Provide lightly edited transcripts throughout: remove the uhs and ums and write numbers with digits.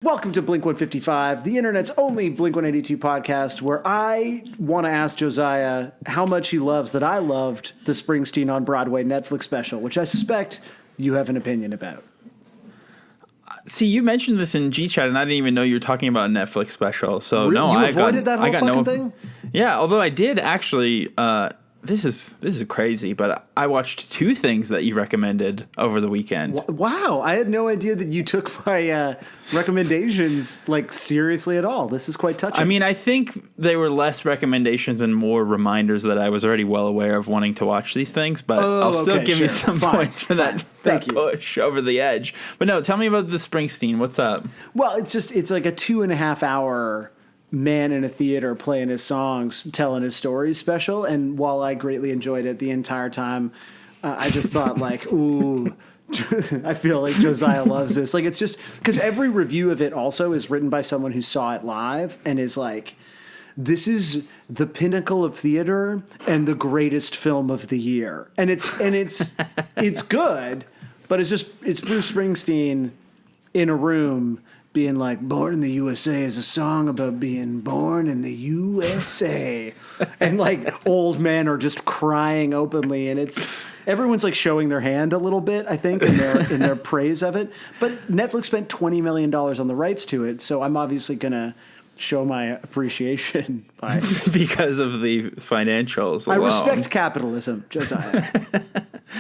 Welcome to Blink 155, the internet's only Blink 182 podcast, where I want to ask Josiah how much he loves that I loved the Springsteen on Broadway Netflix special, which I suspect you have an opinion about. See, you mentioned this in G-Chat, and I didn't even know you were talking about a Netflix special. So Really? no, You I avoided got, that whole I got fucking no thing? Yeah, although I did actually. This is crazy, but I watched two things that you recommended over the weekend. Wow, I had no idea that you took my recommendations seriously at all. This is quite touching. I mean, I think they were less recommendations and more reminders that I was already well aware of wanting to watch these things, but I'll still give you some points for that push over the edge. But no, tell me about the Springsteen. What's up? Well, it's like a 2.5 hour man in a theater playing his songs, telling his stories special. And while I greatly enjoyed it the entire time, I just thought ooh, I feel like Josiah loves this. It's just because every review of it also is written by someone who saw it live and is like, this is the pinnacle of theater and the greatest film of the year. And it's good, but it's Bruce Springsteen in a room being like, Born in the USA is a song about being born in the USA. And old men are just crying openly. And everyone's showing their hand a little bit, I think, in their praise of it. But Netflix spent $20 million on the rights to it. So I'm obviously going to show my appreciation by because of the financials alone. I respect capitalism, Josiah.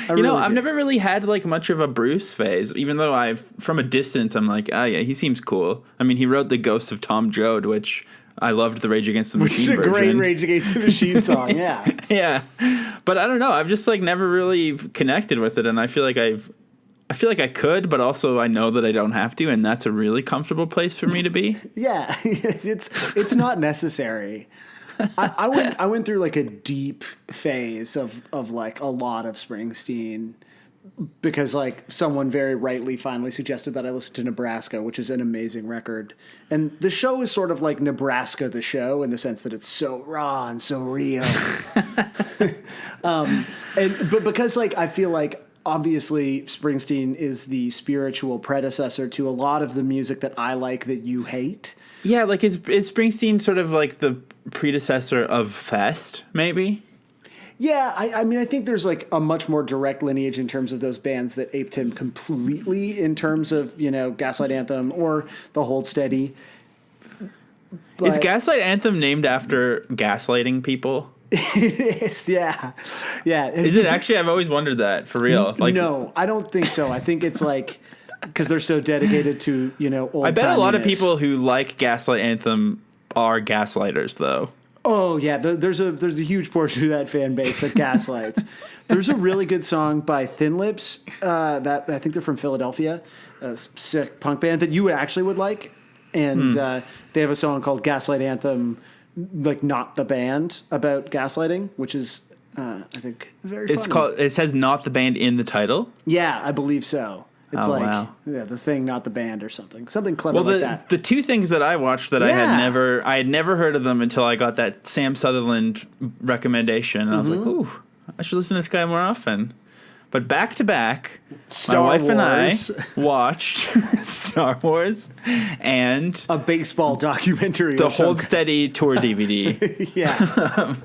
I've never really had much of a Bruce phase, even though from a distance, I'm like, oh yeah, he seems cool. I mean, he wrote The Ghost of Tom Joad, which I loved the Rage Against the Machine version. Which is a great Rage Against the Machine song, yeah. Yeah. But I don't know. I've just never really connected with it, and I feel like I could, but also I know that I don't have to, and that's a really comfortable place for me to be. Yeah, it's not necessary. I went through a deep phase of a lot of Springsteen because someone very rightly finally suggested that I listen to Nebraska, which is an amazing record. And the show is sort of like Nebraska the show in the sense that it's so raw and so real. But because I feel obviously Springsteen is the spiritual predecessor to a lot of the music that I like that you hate. Yeah, is Springsteen sort of the predecessor of Fest, maybe? Yeah, I mean, I think there's a much more direct lineage in terms of those bands that aped him completely in terms of, Gaslight Anthem or The Hold Steady. Is Gaslight Anthem named after gaslighting people? It is, yeah. Yeah. Is it actually? I've always wondered that, for real. No, I don't think so. I think it's because they're so dedicated to, old I bet a lot of timiness. people who like Gaslight Anthem are gaslighters, though. Oh yeah, there's a huge portion of that fan base that gaslights. There's a really good song by Thin Lips that I think they're from Philadelphia, a sick punk band that you actually would like, and they have a song called Gaslight Anthem, not the band, about gaslighting, which is I think very funny. It says "not the band" in the title. Yeah, I believe so. It's wow. Yeah, the thing, not the band, or something clever like that. The two things that I watched that I had never heard of them until I got that Sam Sutherland recommendation, and I was like, ooh, I should listen to this guy more often. But back to back, my wife and I watched Star Wars and a baseball documentary. The Hold Steady tour DVD. Yeah.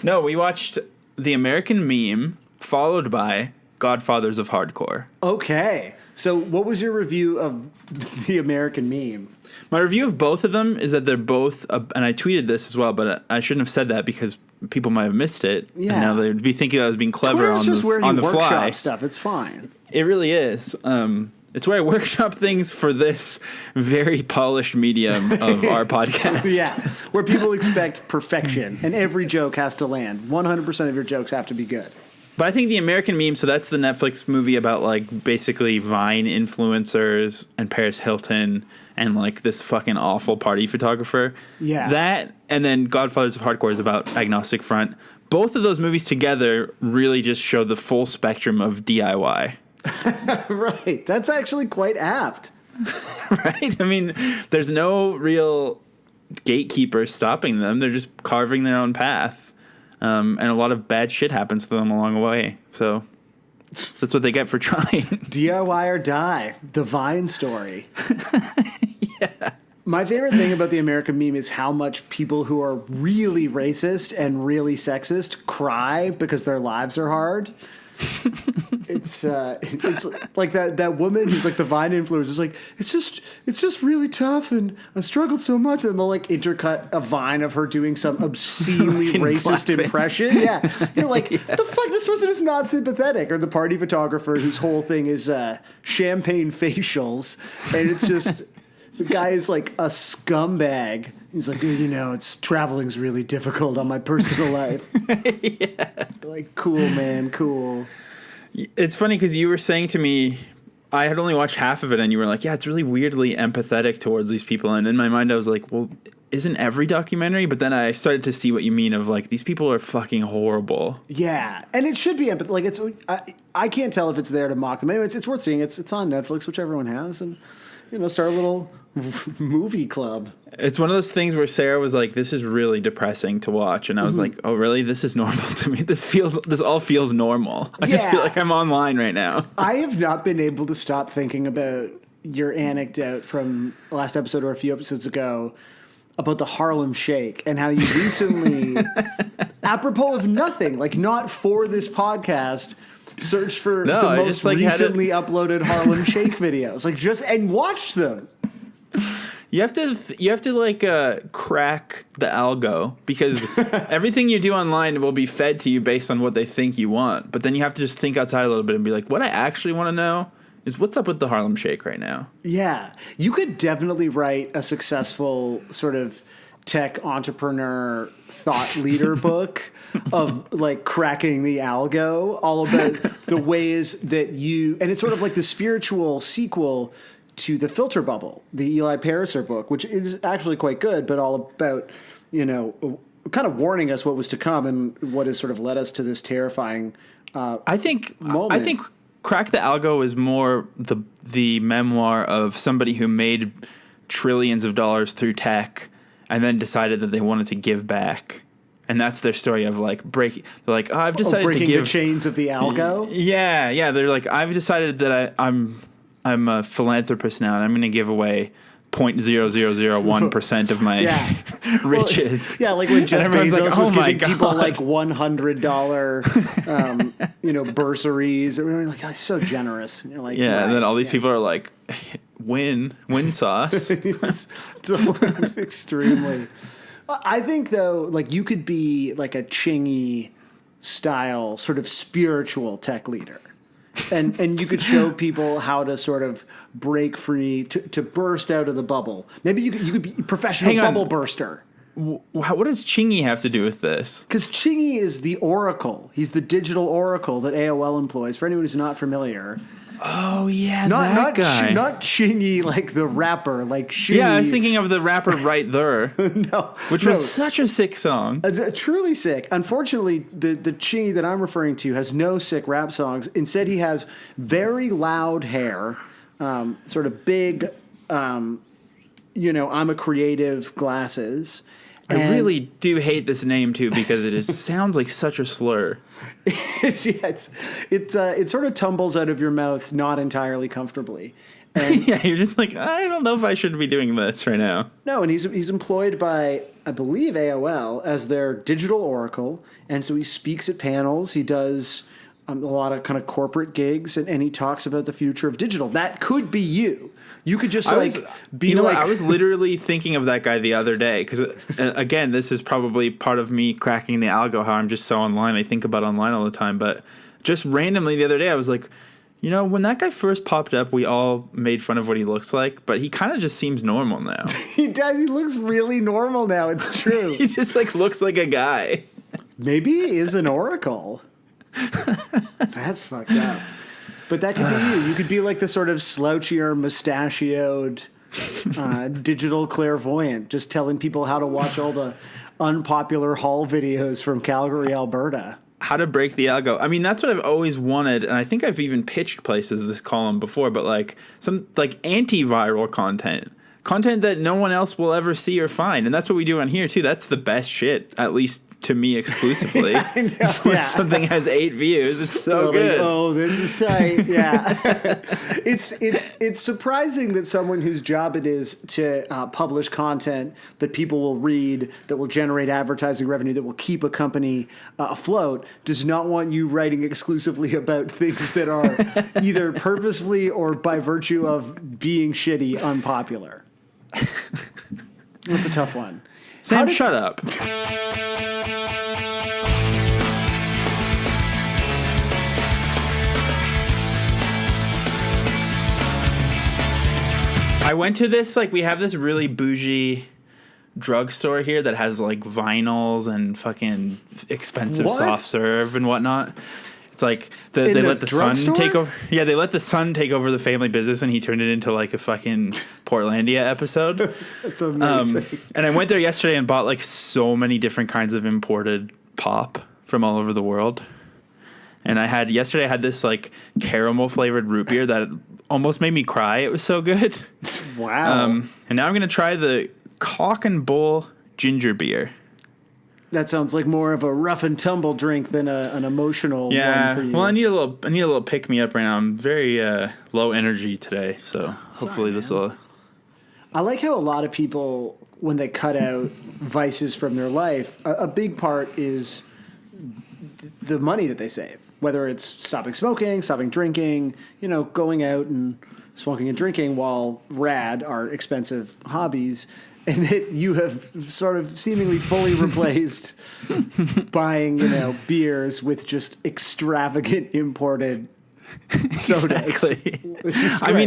No, we watched The American Meme, followed by Godfathers of Hardcore. Okay. So what was your review of The American Meme? My review of both of them is that they're both, and I tweeted this as well, but I shouldn't have said that because people might have missed it. Yeah. And now they'd be thinking I was being clever Twitter's just where on you the fly. workshop stuff. It's fine. It really is. It's where I workshop things for this very polished medium of our podcast. Yeah, where people expect perfection, and every joke has to land. 100% of your jokes have to be good. But I think The American Meme, so that's the Netflix movie about basically Vine influencers and Paris Hilton and this fucking awful party photographer. Yeah. That, and then Godfathers of Hardcore is about Agnostic Front. Both of those movies together really just show the full spectrum of DIY. Right. That's actually quite apt. Right? I mean, there's no real gatekeeper stopping them. They're just carving their own path. And a lot of bad shit happens to them along the way. So that's what they get for trying. DIY or die. The Vine story. My favorite thing about the American meme is how much people who are really racist and really sexist cry because their lives are hard. It's like that woman who's like the Vine influencer is like, it's just really tough and I struggled so much, and they'll like intercut a Vine of her doing some obscenely racist impression. Yeah, you're like, what the fuck? This person is not sympathetic. Or the party photographer whose whole thing is champagne facials, and it's just. The guy is like a scumbag. He's like, it's traveling's really difficult on my personal life. Yeah. Like, cool, man, cool. It's funny because you were saying to me, I had only watched half of it, and you were like, yeah, it's really weirdly empathetic towards these people. And in my mind, I was like, well, isn't every documentary? But then I started to see what you mean of like, these people are fucking horrible. Yeah, and it should be empathetic. Like, it's I can't tell if it's there to mock them. Anyway, it's worth seeing. It's on Netflix, which everyone has, and start a little movie club. It's one of those things where Sarah was like, this is really depressing to watch. And I was like, oh, really? This is normal to me. This all feels normal. I just feel like I'm online right now. I have not been able to stop thinking about your anecdote from last episode or a few episodes ago about the Harlem Shake and how you recently, apropos of nothing, like not for this podcast, searched for the most recently uploaded Harlem Shake videos, and watched them. You have to crack the algo, because everything you do online will be fed to you based on what they think you want. But then you have to just think outside a little bit and be like, what I actually want to know is what's up with the Harlem Shake right now. Yeah, you could definitely write a successful sort of tech entrepreneur thought leader book of like cracking the algo, all about the ways that and it's sort of like the spiritual sequel to The Filter Bubble, the Eli Pariser book, which is actually quite good, but all about, kind of warning us what was to come and what has sort of led us to this terrifying moment. I think Crack the Algo is more the memoir of somebody who made trillions of dollars through tech and then decided that they wanted to give back. And that's their story of like breaking. They're like, I've decided breaking to give the chains of the algo. Yeah. They're like, I've decided that I'm a philanthropist now, and I'm going to give away 0.0001% of my riches. Well, like when Jeff Bezos was giving people like $100, bursaries. And we were like, oh, so generous. And you're like, yeah. Right, and then all these people are like, win sauce. It's extremely. I think though, like you could be like a Chingy style sort of spiritual tech leader. And you could show people how to sort of break free, to burst out of the bubble. Maybe you could be a professional bubble burster. What does Chingy have to do with this? Because Chingy is the oracle. He's the digital oracle that AOL employs. For anyone who's not familiar. Oh, yeah, that guy. Not Chingy like the rapper, like Chingy. Yeah, I was thinking of the rapper Right There. Which was such a sick song. Truly sick. Unfortunately, the Chingy that I'm referring to has no sick rap songs. Instead, he has very loud hair, sort of big, I'm a creative glasses. I really do hate this name too, because it sounds like such a slur. It sort of tumbles out of your mouth not entirely comfortably. And yeah, you're just like, I don't know if I should be doing this right now. No, and he's employed by, I believe, AOL as their digital oracle, and so he speaks at panels. He does a lot of kind of corporate gigs, and he talks about the future of digital. That could be you. You could just I was literally thinking of that guy the other day, because again, this is probably part of me cracking the algo, how I'm just so online. I think about online all the time, but just randomly the other day, I was like, when that guy first popped up, we all made fun of what he looks like, but he kind of just seems normal now. He does. He looks really normal now. It's true. He just looks like a guy. Maybe he is an oracle. That's fucked up. But that could be you. You could be like the sort of slouchier, mustachioed, digital clairvoyant, just telling people how to watch all the unpopular haul videos from Calgary, Alberta. How to break the algo. I mean, that's what I've always wanted, and I think I've even pitched places this column before, but some antiviral content that no one else will ever see or find. And that's what we do on here too. That's the best shit, at least to me exclusively. When something has 8 views, it's so good. Oh, this is tight. Yeah. It's surprising that someone whose job it is to publish content that people will read, that will generate advertising revenue, that will keep a company afloat, does not want you writing exclusively about things that are either purposefully or by virtue of being shitty unpopular. That's a tough one. Sam, shut up. I went to this, like, we have this really bougie drugstore here that has, like, vinyls and fucking expensive soft serve and whatnot. It's like they let the son take over. Yeah, they let the son take over the family business, and he turned it into like a fucking Portlandia episode. That's amazing. And I went there yesterday and bought like so many different kinds of imported pop from all over the world. And I had this like caramel flavored root beer that almost made me cry. It was so good. Wow. And now I'm gonna try the Cock and Bull ginger beer. That sounds like more of a rough and tumble drink than an emotional one for you. Well, I need a little pick me up right now. I'm very low energy today, so hopefully this will. I like how a lot of people, when they cut out vices from their life, a big part is the money that they save. Whether it's stopping smoking, stopping drinking, going out and smoking and drinking while rad are expensive hobbies. And that you have sort of seemingly fully replaced buying, beers with just extravagant imported sodas. Exactly. I mean,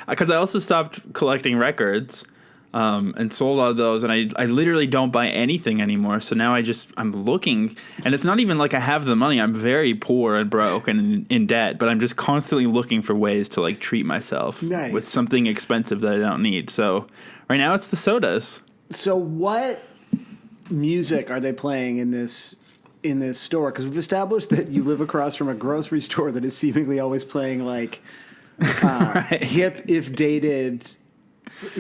because I also stopped collecting records and sold all of those, and I literally don't buy anything anymore. So now I'm looking, and it's not even like I have the money. I'm very poor and broke and in debt, but I'm just constantly looking for ways to like treat myself with something expensive that I don't need. So right now it's the sodas. So what music are they playing in this store? Because we've established that you live across from a grocery store that is seemingly always playing like hip, if dated,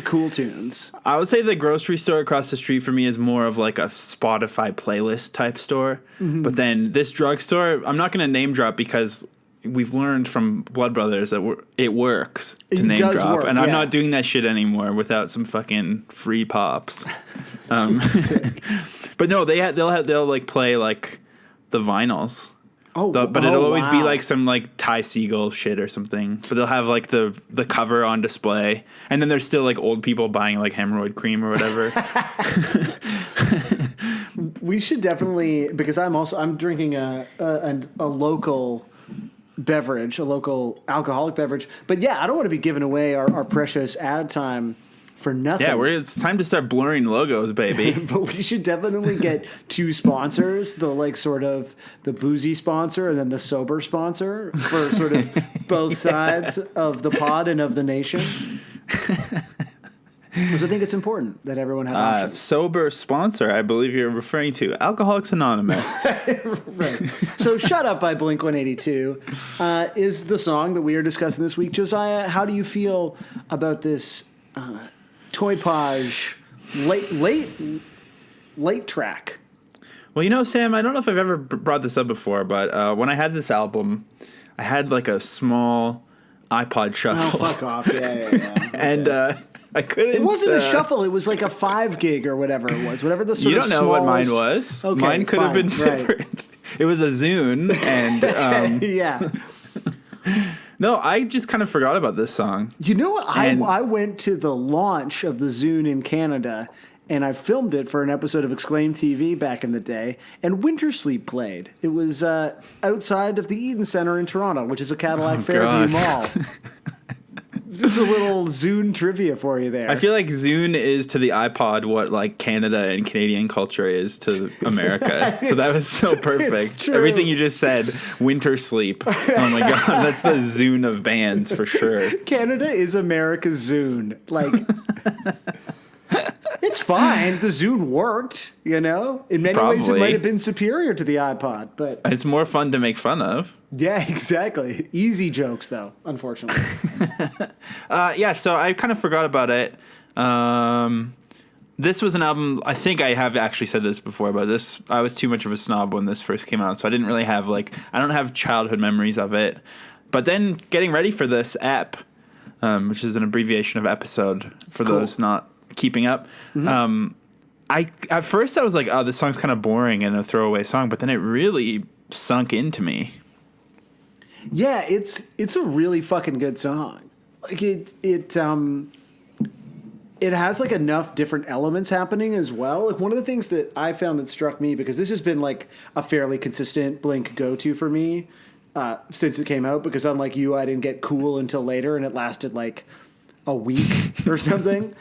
cool tunes. I would say the grocery store across the street for me is more of like a Spotify playlist type store. Mm-hmm. But then this drugstore, I'm not going to name drop because we've learned from Blood Brothers that it works to name drop. And I'm not doing that shit anymore without some fucking free pops. But no, they'll like play like the vinyls. But it'll always be like some like Ty Segall shit or something. But they'll have like the cover on display, and then there's still like old people buying like hemorrhoid cream or whatever. We should definitely, because I'm drinking a local beverage, a local alcoholic beverage. But yeah, I don't want to be giving away our precious ad time for nothing. Yeah, it's time to start blurring logos, baby. But we should definitely get 2 sponsors, the boozy sponsor and then the sober sponsor for sort of both sides of the pod and of the nation. Because I think it's important that everyone have options. Sober sponsor, I believe you're referring to Alcoholics Anonymous. Right. So Shut Up by Blink-182 is the song that we are discussing this week. Josiah, how do you feel about this Toy Page late track? Well, Sam, I don't know if I've ever brought this up before, but when I had this album, I had like a small iPod shuffle. Oh, fuck off. Yeah. And I couldn't. It wasn't a shuffle. It was like a 5 gig or whatever it was. Whatever the sort of You don't know what mine was. Okay, mine could have been different. Right. It was a Zune, and yeah. No, I just kind of forgot about this song. You know what? I went to the launch of the Zune in Canada, and I filmed it for an episode of Exclaim TV back in the day, and Winter Sleep played. It was outside of the Eden Center in Toronto, which is a Cadillac Fairview Mall. Just a little Zune trivia for you there. I feel like Zune is to the iPod what like Canada and Canadian culture is to America. So that was so perfect. Everything you just said, Winter Sleep. Oh my God, that's the Zune of bands for sure. Canada is America's Zune. Like, it's fine. The Zune worked, In many ways, it might have been superior to the iPod, but it's more fun to make fun of. Yeah, exactly. Easy jokes, though, unfortunately. So I kind of forgot about it. this was an album. I think I have actually said this before, but I was too much of a snob when this first came out, so I didn't really have I don't have childhood memories of it. But then getting ready for this EP, which is an abbreviation of episode for those not keeping up. Mm-hmm. At first I was like, oh, this song's kind of boring and a throwaway song, but then it really sunk into me. Yeah, it's a really fucking good song. Like it has like enough different elements happening as well. Like one of the things that I found that struck me, because this has been like a fairly consistent Blink go-to for me since it came out, because unlike you, I didn't get cool until later, and it lasted like a week or something.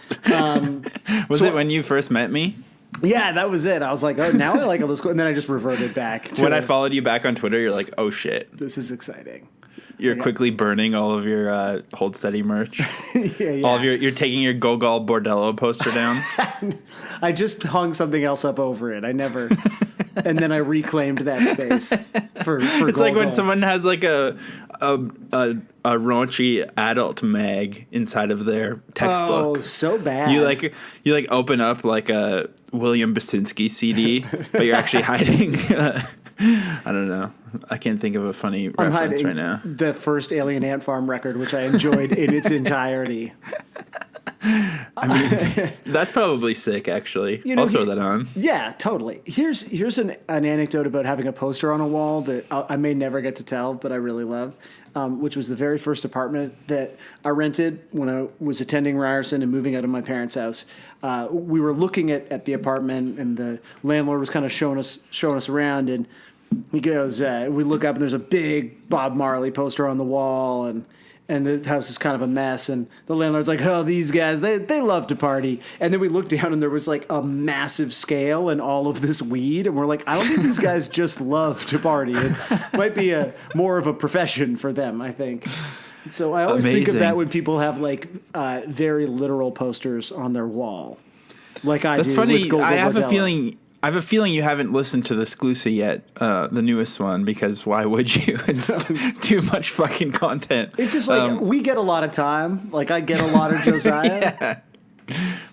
Was it when you first met me? Yeah, that was it. I was like, oh, now I like all this, and then I just reverted back. When I followed you back on Twitter, you're like, oh shit, this is exciting. You're quickly burning all of your Hold Steady merch. Yeah. All of you're taking your Gogol Bordello poster down. I just hung something else up over it. I never, and then I reclaimed that space for It's Gogol. like when someone has like a raunchy adult mag inside of their textbook. Oh, so bad. You open up like a William Basinski CD, but you're actually hiding. I don't know. I can't think of a funny I'm reference hiding right now. the first Alien Ant Farm record, which I enjoyed in its entirety. I mean, that's probably sick, actually. I'll throw that on. Yeah, totally. Here's an anecdote about having a poster on a wall that I may never get to tell, but I really love, which was the very first apartment that I rented when I was attending Ryerson and moving out of my parents' house. We were looking at the apartment, and the landlord was kind of showing us around, and he goes, we look up, and there's a big Bob Marley poster on the wall, and the house is kind of a mess, and the landlord's like, oh, these guys, they love to party. And then we looked down, and there was like a massive scale and all of this weed, and we're like, I don't think these guys just love to party. It might be more of a profession for them, I think. So I always think of that when people have like very literal posters on their wall, like I do. That's funny. With Gogol I have Bordello. I have a feeling you haven't listened to the Sclusa yet, the newest one, because why would you? It's too much fucking content. It's just like we get a lot of time. Like I get a lot of Josiah. Yeah.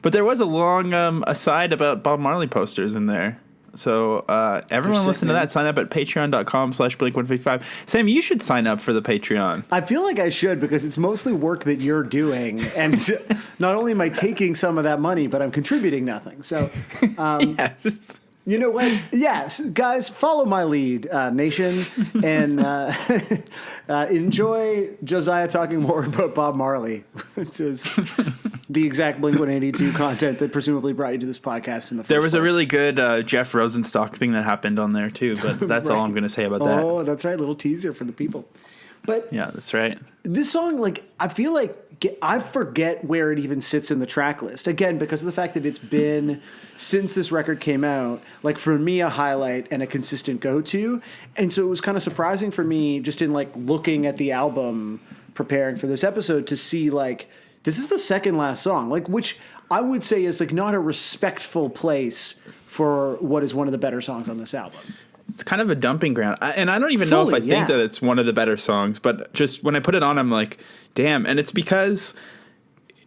But there was a long aside about Bob Marley posters in there. So everyone listen to that. Sign up at patreon.com/Blink155. Sam, you should sign up for the Patreon. I feel like I should, because it's mostly work that you're doing. And not only am I taking some of that money, but I'm contributing nothing. So, Yes. You know what? Yes, guys, follow my lead, nation, and enjoy Josiah talking more about Bob Marley, which is the exact Blink-182 content that presumably brought you to this podcast in the first place. There was a really good Jeff Rosenstock thing that happened on there, too, but that's all I'm going to say about that. Oh, that's right. Little teaser for the people. But yeah, that's right. This song, like, I feel like I forget where it even sits in the track list. Again, because of the fact that it's been, since this record came out, like for me, a highlight and a consistent go-to. And so it was kind of surprising for me, just in like looking at the album, preparing for this episode, to see like, this is the second last song, like, which I would say is like not a respectful place for what is one of the better songs on this album. It's kind of a dumping ground. And I don't even know if I think that it's one of the better songs, but just when I put it on, I'm like, damn. And it's because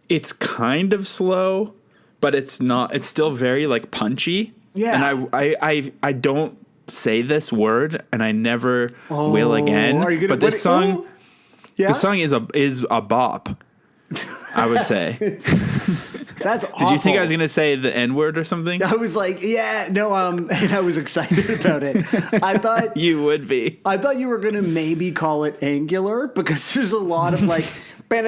it's kind of slow, but it's not, it's still very like punchy. Yeah. And I don't say this word, and I never will again. Are you gonna, but this song, yeah? this song is a bop, I would say. That's awful. Did you think I was going to say the N-word or something? I was like, yeah, no, and I was excited about it. I thought you would be. I thought you were going to maybe call it angular, because there's a lot of like, like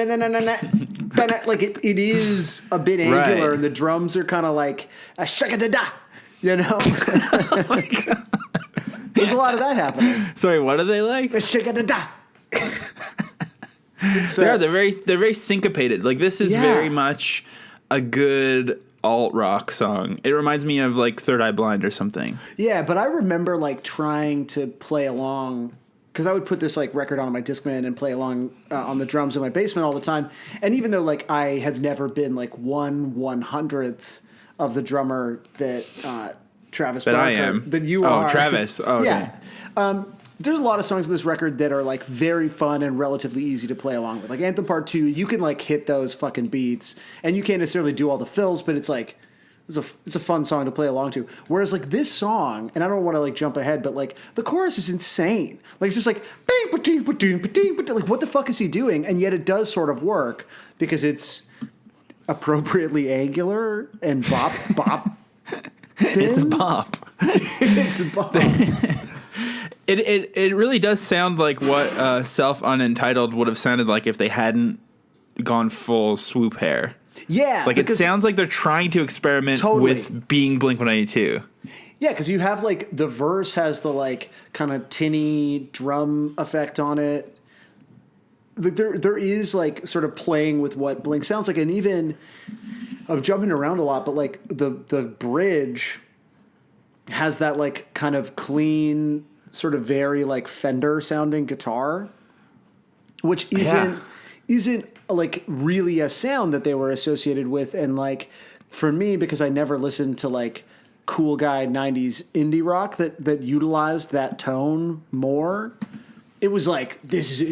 it is a bit angular, and the drums are kind of like a shaka-da-da, you know? Oh my God. There's a lot of that happening. Sorry, what are they like? A shaka-da-da. They're very syncopated. Like this is very much a good alt rock song. It reminds me of like Third Eye Blind or something. Yeah, but I remember like trying to play along, because I would put this like record on my Discman and play along on the drums in my basement all the time. And even though like I have never been like 1/100th of the drummer that Travis Barker, I am. that you are. Oh, Travis. Oh, okay. Yeah. There's a lot of songs on this record that are like very fun and relatively easy to play along with. Like Anthem Part 2, you can like hit those fucking beats, and you can't necessarily do all the fills, but it's like it's a fun song to play along to. Whereas like this song, and I don't want to like jump ahead, but like the chorus is insane. Like it's just like like what the fuck is he doing? And yet it does sort of work because it's appropriately angular and bop. It's a bop. It's a bop. It really does sound like what Self Unentitled would have sounded like if they hadn't gone full swoop hair. Yeah. Like it sounds like they're trying to experiment with being Blink-182. Yeah, because you have like the verse has the like kind of tinny drum effect on it. There is like sort of playing with what Blink sounds like, and even I'm jumping around a lot, but like the bridge has that like kind of clean, sort of very like Fender sounding guitar, which isn't like really a sound that they were associated with. And like for me, because I never listened to like cool guy 90s indie rock that utilized that tone more, it was like,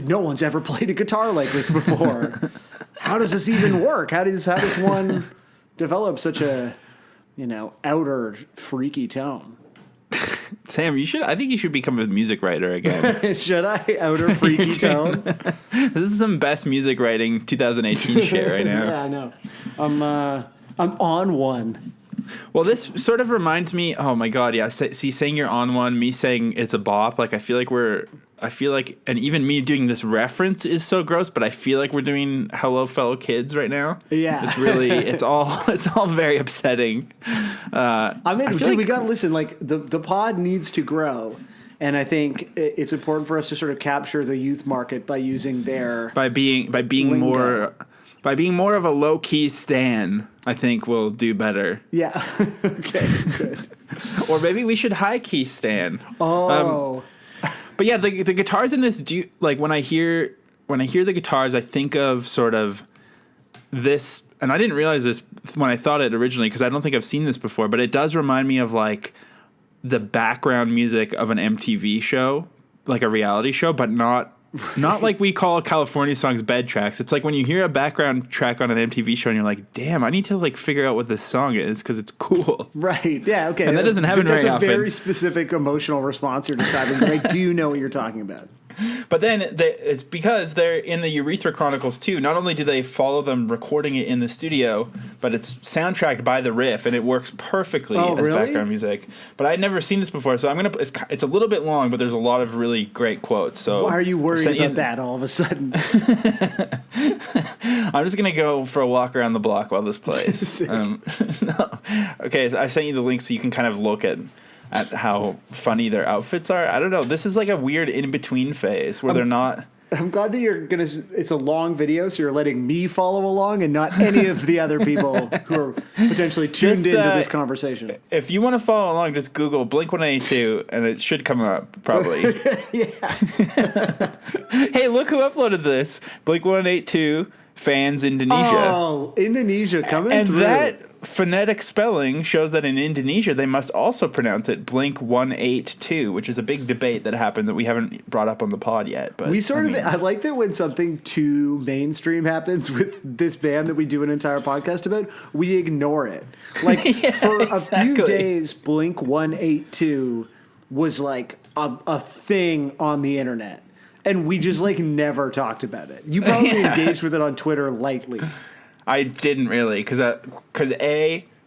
no one's ever played a guitar like this before. How does this even work? How does one develop such a, outer freaky tone? Sam, I think you should become a music writer again. Should I? Outer freaky tone? This is some best music writing 2018 shit right now. Yeah, I know. I'm on one. Well, this sort of reminds me. Oh my god, yeah. See, saying you're on one, me saying it's a bop. Like I feel like, and even me doing this reference is so gross. But I feel like we're doing "Hello, Fellow Kids" right now. Yeah, it's really, it's all very upsetting. We gotta listen. Like the pod needs to grow, and I think it's important for us to sort of capture the youth market by using their by being lingo. more of a low key stan. I think we'll do better. Yeah. Okay. Good. Or maybe we should high key stan. Oh. But yeah, the guitars in this, like when I hear the guitars, I think of sort of this, and I didn't realize this when I thought it originally because I don't think I've seen this before, but it does remind me of like the background music of an MTV show, like a reality show, but not like we call California songs bed tracks. It's like when you hear a background track on an MTV show and you're like, damn, I need to like figure out what this song is because it's cool. Right. Yeah. Okay. And that doesn't happen very often. That's a very specific emotional response you're describing, but I do know what you're talking about. But then it's because they're in the Urethra Chronicles too. Not only do they follow them recording it in the studio, but it's soundtracked by the riff, and it works perfectly as background music. But I'd never seen this before, so it's a little bit long, but there's a lot of really great quotes. So why are you worried about that all of a sudden? I'm just gonna go for a walk around the block while this plays. No. Okay, so I sent you the link so you can kind of look at how funny their outfits are. I don't know. This is like a weird in-between phase where they're not... I'm glad that it's a long video, so you're letting me follow along and not any of the other people who are potentially tuned into this conversation. If you want to follow along, just Google Blink-182 and it should come up, probably. Yeah. Hey, look who uploaded this. Blink-182 fans Indonesia. Oh, Indonesia coming and through. That phonetic spelling shows that in Indonesia they must also pronounce it Blink-182, which is a big debate that happened that we haven't brought up on the pod yet. But I like that when something too mainstream happens with this band that we do an entire podcast about, we ignore it. Like for a few days, Blink-182 was like a thing on the internet. And we just like never talked about it. You probably engaged with it on Twitter lightly. I didn't really, because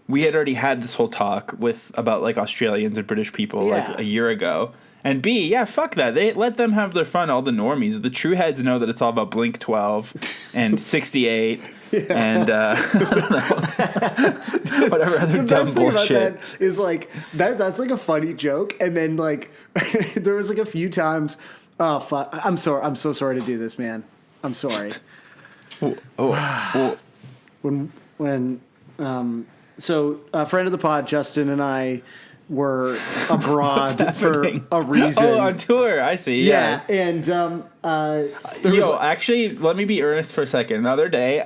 we had already had this whole talk about like Australians and British people like a year ago, and B, fuck that. They let them have their fun. All the normies, the true heads know that it's all about Blink 12 and 68 and I don't know, whatever other dumb bullshit. The best thing about that is like that's like a funny joke, and then like there was like a few times. Oh fuck! I'm sorry. I'm so sorry to do this, man. I'm sorry. So a friend of the pod, Justin, and I were abroad for a reason. Oh, on tour. I see. Yeah. And actually, let me be earnest for a second. The other day,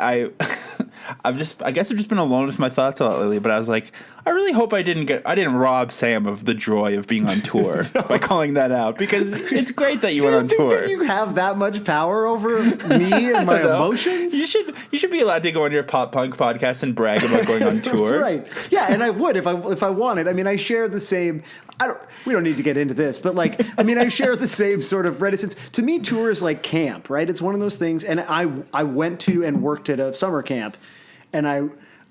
I guess I've just been alone with my thoughts a lot lately, but I was like, I really hope I didn't rob Sam of the joy of being on tour by calling that out, because it's great that you went on tour. That you have that much power over me and my emotions? You should be allowed to go on your pop punk podcast and brag about going on tour. Right. Yeah, and I would if I wanted. I mean, I share the same. We don't need to get into this, but like, I mean, I share the same sort of reticence. To me, tour is like camp, right? It's one of those things. And I went to and worked at a summer camp, and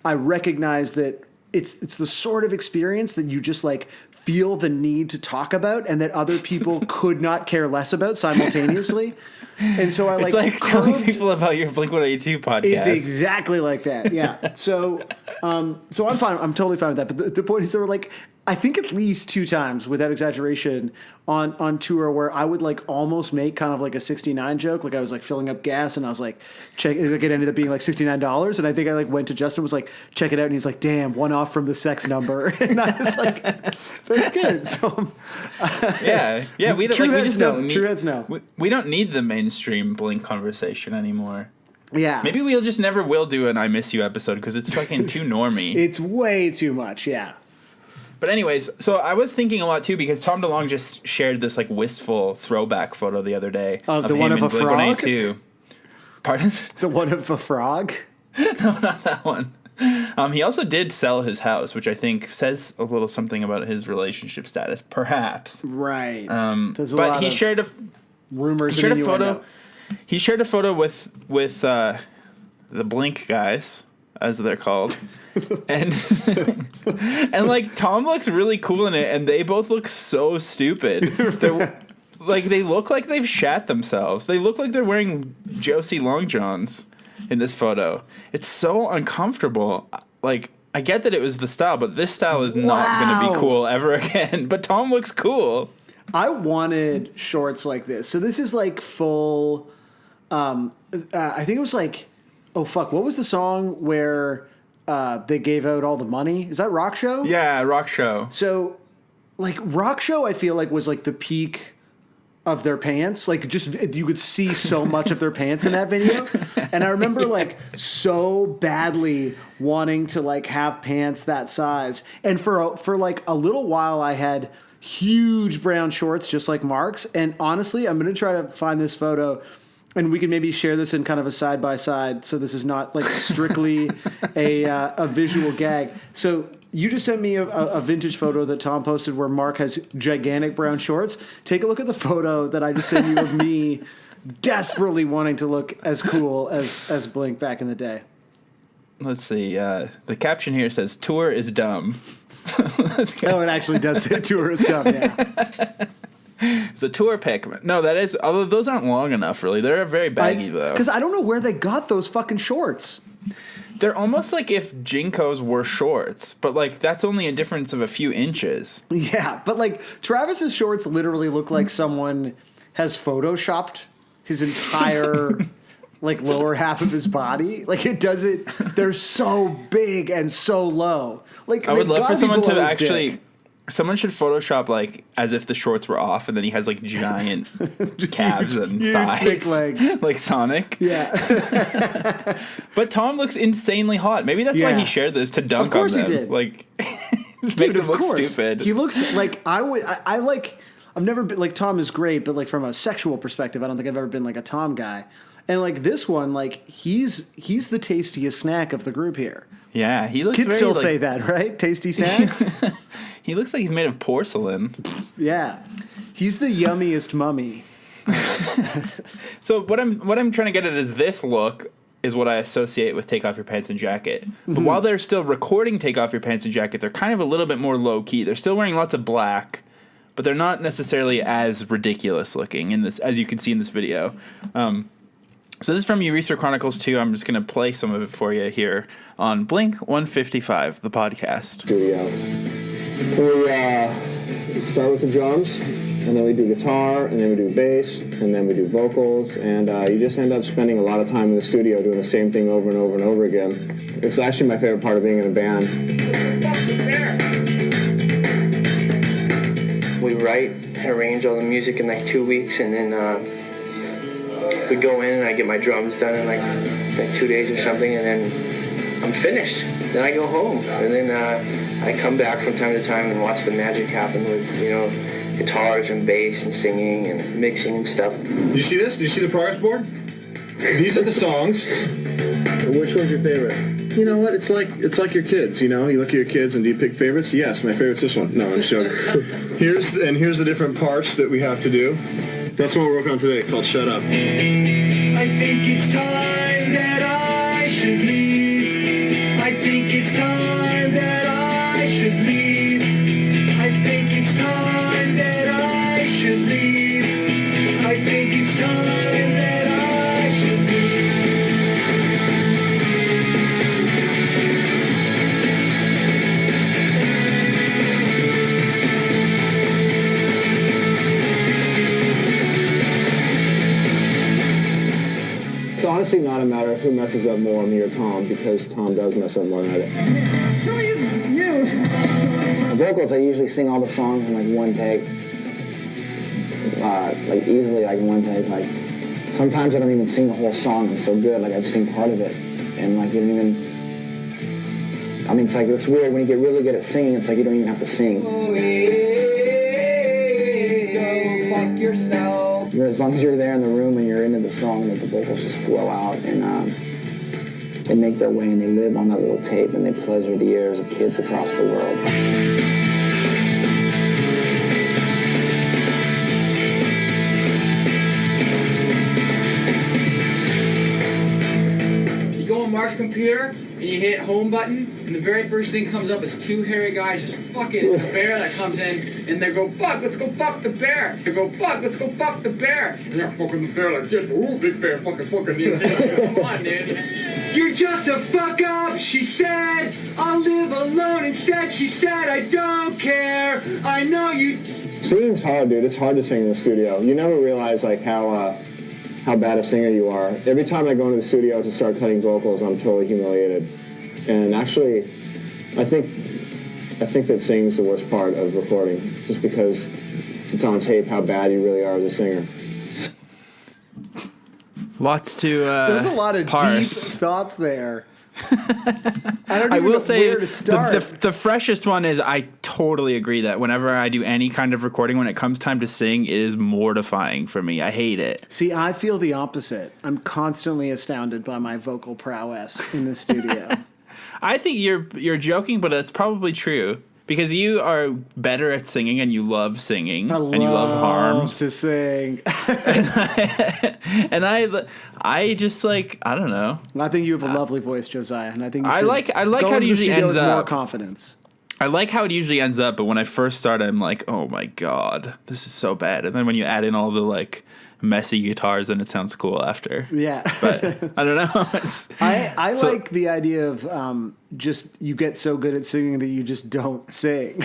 I recognize that it's the sort of experience that you just like feel the need to talk about, and that other people could not care less about simultaneously. And so It's like telling people about your Blink-182 podcast. It's exactly like that. Yeah. So I'm fine. I'm totally fine with that. But the point is, there were like, I think at least 2 times, without exaggeration, on tour where I would like almost make kind of like a 69 joke. Like I was like filling up gas and I was like, check. Like it ended up being like $69. And I think I like went to Justin, was like, check it out. And he's like, damn, one off from the sex number. And I was like, that's good. So yeah. We don't, true like, we heads just no. don't need, True heads no. We don't need the mainstream Blink conversation anymore. Yeah. Maybe we'll just never will do an I Miss You episode because it's fucking too normy. It's way too much. Yeah. But anyways, so I was thinking a lot too, because Tom DeLonge just shared this like wistful throwback photo the other day of the him one of in a frog. Blink-182. Pardon? The one of a frog. No, not that one. He also did sell his house, which I think says a little something about his relationship status, perhaps. Right. But he shared a rumors. He shared a photo. He shared a photo with the Blink guys, as they're called. and like Tom looks really cool in it, and they both look so stupid. They're like, they look like they've shat themselves. They look like they're wearing Josie Long Johns in this photo. It's so uncomfortable. Like, I get that it was the style, but this style is not going to be cool ever again. But Tom looks cool. I wanted shorts like this. So this is like full. I think it was like, oh fuck, what was the song where they gave out all the money? Is that Rock Show? Yeah, Rock Show. So, like, Rock Show, I feel like was like the peak of their pants. Like, just you could see so much of their pants in that video. And I remember like so badly wanting to like have pants that size. And for like a little while, I had huge brown shorts, just like Mark's. And honestly, I'm going to try to find this photo, and we can maybe share this in kind of a side-by-side, so this is not like strictly a visual gag. So you just sent me a vintage photo that Tom posted where Mark has gigantic brown shorts. Take a look at the photo that I just sent you of me desperately wanting to look as cool as Blink back in the day. Let's see. The caption here says, "Tour is dumb." Oh, it actually does say tour is dumb, yeah. It's a tour pic. No, that is. Although those aren't long enough, really. They're very baggy, though. Because I don't know where they got those fucking shorts. They're almost like if Jinkos were shorts, but like that's only a difference of a few inches. Yeah, but like Travis's shorts literally look like someone has photoshopped his entire like lower half of his body. Like it doesn't. They're so big and so low. Like I would love for someone to actually. Dick. Someone should Photoshop like as if the shorts were off, and then he has like giant calves and huge thighs, thick legs, like Sonic. Yeah. But Tom looks insanely hot. Maybe that's why he shared this to dunk on them. Of course he did. Like, dude, make him look stupid. He looks like I like. I've never been like Tom is great, but like from a sexual perspective, I don't think I've ever been like a Tom guy. And like this one, like he's the tastiest snack of the group here. Yeah, he looks. Kids very, still like, say that, right? Tasty snacks. He looks like he's made of porcelain. Yeah, he's the yummiest mummy. So what I'm trying to get at is this look is what I associate with Take Off Your Pants and Jacket. But while they're still recording Take Off Your Pants and Jacket, they're kind of a little bit more low key. They're still wearing lots of black, but they're not necessarily as ridiculous looking in this, as you can see in this video. So this is from Urethra Chronicles 2. I'm just going to play some of it for you here on Blink 155, the podcast. Studio. We start with the drums, and then we do guitar, and then we do bass, and then we do vocals, and you just end up spending a lot of time in the studio doing the same thing over and over and over again. It's actually my favorite part of being in a band. We write and arrange all the music in like 2 weeks, and then we go in and I get my drums done in like 2 days or something, and then I'm finished. Then I go home, and then I come back from time to time and watch the magic happen with, guitars and bass and singing and mixing and stuff. Do you see this? Do you see the progress board? These are the songs. Which one's your favorite? You know what? It's like your kids. You look at your kids and do you pick favorites? Yes, my favorite's this one. No, I'm just joking. Here's the different parts that we have to do. That's what we're working on today, called "Shut Up." I think it's time that I should leave. I think it's time that I should leave. I think it's time that I should leave. I think it's time that I should leave. It's honestly not a matter of who messes up more, me or Tom, because Tom does mess up more than I do. Vocals, I usually sing all the songs in like one take. Easily like in one take. Like sometimes I don't even sing the whole song. I'm so good. Like I just sing part of it, and like you don't even. I mean, it's like it's weird when you get really good at singing. It's like you don't even have to sing. Oh, yeah, go fuck yourself. As long as you're there in the room and you're into the song, that the vocals just flow out and they make their way and they live on that little tape and they pleasure the ears of kids across the world. You go on Mark's computer and you hit home button, and the very first thing comes up is two hairy guys just fucking a bear that comes in, and they go, fuck, let's go fuck the bear. They go, fuck, let's go fuck the bear. And they're fucking the bear like this. Ooh, big bear, fucking. Come on, dude. You're just a fuck up, she said. I'll live alone instead, she said. I don't care. I know you. Singing's hard, dude. It's hard to sing in the studio. You never realize like how bad a singer you are. Every time I go into the studio to start cutting vocals, I'm totally humiliated. And actually, I think that singing's the worst part of recording, just because it's on tape how bad you really are as a singer. Lots to There's a lot of parse. deep thoughts there. I don't I even will know say where to start. the freshest one is I totally agree that whenever I do any kind of recording, when it comes time to sing, it is mortifying for me. I hate it. See, I feel the opposite. I'm constantly astounded by my vocal prowess in the studio. I think you're joking, but it's probably true because you are better at singing and you love singing and you love harms. to sing. And I just like I don't know. I think you have a lovely voice, Josiah, and I think you I should like go how it into the usually studio ends with more up. confidence. I like how it usually ends up, but when I first start, I'm like, oh my god, this is so bad. And then when you add in all the like messy guitars, then it sounds cool after. Yeah. But I don't know. I So- like the idea of just you get so good at singing that you just don't sing.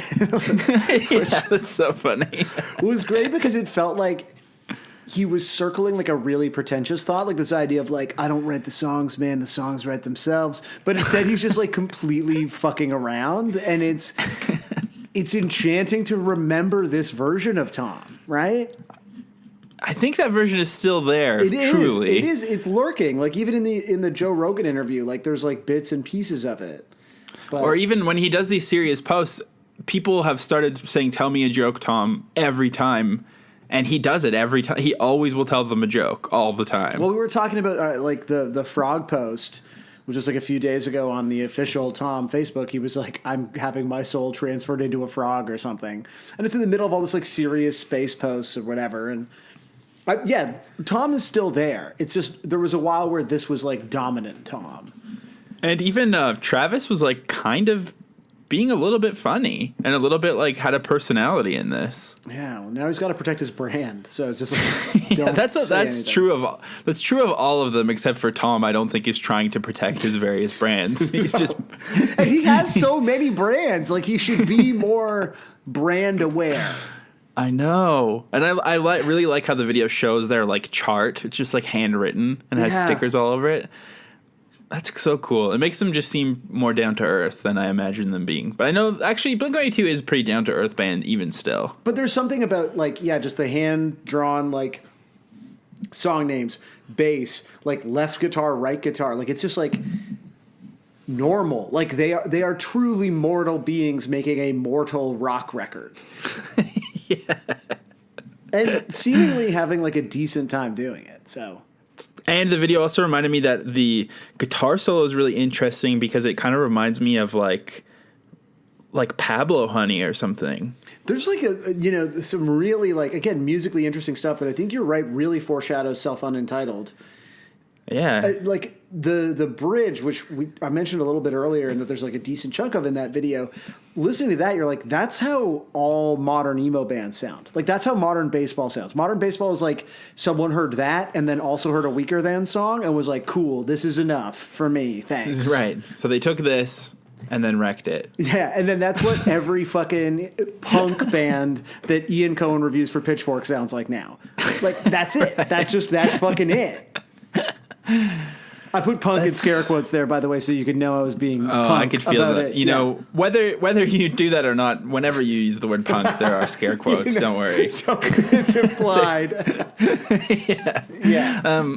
Yeah, that's so funny. It was great because it felt like he was circling like a really pretentious thought, like this idea of like, I don't write the songs, man, the songs write themselves. But instead he's just like completely fucking around, and it's enchanting to remember this version of Tom, right? I think that version is still there. It is. Truly. It is. It's lurking. Like even in the Joe Rogan interview, like there's like bits and pieces of it. But, Or even when he does these serious posts, people have started saying, "Tell me a joke, Tom," every time. And he does it every time. He always will tell them a joke all the time. well, we were talking about like the frog post, which was like a few days ago on the official Tom Facebook. He was like, I'm having my soul transferred into a frog or something. And it's in the middle of all this like serious space posts or whatever. And yeah, Tom is still there. It's just there was a while where this was like dominant Tom. And even Travis was like kind of being a little bit funny and a little bit like had a personality in this. Yeah, well, now he's got to protect his brand. So it's just like, Yeah, don't that's say anything. true of all of them except for Tom. I don't think is trying to protect his various brands. He's just And he has so many brands. Like he should be more brand aware. I know, and I really like how the video shows their like chart. It's just like handwritten and has Yeah. stickers all over it. That's so cool. It makes them just seem more down to earth than I imagine them being. But I know actually Blink-182 is a pretty down to earth band even still. But there's something about like, yeah, just the hand drawn like song names, bass, like left guitar, right guitar. Like it's just like normal. Like they are truly mortal beings making a mortal rock record. And seemingly having like a decent time doing it. So, and the video also reminded me that the guitar solo is really interesting because it kind of reminds me of like Pablo Honey or something. there's like some really like, again, musically interesting stuff that I think you're right really foreshadows Self Unentitled. Yeah. Like the bridge, which I mentioned a little bit earlier, and that there's like a decent chunk of in that video. Listening to that, you're like, that's how all modern emo bands sound. Like that's how Modern Baseball sounds. Modern Baseball is like someone heard that and then also heard a Weaker Than song and was like, cool, this is enough for me. Thanks. Right. So they took this and then wrecked it. Yeah, and then that's what every fucking punk band that Ian Cohen reviews for Pitchfork sounds like now. Like that's it. That's fucking it. I put punk in scare quotes there, by the way, so you could know I was being punk I could feel about that. it. You know, whether you do that or not, whenever you use the word punk, there are scare quotes. Don't worry. It's implied. Yeah.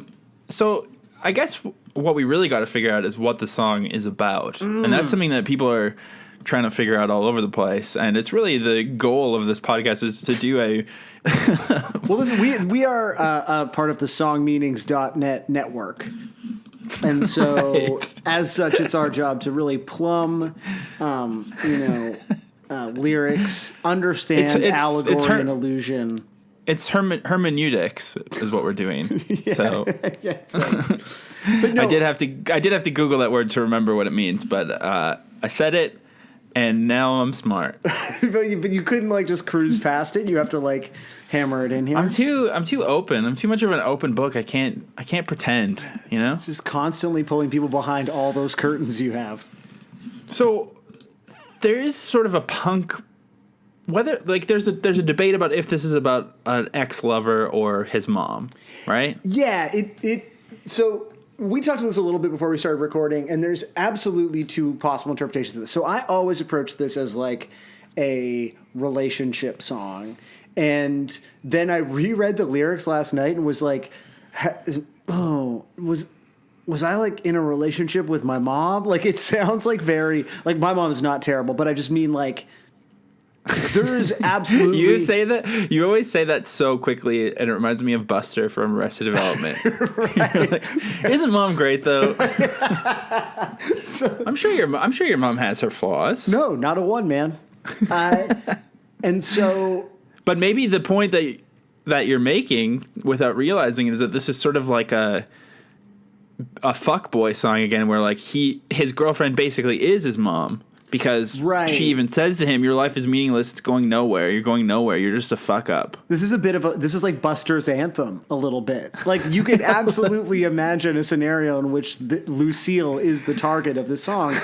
So I guess what we really got to figure out is what the song is about. And that's something that people are trying to figure out all over the place. And it's really the goal of this podcast is to do a... Well, listen, we are part of the songmeanings.net network. And so, as such, it's our job to really plumb, lyrics, understand allegory and illusion. It's hermeneutics is what we're doing. So, But no, I did have to Google that word to remember what it means, but I said it, and now I'm smart. but you couldn't like just cruise past it. You have to like hammer it in here. I'm too open. I'm too much of an open book. I can't pretend. You know, It's just constantly pulling people behind all those curtains you have. So there is sort of a punk. Whether like there's a debate about if this is about an ex-lover or his mom, right? Yeah, so we talked about this a little bit before we started recording, and there's absolutely two possible interpretations of this. So I always approach this as like a relationship song. And then I reread the lyrics last night and was like, was I like in a relationship with my mom? Like it sounds like very, like my mom is not terrible, but I just mean like, there's absolutely... You always say that so quickly, and it reminds me of Buster from Arrested Development. Right. Like, isn't mom great though? I'm sure your mom has her flaws. No, not a one, man. And so... But maybe the point that you're making without realizing it is that this is sort of like a fuckboy song again, where like his girlfriend basically is his mom. Because she even says to him, your life is meaningless. It's going nowhere. You're going nowhere. You're just a fuck up. This is like Buster's anthem a little bit. Like you could absolutely imagine a scenario in which Lucille is the target of this song.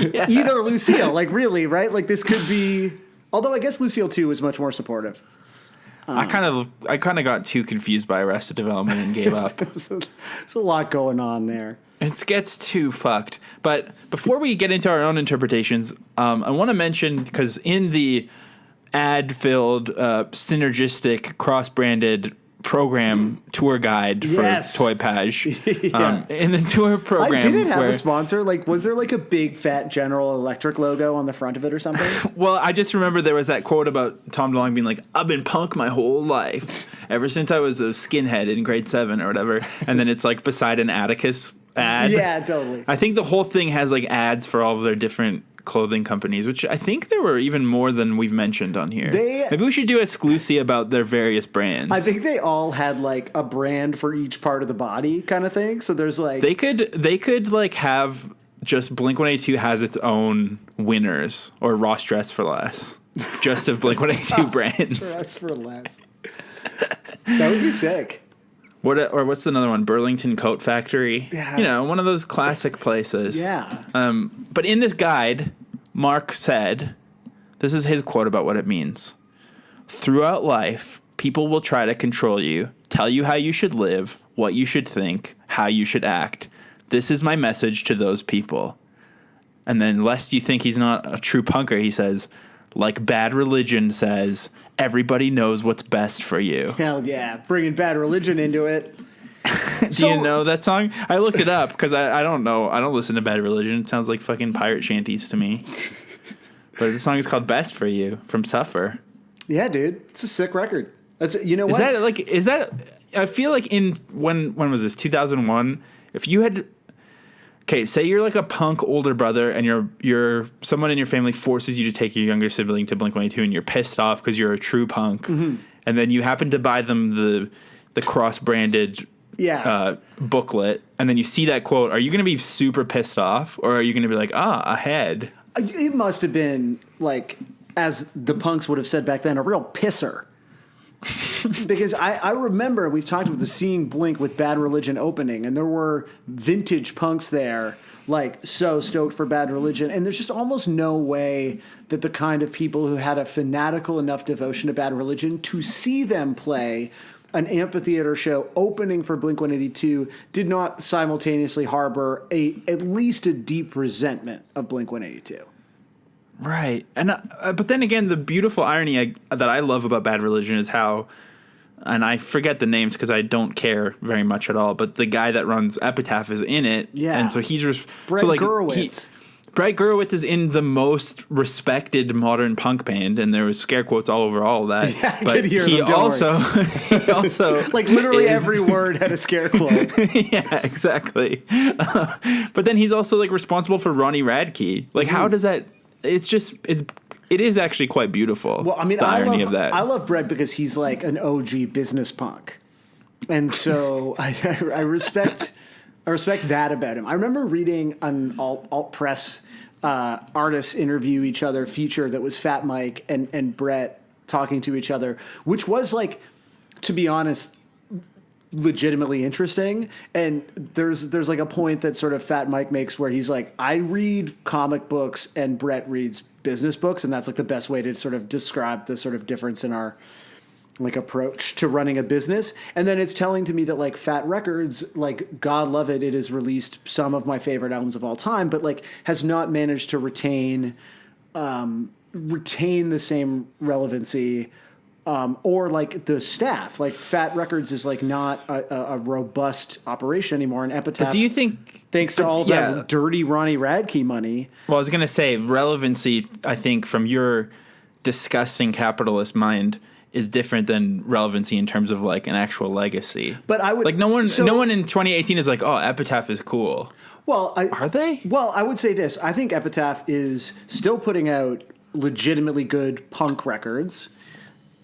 Yeah. Either Lucille, like really, right? Like this could be, although I guess Lucille 2 is much more supportive. I kind of got too confused by Arrested Development and gave up. There's a lot going on there. It gets too fucked. But before we get into our own interpretations, I want to mention, because in the ad-filled, synergistic, cross-branded program tour guide for Toy Page, in the tour program... I didn't have a sponsor. Like, was there like a big fat General Electric logo on the front of it or something? Well, I just remember there was that quote about Tom DeLonge being like, I've been punk my whole life, ever since I was a skinhead in grade 7 or whatever. And then it's like beside an Atticus ad. Yeah, totally. I think the whole thing has like ads for all of their different clothing companies, which I think there were even more than we've mentioned on here. Maybe we should do a exclusive about their various brands. I think they all had like a brand for each part of the body kind of thing. So there's like... They could like have just Blink-182 has its own winners, or Ross Dress for Less, just of Blink-182 brands. Dress for Less. That would be sick. What's another one? Burlington Coat Factory. Yeah. You know, one of those classic places. Yeah. But in this guide, Mark said, this is his quote about what it means. Throughout life, people will try to control you, tell you how you should live, what you should think, how you should act. This is my message to those people. And then, lest you think he's not a true punker, he says, like Bad Religion says, everybody knows what's best for you. Hell yeah. Bringing Bad Religion into it. Do you know that song? I looked it up because I don't know. I don't listen to Bad Religion. It sounds like fucking pirate shanties to me. But the song is called Best for You from Suffer. Yeah, dude. It's a sick record. That's, you know Is what? that I feel like when was this? 2001? If you had say you're like a punk older brother and you're someone in your family forces you to take your younger sibling to Blink-182 and you're pissed off because you're a true punk. Mm-hmm. And then you happen to buy them the cross-branded booklet, and then you see that quote, are you going to be super pissed off, or are you going to be like, ahead? It must have been, like, as the punks would have said back then, a real pisser. Because I remember we've talked about the Seeing Blink with Bad Religion opening, and there were vintage punks there, like, so stoked for Bad Religion. And there's just almost no way that the kind of people who had a fanatical enough devotion to Bad Religion to see them play an amphitheater show opening for Blink-182 did not simultaneously harbor at least a deep resentment of Blink-182. Right. And but then again, the beautiful irony that I love about Bad Religion is how, and I forget the names because I don't care very much at all, but the guy that runs Epitaph is in it. Yeah. And so he's Brett Gurewitz. Brett Gurewitz is in the most respected modern punk band, and there was scare quotes all over all of that. Yeah, I but could hear he them, don't also like literally every word had a scare quote. Yeah, exactly. But then he's also like responsible for Ronnie Radke. Like, how does that? It is actually quite beautiful. Well, I mean, the irony of that. I love Brett because he's like an OG business punk, and so I respect that about him. I remember reading an alt press artists interview each other feature that was Fat Mike and Brett talking to each other, which was, like, to be honest, legitimately interesting. And there's like a point that sort of Fat Mike makes where he's like, I read comic books and Brett reads business books, and that's like the best way to sort of describe the sort of difference in our like approach to running a business. And then it's telling to me that, like, Fat Records, like, God love it, it has released some of my favorite albums of all time, but, like, has not managed to retain the same relevancy or, like, the staff. Like, Fat Records is, like, not a robust operation anymore. And Epitaph, but do you think, thanks to all of that dirty Ronnie Radke money. Well, I was going to say relevancy, I think, from your disgusting capitalist mind, is different than relevancy in terms of, like, an actual legacy. But I would, like, no one in 2018 is like, oh, Epitaph is cool. Well, are they? Well, I would say this. I think Epitaph is still putting out legitimately good punk records,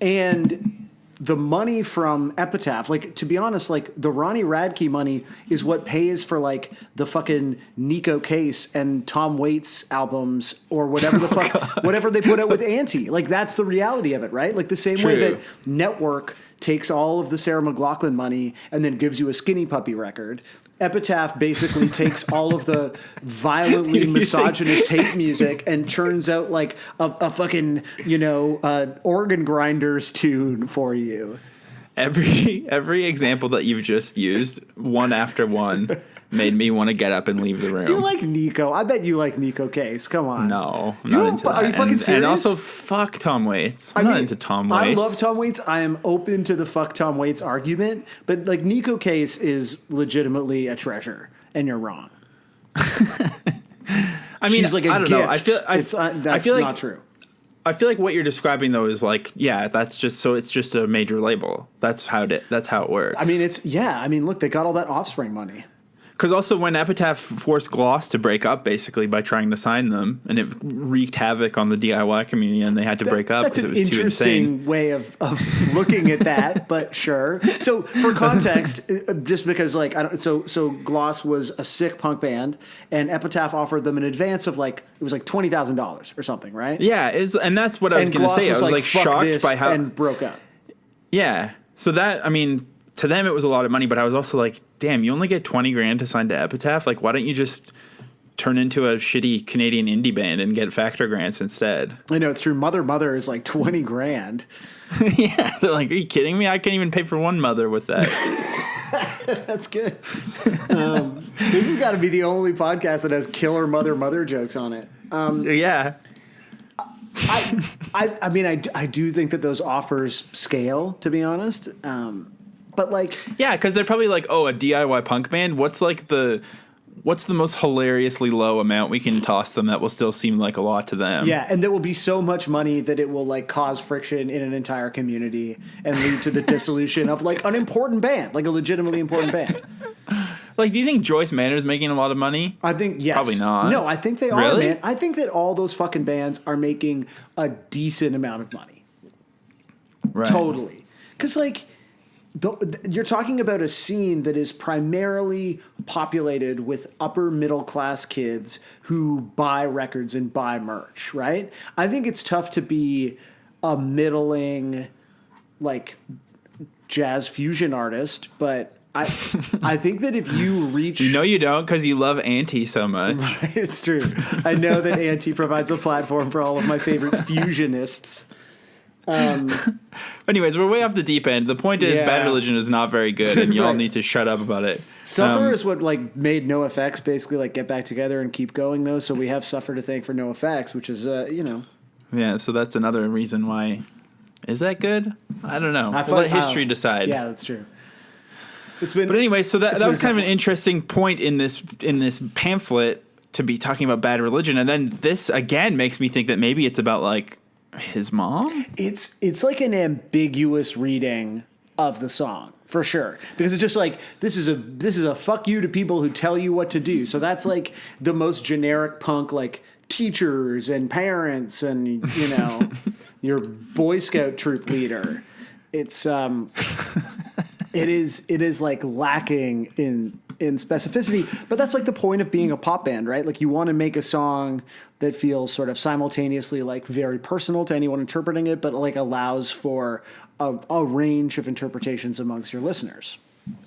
and the money from Epitaph, like, to be honest, like, the Ronnie Radke money is what pays for, like, the fucking Nico Case and Tom Waits albums or whatever the fuck, whatever they put out with Auntie. Like, that's the reality of it, right? Like, the same way that Network takes all of the Sarah McLachlan money and then gives you a Skinny Puppy record. Epitaph basically takes all of the violently misogynist hate music and churns out, like, a fucking, organ grinders tune for you. Every example that you've just used, one after one, made me want to get up and leave the room. You like Nico. I bet you like Nico Case. Come on. No, I'm not into that. Are you fucking serious? And also, fuck Tom Waits. I'm not into Tom Waits. I love Tom Waits. I am open to the fuck Tom Waits argument, but, like, Nico Case is legitimately a treasure, and you're wrong. I mean, she's like a I don't gift. know. I feel like not true. I feel like what you're describing, though, is like, that's just it's just a major label. That's how it works. I mean, look, they got all that Offspring money. Because also when Epitaph forced Gloss to break up, basically, by trying to sign them, and it wreaked havoc on the DIY community, and they had to break up because it was too insane. That's an interesting way of looking at that, but sure. So for context, just because, like, so Gloss was a sick punk band, and Epitaph offered them an advance of, like, it was like $20,000 or something, right? Yeah, and that's what I was going to say. I was like shocked by how, and broke up. Yeah, so that, I mean, to them it was a lot of money, but I was also like, damn, you only get $20,000 to sign to Epitaph? Like, why don't you just turn into a shitty Canadian indie band and get factor grants instead? I know, it's true. Mother is like $20,000. Yeah, they're like, are you kidding me? I can't even pay for one mother with that. That's good. This has got to be the only podcast that has killer mother jokes on it. Yeah. I mean, I do think that those offers scale, to be honest. But like, Yeah, because they're probably like, oh, a DIY punk band. What's the most hilariously low amount we can toss them that will still seem like a lot to them? yeah, and there will be so much money that it will like cause friction in an entire community and lead to the dissolution of like an important band, like a legitimately important band. Like, do you think Joyce Manor's making a lot of money? I think yes. Probably not. No, I think they are, Really? man. I think that all those fucking bands are making a decent amount of money. Right. Totally. Because, like, you're talking about a scene that is primarily populated with upper middle class kids who buy records and buy merch, right? I think it's tough to be a middling, like, jazz fusion artist, but I think that if you reach... You know you don't because you love Auntie so much. It's true. I know that Auntie provides a platform for all of my favorite fusionists. Anyways, we're way off the deep end. The point is, Yeah. Bad Religion is not very good, and y'all Right. need to shut up about it. Suffer is what like made NoFX basically like get back together and keep going though. So we have Suffer to thank for NoFX, which is Yeah, so that's another reason why. Is that good? I don't know. I We'll let find- history decide. Yeah, that's true. It's been. But anyway, so that been was a kind of tough an one. interesting point in this pamphlet to be talking about Bad Religion, and then this again makes me think that maybe it's about like his mom. It's like an ambiguous reading of the song for sure, because it's just like this is a fuck you to people who tell you what to do. So that's like the most generic punk, like teachers and parents and your Boy Scout troop leader. It's it is like lacking in specificity, but that's like the point of being a pop band, right? Like you want to make a song that feels sort of simultaneously like very personal to anyone interpreting it, but like allows for a range of interpretations amongst your listeners.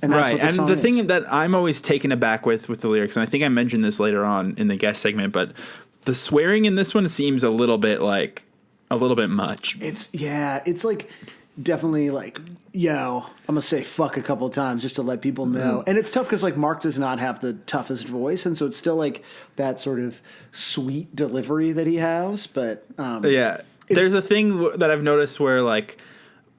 And that's Right, what the and song the is. thing that I'm always taken aback with the lyrics, and I think I mentioned this later on in the guest segment, but the swearing in this one seems a little bit much. It's like definitely like, yo, I'm gonna say fuck a couple of times just to let people know. And it's tough because like Mark does not have the toughest voice, and so it's still like that sort of sweet delivery that he has. But Yeah, there's a thing that I've noticed where like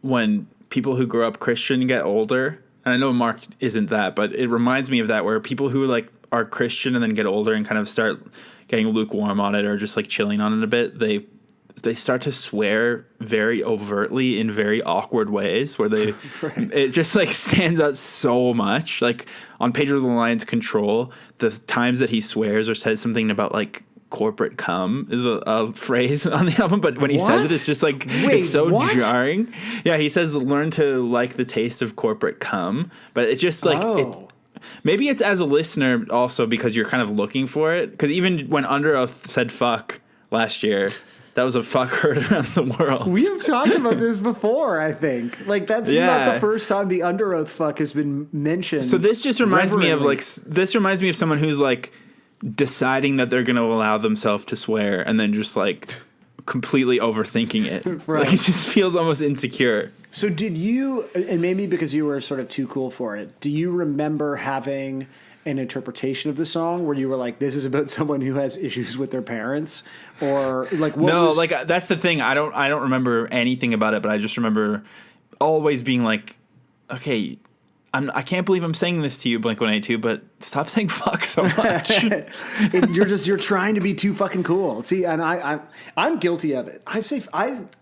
when people who grow up Christian get older, and I know Mark isn't that, but it reminds me of that, where people who like are Christian and then get older and kind of start getting lukewarm on it or just like chilling on it a bit, they start to swear very overtly in very awkward ways where they it just like stands out so much. Like on Pedro the Lion's Control, the times that he swears or says something about like corporate cum is a phrase on the album, but when he says What? it, it's just like Wait, it's so what? jarring. Yeah, he says learn to like the taste of corporate cum, but it's just like Oh. maybe it's as a listener also because you're kind of looking for it, because even when Under Oath said fuck last year, that was a fuck heard around the world. we have talked about this before, I think. Like that's not Yeah. the first time the Under Oath fuck has been mentioned. So this just reminds me of reverently. like this reminds me of someone who's like deciding that they're going to allow themselves to swear and then just like completely overthinking it. Right. Like it just feels almost insecure. So did you, and maybe because you were sort of too cool for it, do you remember having an interpretation of the song where you were like, this is about someone who has issues with their parents? Or like what No, was, like that's the thing. I don't remember anything about it, but I just remember always being like, okay, I can't believe I'm saying this to you, Blink-182, but stop saying fuck so much. you're trying to be too fucking cool. See, and I'm guilty of it. I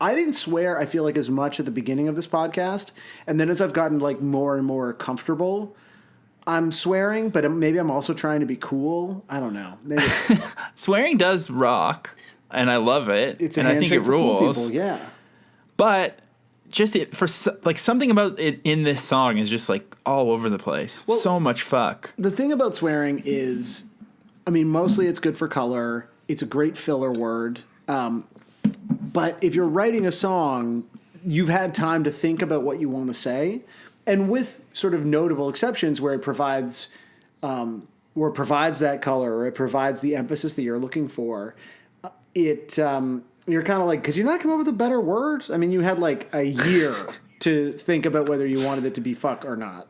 didn't swear, I feel like, as much at the beginning of this podcast, and then as I've gotten like more and more comfortable, I'm swearing, but maybe I'm also trying to be cool. I don't know. Maybe Swearing does rock, and I love it, it's a and I think it handshake for cool rules. people, yeah. But just like something about it in this song is just like all over the place. So much fuck. The thing about swearing is, I mean, mostly it's good for color. It's a great filler word. But if you're writing a song, you've had time to think about what you want to say. And with sort of notable exceptions where it provides that color or it provides the emphasis that you're looking for, you're kind of like, could you not come up with a better word? I mean, you had like a year to think about whether you wanted it to be fuck or not.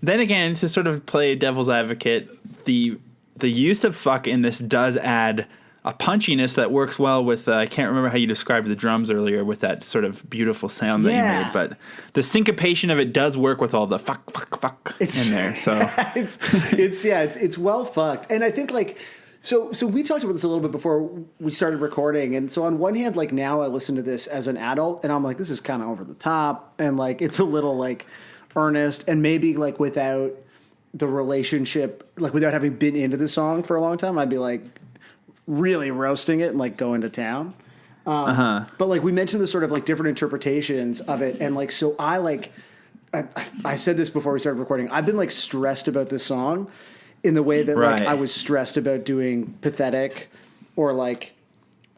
Then again, to sort of play devil's advocate, the use of fuck in this does add punchiness that works well with I can't remember how you described the drums earlier with that sort of beautiful sound that you made, but the syncopation of it does work with all the fuck in there. So it's well fucked. And I think like so we talked about this a little bit before we started recording, and so on one hand, like now I listen to this as an adult and I'm like, this is kind of over the top and like it's a little like earnest, and maybe like without the relationship, like without having been into the song for a long time, I'd be like really roasting it and like going to town. But like we mentioned the sort of like different interpretations of it, and like so I said this before we started recording, I've been like stressed about this song in the way that like I was stressed about doing Pathetic, or like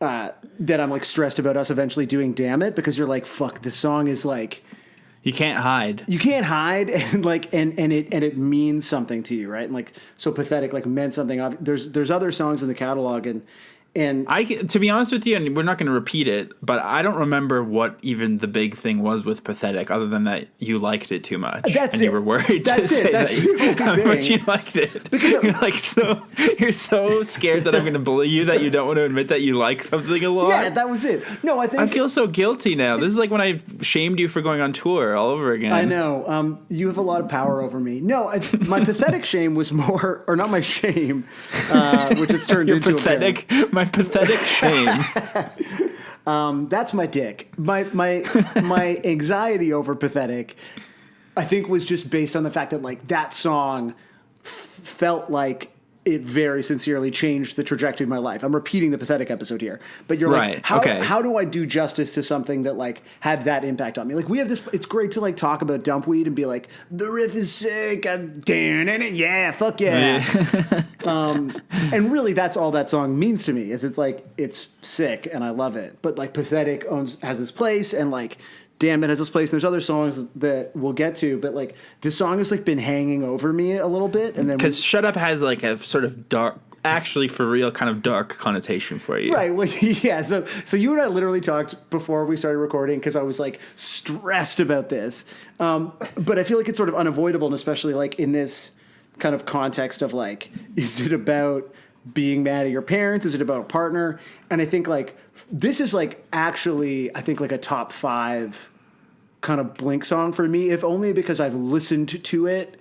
that I'm like stressed about us eventually doing Damn It, because you're like, fuck, this song is like, you can't hide, and like and it means something to you, right? And like so Pathetic like meant something. There's other songs in the catalog, and to be honest with you, and we're not going to repeat it, but I don't remember what even the big thing was with Pathetic, other than that you liked it too much. That's it. You were worried to say how much you liked it. Because you're so scared that I'm going to believe you that you don't want to admit that you like something a lot. Yeah, that was it. No, I think I feel so guilty now. This is like when I shamed you for going on tour all over again. I know. You have a lot of power over me. No, my Pathetic shame was more, or not my shame, which it's turned into pathetic. My pathetic shame. That's my dick. My anxiety over Pathetic, I think, was just based on the fact that like that song felt like it very sincerely changed the trajectory of my life. I'm repeating the Pathetic episode here, but you're like, how do I do justice to something that like had that impact on me? Like we have this, it's great to like talk about Dumpweed and be like, the riff is sick, damn it, yeah, fuck yeah. And really that's all that song means to me, is it's like, it's sick and I love it. But like Pathetic has this place, and like Damn It has this place. There's other songs that we'll get to, but like this song has like been hanging over me a little bit, and then because Shut Up has like a sort of dark, actually for real kind of dark connotation for you, right? Well, yeah. So you and I literally talked before we started recording because I was like stressed about this, but I feel like it's sort of unavoidable, and especially like in this kind of context of like, is it about being mad at your parents? Is it about a partner? And I think like this is like actually, I think like a top 5 kind of Blink song for me, if only because I've listened to it.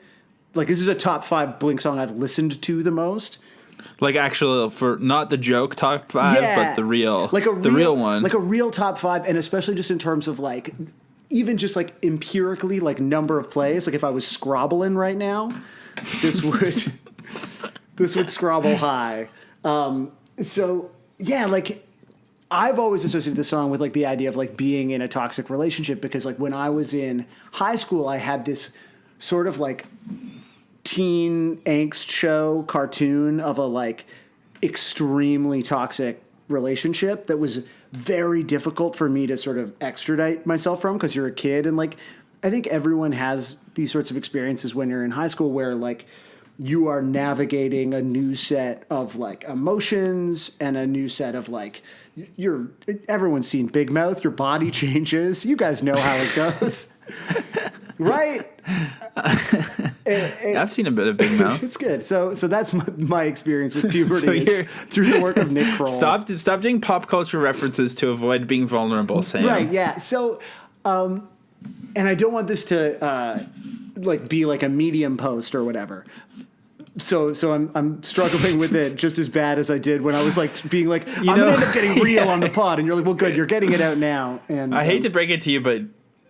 Like this is a top 5 Blink song I've listened to the most. Like actual, for not the joke top 5, but the real, like the real one, like a real top 5, and especially just in terms of like, even just like empirically, like number of plays. Like if I was scrobbling right now, this would scrobble high. So yeah, like I've always associated this song with like the idea of like being in a toxic relationship, because like when I was in high school, I had this sort of like teen angst show cartoon of a like extremely toxic relationship that was very difficult for me to sort of extradite myself from, because you're a kid, and like I think everyone has these sorts of experiences when you're in high school where like you are navigating a new set of like emotions and a new set of like everyone's seen Big Mouth, your body changes. You guys know how it goes. Right? I've seen a bit of Big Mouth. It's good. So that's my experience with puberty through the work of Nick Kroll. Stop doing pop culture references to avoid being vulnerable, Sam. Right, yeah. So, and I don't want this to like be like a Medium post or whatever. So I'm struggling with it just as bad as I did when I was like being like, I'm gonna end up getting real on the pod, and you're like, well, good, you're getting it out now. And I hate to break it to you, but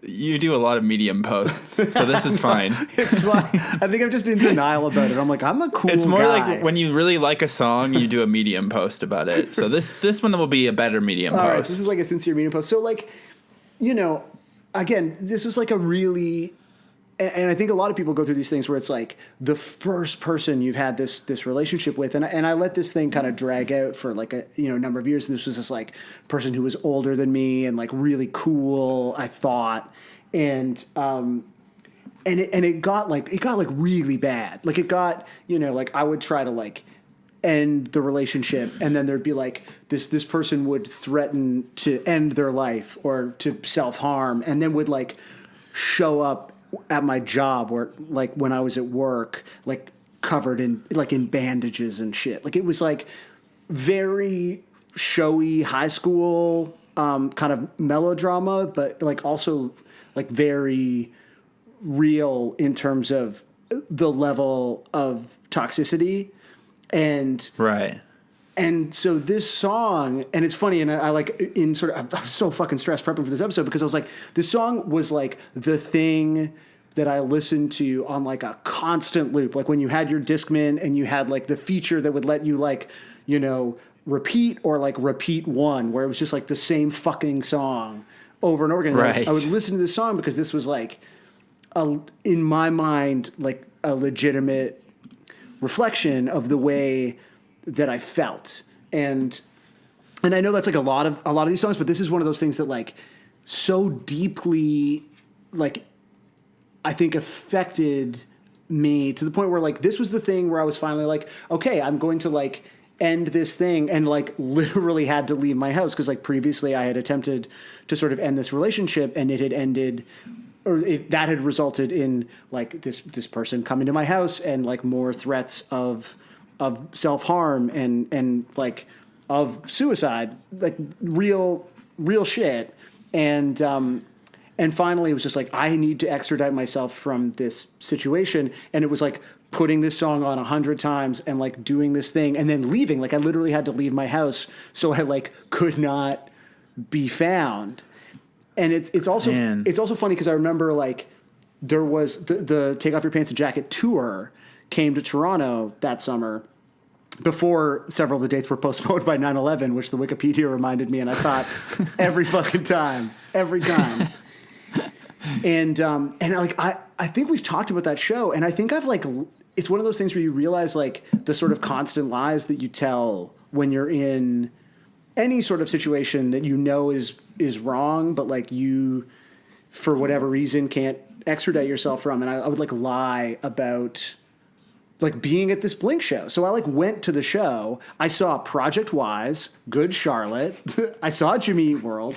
you do a lot of Medium posts, so this is fine. It's fine. I think I'm just in denial about it. I'm like, I'm a cool guy. It's more like when you really like a song, you do a Medium post about it. So this one will be a better Medium post. All right, this is like a sincere Medium post. So like, again, this was like a really. And I think a lot of people go through these things where it's like the first person you've had this relationship with, and I let this thing kind of drag out for like a number of years. And this was this like person who was older than me and like really cool, I thought, and it got really bad. Like it got like I would try to like end the relationship, and then there'd be like this person would threaten to end their life or to self-harm, and then would like show up at my job, or like when I was at work, like covered in bandages and shit. Like it was like very showy high school kind of melodrama, but like also like very real in terms of the level of toxicity. And Right. and so this song, and it's funny, and I like in sort of, I was so fucking stressed prepping for this episode because I was like, this song was like the thing that I listened to on like a constant loop. Like when you had your Discman and you had like the feature that would let you like, you know, repeat or like repeat one, where it was just like the same fucking song over and over again. Right. I would listen to this song because this was like, in my mind, like a legitimate reflection of the way that I felt. And I know that's like a lot of these songs, but this is one of those things that like so deeply, like, I think affected me to the point where like this was the thing where I was finally like, okay, I'm going to like end this thing, and like literally had to leave my house because like previously I had attempted to sort of end this relationship, and it had ended, or that had resulted in like this person coming to my house and like more threats of self-harm and like of suicide, like real shit. And finally, it was just like, I need to extradite myself from this situation. And it was like putting this song on 100 times and like doing this thing and then leaving. Like I literally had to leave my house, so I like could not be found. And it's also funny because I remember like there was the Take Off Your Pants and Jacket tour came to Toronto that summer before several of the dates were postponed by 9/11, which the Wikipedia reminded me, and I thought every fucking time. And like I think we've talked about that show, and I think I've like, it's one of those things where you realize like the sort of constant lies that you tell when you're in any sort of situation that you know is wrong, but like you, for whatever reason, can't extradite yourself from. And I would like lie about like being at this Blink show. So I like went to the show. I saw Project Wise, Good Charlotte. I saw Jimmy Eat World.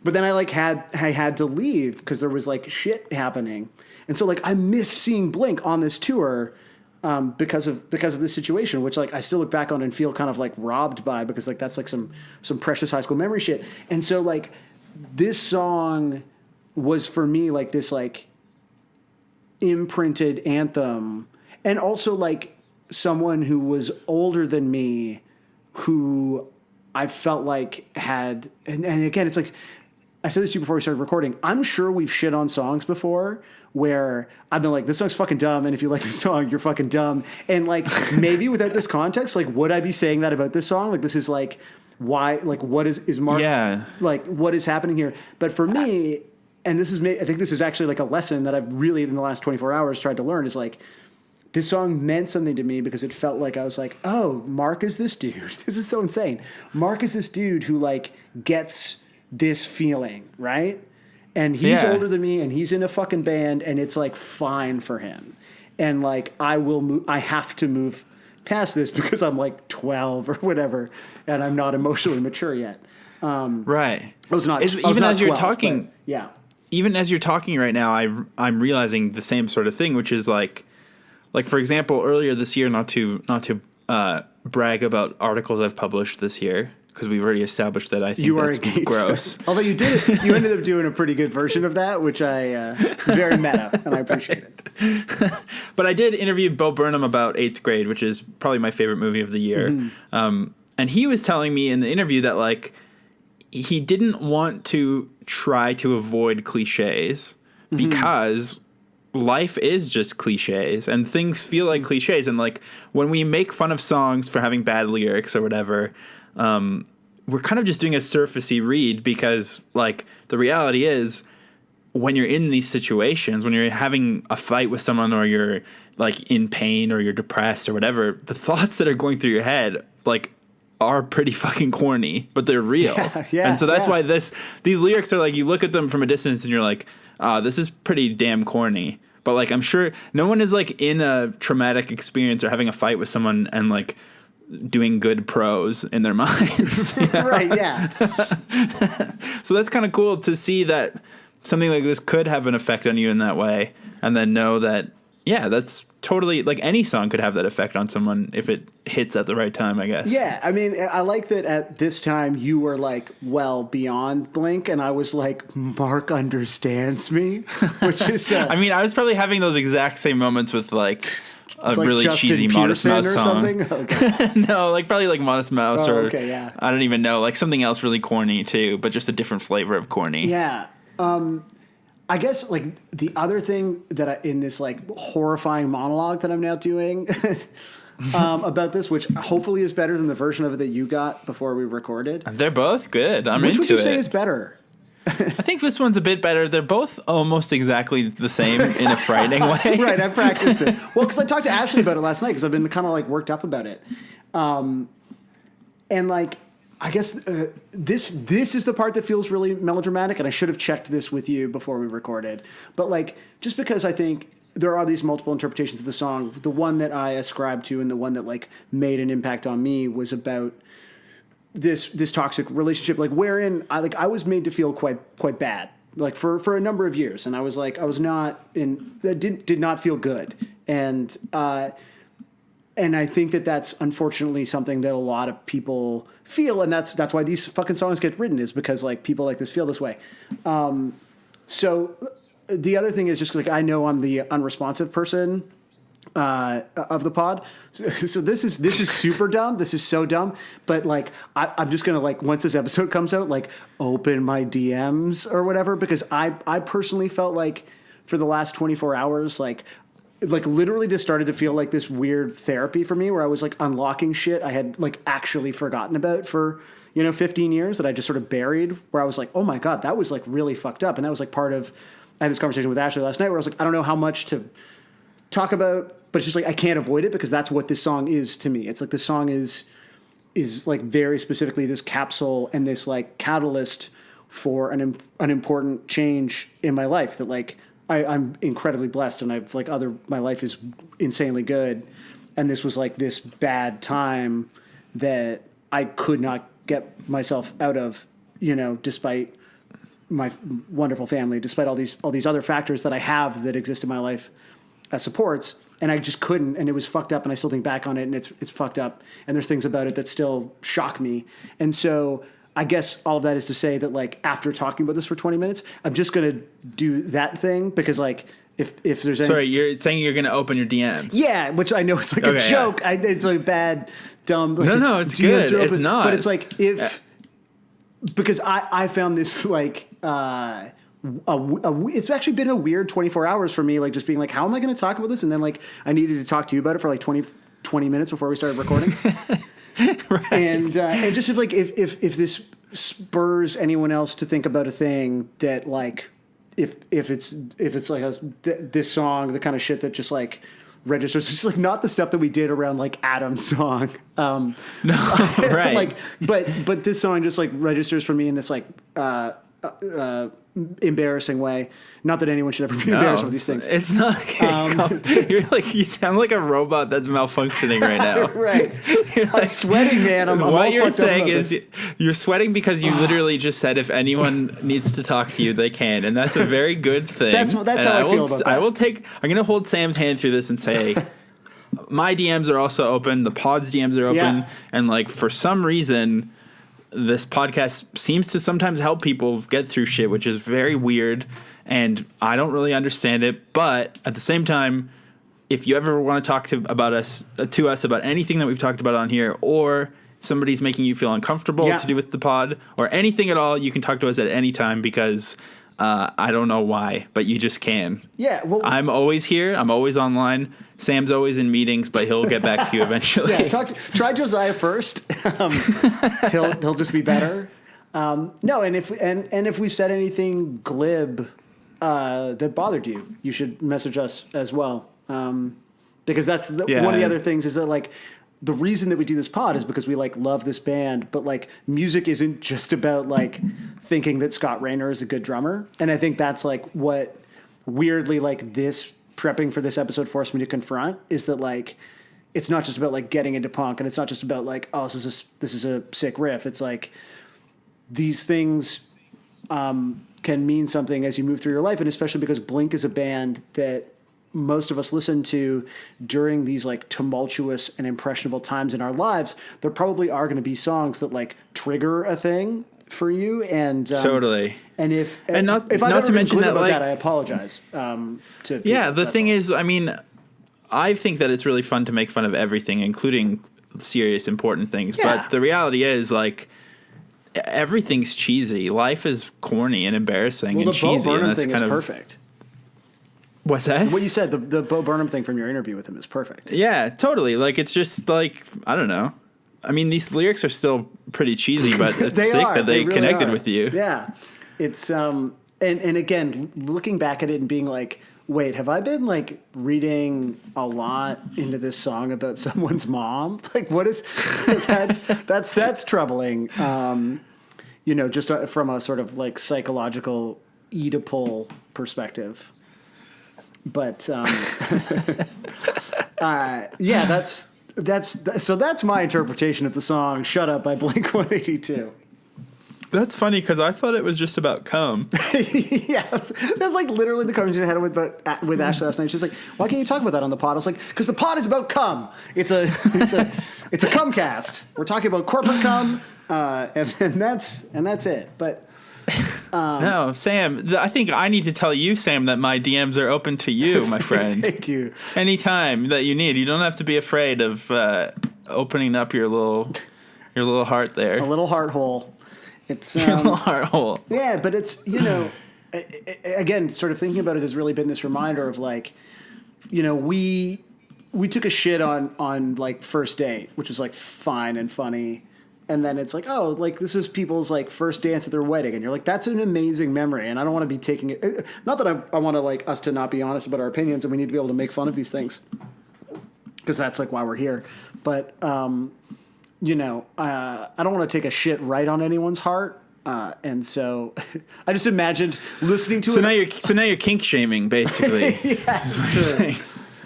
But then I had to leave because there was like shit happening. And so like I miss seeing Blink on this tour because of this situation, which like I still look back on and feel kind of like robbed by, because like that's like some precious high school memory shit. And so like this song was for me like this like imprinted anthem, and also like someone who was older than me who I felt like had, and again, it's like, I said this to you before we started recording, I'm sure we've shit on songs before where I've been like, this song's fucking dumb, and if you like this song, you're fucking dumb. And like, maybe without this context, like, would I be saying that about this song? Like, this is like, why, like, what is Mark, like, what is happening here? But for me, and this is, I think this is actually like a lesson that I've really, in the last 24 hours, tried to learn, is like, this song meant something to me because it felt like I was like, oh, Mark is this dude. This is so insane. Mark is this dude who like gets this feeling, right? And he's older than me, and he's in a fucking band, and it's like fine for him. And like I have to move past this because I'm like 12 or whatever, and I'm not emotionally mature yet. Right. I was not. Even as you're talking, yeah. Even as you're talking right now, I'm realizing the same sort of thing, which is like for example, earlier this year, not to brag about articles I've published this year, because we've already established that I think you that's are gross. Although you ended up doing a pretty good version of that, which I very meta, and I appreciate it. But I did interview Bo Burnham about 8th Grade, which is probably my favorite movie of the year. Mm-hmm. And he was telling me in the interview that like he didn't want to try to avoid cliches because life is just cliches and things feel like cliches. And like when we make fun of songs for having bad lyrics or whatever, we're kind of just doing a surfacey read, because like the reality is when you're in these situations, when you're having a fight with someone, or you're like in pain, or you're depressed or whatever, the thoughts that are going through your head like are pretty fucking corny, but they're real. Yeah, and so that's why these lyrics are like, you look at them from a distance and you're like, this is pretty damn corny. But like, I'm sure no one is like in a traumatic experience or having a fight with someone and like doing good prose in their minds. You know? Right, yeah. So that's kind of cool to see that something like this could have an effect on you in that way, and then know that yeah, that's totally like any song could have that effect on someone if it hits at the right time, I guess. Yeah, I mean, I like that at this time you were like well beyond Blink, and I was like, Mark understands me, which is I mean, I was probably having those exact same moments with like a like really Justin cheesy Modest Peterson Mouse or song. something. Okay. No, like probably like Modest Mouse Oh, or okay, yeah. I don't even know, like something else really corny too, but just a different flavor of corny. Yeah. I guess like the other thing that in this like horrifying monologue that I'm now doing about this, which hopefully is better than the version of it that you got before we recorded. They're both good. I'm Which into would you it. say is better? I think this one's a bit better. They're both almost exactly the same in a frightening way. Right, I practiced this. Well, because I talked to Ashley about it last night because I've been kind of like worked up about it. And like, I guess this is the part that feels really melodramatic, and I should have checked this with you before we recorded. But like, just because I think there are these multiple interpretations of the song, the one that I ascribed to and the one that like made an impact on me was about this toxic relationship, like wherein I was made to feel quite bad, like for a number of years, and I was not in that did not feel good, and I think that that's unfortunately something that a lot of people feel, and that's why these fucking songs get written, is because like people like this feel this way. So the other thing is just like I know I'm the unresponsive person of the pod, so this is super dumb. This is so dumb, but like I'm just gonna like once this episode comes out, like open my DMs or whatever, because I personally felt like for the last 24 hours, like literally this started to feel like this weird therapy for me where I was like unlocking shit I had like actually forgotten about for 15 years that I just sort of buried, where I was like, oh my God, that was like really fucked up. And that was like part of, I had this conversation with Ashley last night where I was like, I don't know how much to talk about, but it's just like I can't avoid it because that's what this song is to me. It's like this song is like very specifically this capsule and this like catalyst for an important change in my life that like I'm incredibly blessed, and I've like my life is insanely good, and this was like this bad time that I could not get myself out of, despite my wonderful family, despite all these other factors that I have that exist in my life as supports, and I just couldn't, and it was fucked up, and I still think back on it, and it's fucked up, and there's things about it that still shock me, and so I guess all of that is to say that like after talking about this for 20 minutes, I'm just gonna do that thing because like if there's any, Sorry, you're saying you're gonna open your DMs. yeah, which I know is like a joke. Yeah. It's like bad, dumb. Like, No, it's DMs good. are open, It's not. But it's like because I found this like it's actually been a weird 24 hours for me, like just being like, how am I going to talk about this? And then like I needed to talk to you about it for like 20 minutes before we started recording. Right. And just if this spurs anyone else to think about a thing that like if it's like this song, the kind of shit that just like registers, just like not the stuff that we did around like Adam's song. No, right. Like, but this song just like registers for me in this like embarrassing way. Not that anyone should ever be embarrassed with these things. It's not. You sound like a robot that's malfunctioning right now. Right. I'm sweating, man. I'm what all you're fucked up saying about is this. you're sweating because you literally just said if anyone needs to talk to you, they can, and that's a very good thing. That's And how I feel about that. I'm going to hold Sam's hand through this and say, my DMs are also open. The pod's DMs are open, Yeah. and like for some reason, this podcast seems to sometimes help people get through shit, which is very weird, and I don't really understand it. But at the same time, if you ever want to talk to us about anything that we've talked about on here, or if somebody's making you feel uncomfortable Yeah. to do with the pod, or anything at all, you can talk to us at any time because I don't know why, but you just can. Yeah, well, I'm always here. I'm always online. Sam's always in meetings, but he'll get back to you eventually. yeah. Try Josiah first. He'll just be better. No, and if we've said anything glib that bothered you, you should message us as well. Because that's one of the other things is that like the reason that we do this pod is because we like love this band, but like music isn't just about like thinking that Scott Raynor is a good drummer. And I think that's like what weirdly like this prepping for this episode forced me to confront is that like it's not just about like getting into punk, and it's not just about like, oh, this is a sick riff. It's like these things can mean something as you move through your life, and especially because Blink is a band that most of us listen to during these like tumultuous and impressionable times in our lives, there probably are going to be songs that like trigger a thing for you. And Totally. And if not I've to ever been mention glib that, about like- that, I apologize. To people. Yeah, the That's thing all. is, I mean, I think that it's really fun to make fun of everything, including serious, important things. Yeah. But the reality is, like, everything's cheesy. Life is corny and embarrassing Well, and the Bo cheesy. And Burnham that's thing is kind of perfect. What's that? What you said, the Bo Burnham thing from your interview with him is perfect. Yeah, totally. Like, it's just like, I don't know. I mean, these lyrics are still pretty cheesy, but it's They sick are. that they really connected are. with you. Yeah, it's and again, looking back at it and being like, wait, have I been like reading a lot into this song about someone's mom? Like, what is that's troubling. You know, just from a sort of like psychological Oedipal perspective. But yeah, that's my interpretation of the song "Shut Up" by Blink-182. That's funny because I thought it was just about cum. Yeah, that's like literally the conversation I had with Ashley last night. She's like, "Why can't you talk about that on the pod?" I was like, "Because the pod is about cum. It's a cum cast. We're talking about corporate cum, and that's it." But No, Sam, I think I need to tell you, Sam, that my DMs are open to you, my friend. thank you. Anytime that you need. You don't have to be afraid of opening up your little heart there. A little heart hole. It's Your little heart hole. yeah, but it's, you know, again, sort of thinking about it has really been this reminder of like, you know, we took a shit on like First Date, which was like fine and funny. And then it's like, oh, like this is people's like first dance at their wedding. And you're like, that's an amazing memory. And I don't want to be taking it. Not that I want to like us to not be honest about our opinions and we need to be able to make fun of these things. Because that's like why we're here. But, you know, I don't want to take a shit right on anyone's heart. And so I just imagined listening to it. So now you're kink shaming, basically. Yeah, Is what you're saying.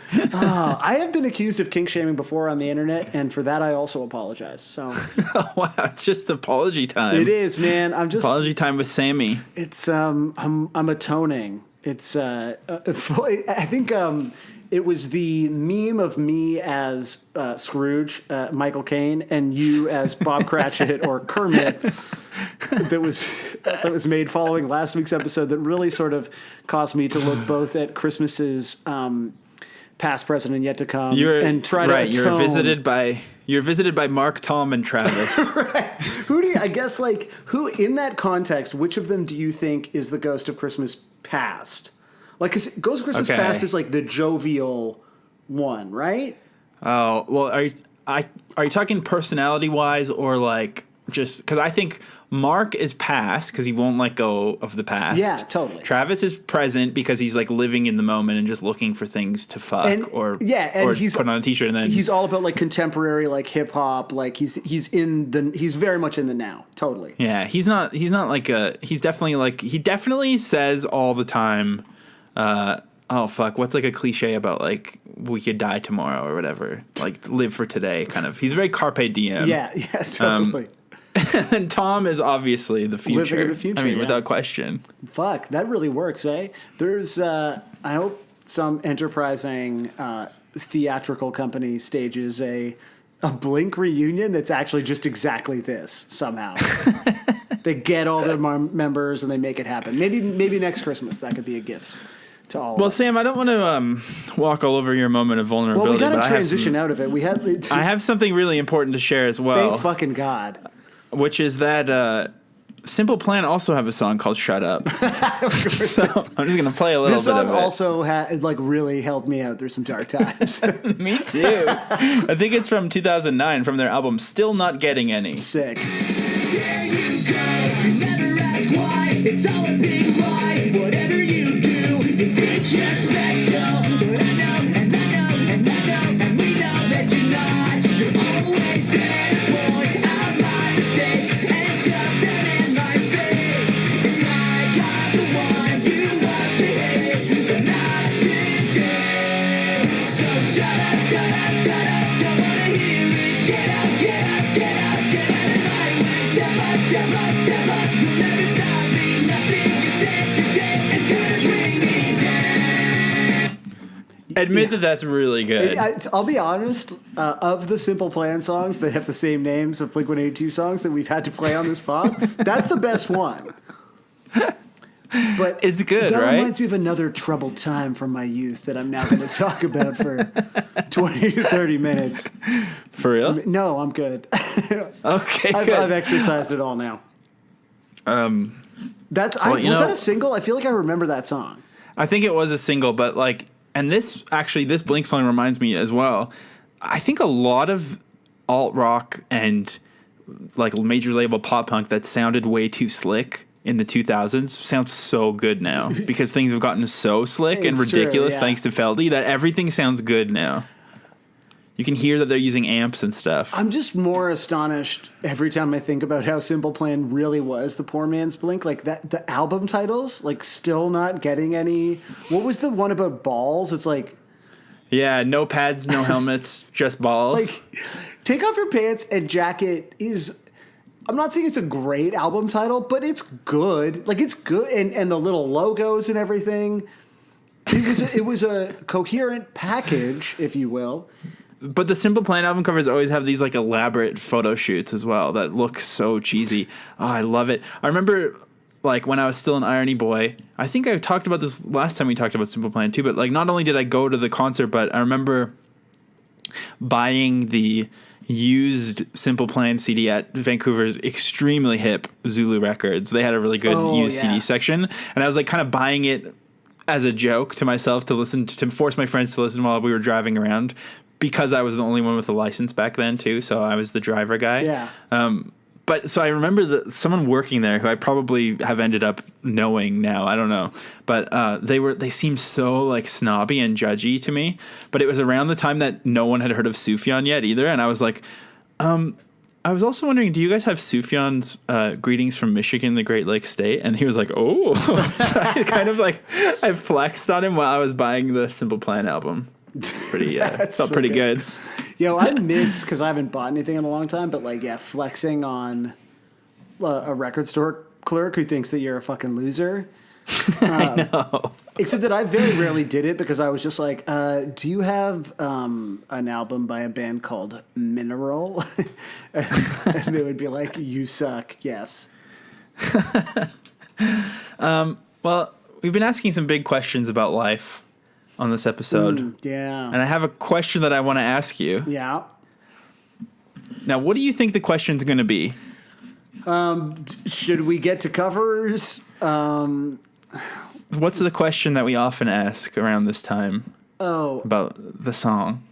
I have been accused of kink shaming before on the internet, and for that I also apologize. So Oh, wow, it's just apology time. it is, man. I'm just Apology time with Sammy. it's I'm atoning. It's I think it was the meme of me as Scrooge, Michael Caine, and you as Bob Cratchit or Kermit that was made following last week's episode that really sort of caused me to look both at Christmas's past, present, and yet to come, and try to atone. You're visited by Mark, Tom, and Travis. Right. Who do you, I guess, like, who in that context, which of them do you think is the Ghost of Christmas Past? Like, because Ghost of Christmas Okay. Past is like the jovial one, right? Oh, well, are you talking personality wise or like just because I think Mark is past because he won't let go of the past. Yeah, totally. Travis is present because he's like living in the moment and just looking for things to fuck And or he's put on a t-shirt and then he's all about like contemporary, like hip hop. Like he's very much in the now, totally. yeah, he's not like he definitely says all the time. Oh fuck! What's like a cliche about like we could die tomorrow or whatever? Like live for today, kind of. He's very carpe diem. Yeah, totally. And Tom is obviously the future. Living in the future, I mean, yeah. without question. Fuck, that really works, eh? There's, I hope some enterprising theatrical company stages a Blink reunion that's actually just exactly this somehow. They get all their members and they make it happen. Maybe next Christmas that could be a gift to all. Well, of us. Sam, I don't want to walk all over your moment of vulnerability. Well, we got but to I have transition out of it. We had. I have something really important to share as well, Thank fucking God. which is that Simple Plan also have a song called "Shut Up." So I'm just gonna play a little This bit song of it. also like really helped me out through some dark times. Me too. I think it's from 2009 from their album "Still Not Getting Any." Sick. There you go. You never ask why. It's all a big lie. Whatever you do, you think you're special. But I know, and I know, and I know, and we know that you're not. You're always there to point out my mistakes and shove them in my face. It's like I'm the one you love to hate, but not today. So shut up, shut up, shut up. Don't wanna hear it. Get up, get up, get up, get out of my way. Step up, step up, step up. You'll never stop me. Nothing you say Admit that that's really good. I'll be honest, of the Simple Plan songs that have the same names of Blink-182 songs that we've had to play on this pod, that's the best one. But It's good, that right? reminds me of another troubled time from my youth that I'm now going to talk about for 20 to 30 minutes. For real? No, I'm good. Okay, I've good. exercised it all now. Was that a single? I feel like I remember that song. I think it was a single, but like, and this Blink song reminds me as well. I think a lot of alt rock and like major label pop punk that sounded way too slick in the 2000s sounds so good now because things have gotten so slick and It's true, ridiculous yeah. thanks to Feldy that everything sounds good now. You can hear that they're using amps and stuff. I'm just more astonished every time I think about how Simple Plan really was the poor man's Blink. Like that, the album titles, like still not getting any. What was the one about balls? It's like No pads, no helmets, just balls. Like, Take Off Your Pants and Jacket is. I'm not saying it's a great album title, but it's good. Like it's good, and the little logos and everything. It was a coherent package, if you will. But the Simple Plan album covers always have these like elaborate photo shoots as well that look so cheesy. Oh, I love it. I remember like when I was still an Irony Boy, I think I talked about this last time we talked about Simple Plan too, but like not only did I go to the concert, but I remember buying the used Simple Plan CD at Vancouver's extremely hip Zulu Records. They had a really good used CD section, and I was like kind of buying it as a joke to myself to force my friends to listen while we were driving around because I was the only one with a license back then too, so I was the driver guy. Yeah. But so I remember someone working there who I probably have ended up knowing now. I don't know, but they seemed so like snobby and judgy to me. But it was around the time that no one had heard of Sufjan yet either, and I was like, I was also wondering, do you guys have Sufjan's Greetings from Michigan, the Great Lakes State? And he was like, oh, so I kind of like I flexed on him while I was buying the Simple Plan album. It's pretty felt so pretty good. Yo, I miss, because I haven't bought anything in a long time, but like, yeah, flexing on a record store clerk who thinks that you're a fucking loser. I know. Except that I very rarely did it because I was just like, do you have an album by a band called Mineral? And they would be like, you suck, yes. Well, we've been asking some big questions about life on this episode. Yeah. And I have a question that I want to ask you. Yeah. Now, what do you think the question's going to be? Should we get to covers? What's the question that we often ask around this time about the song?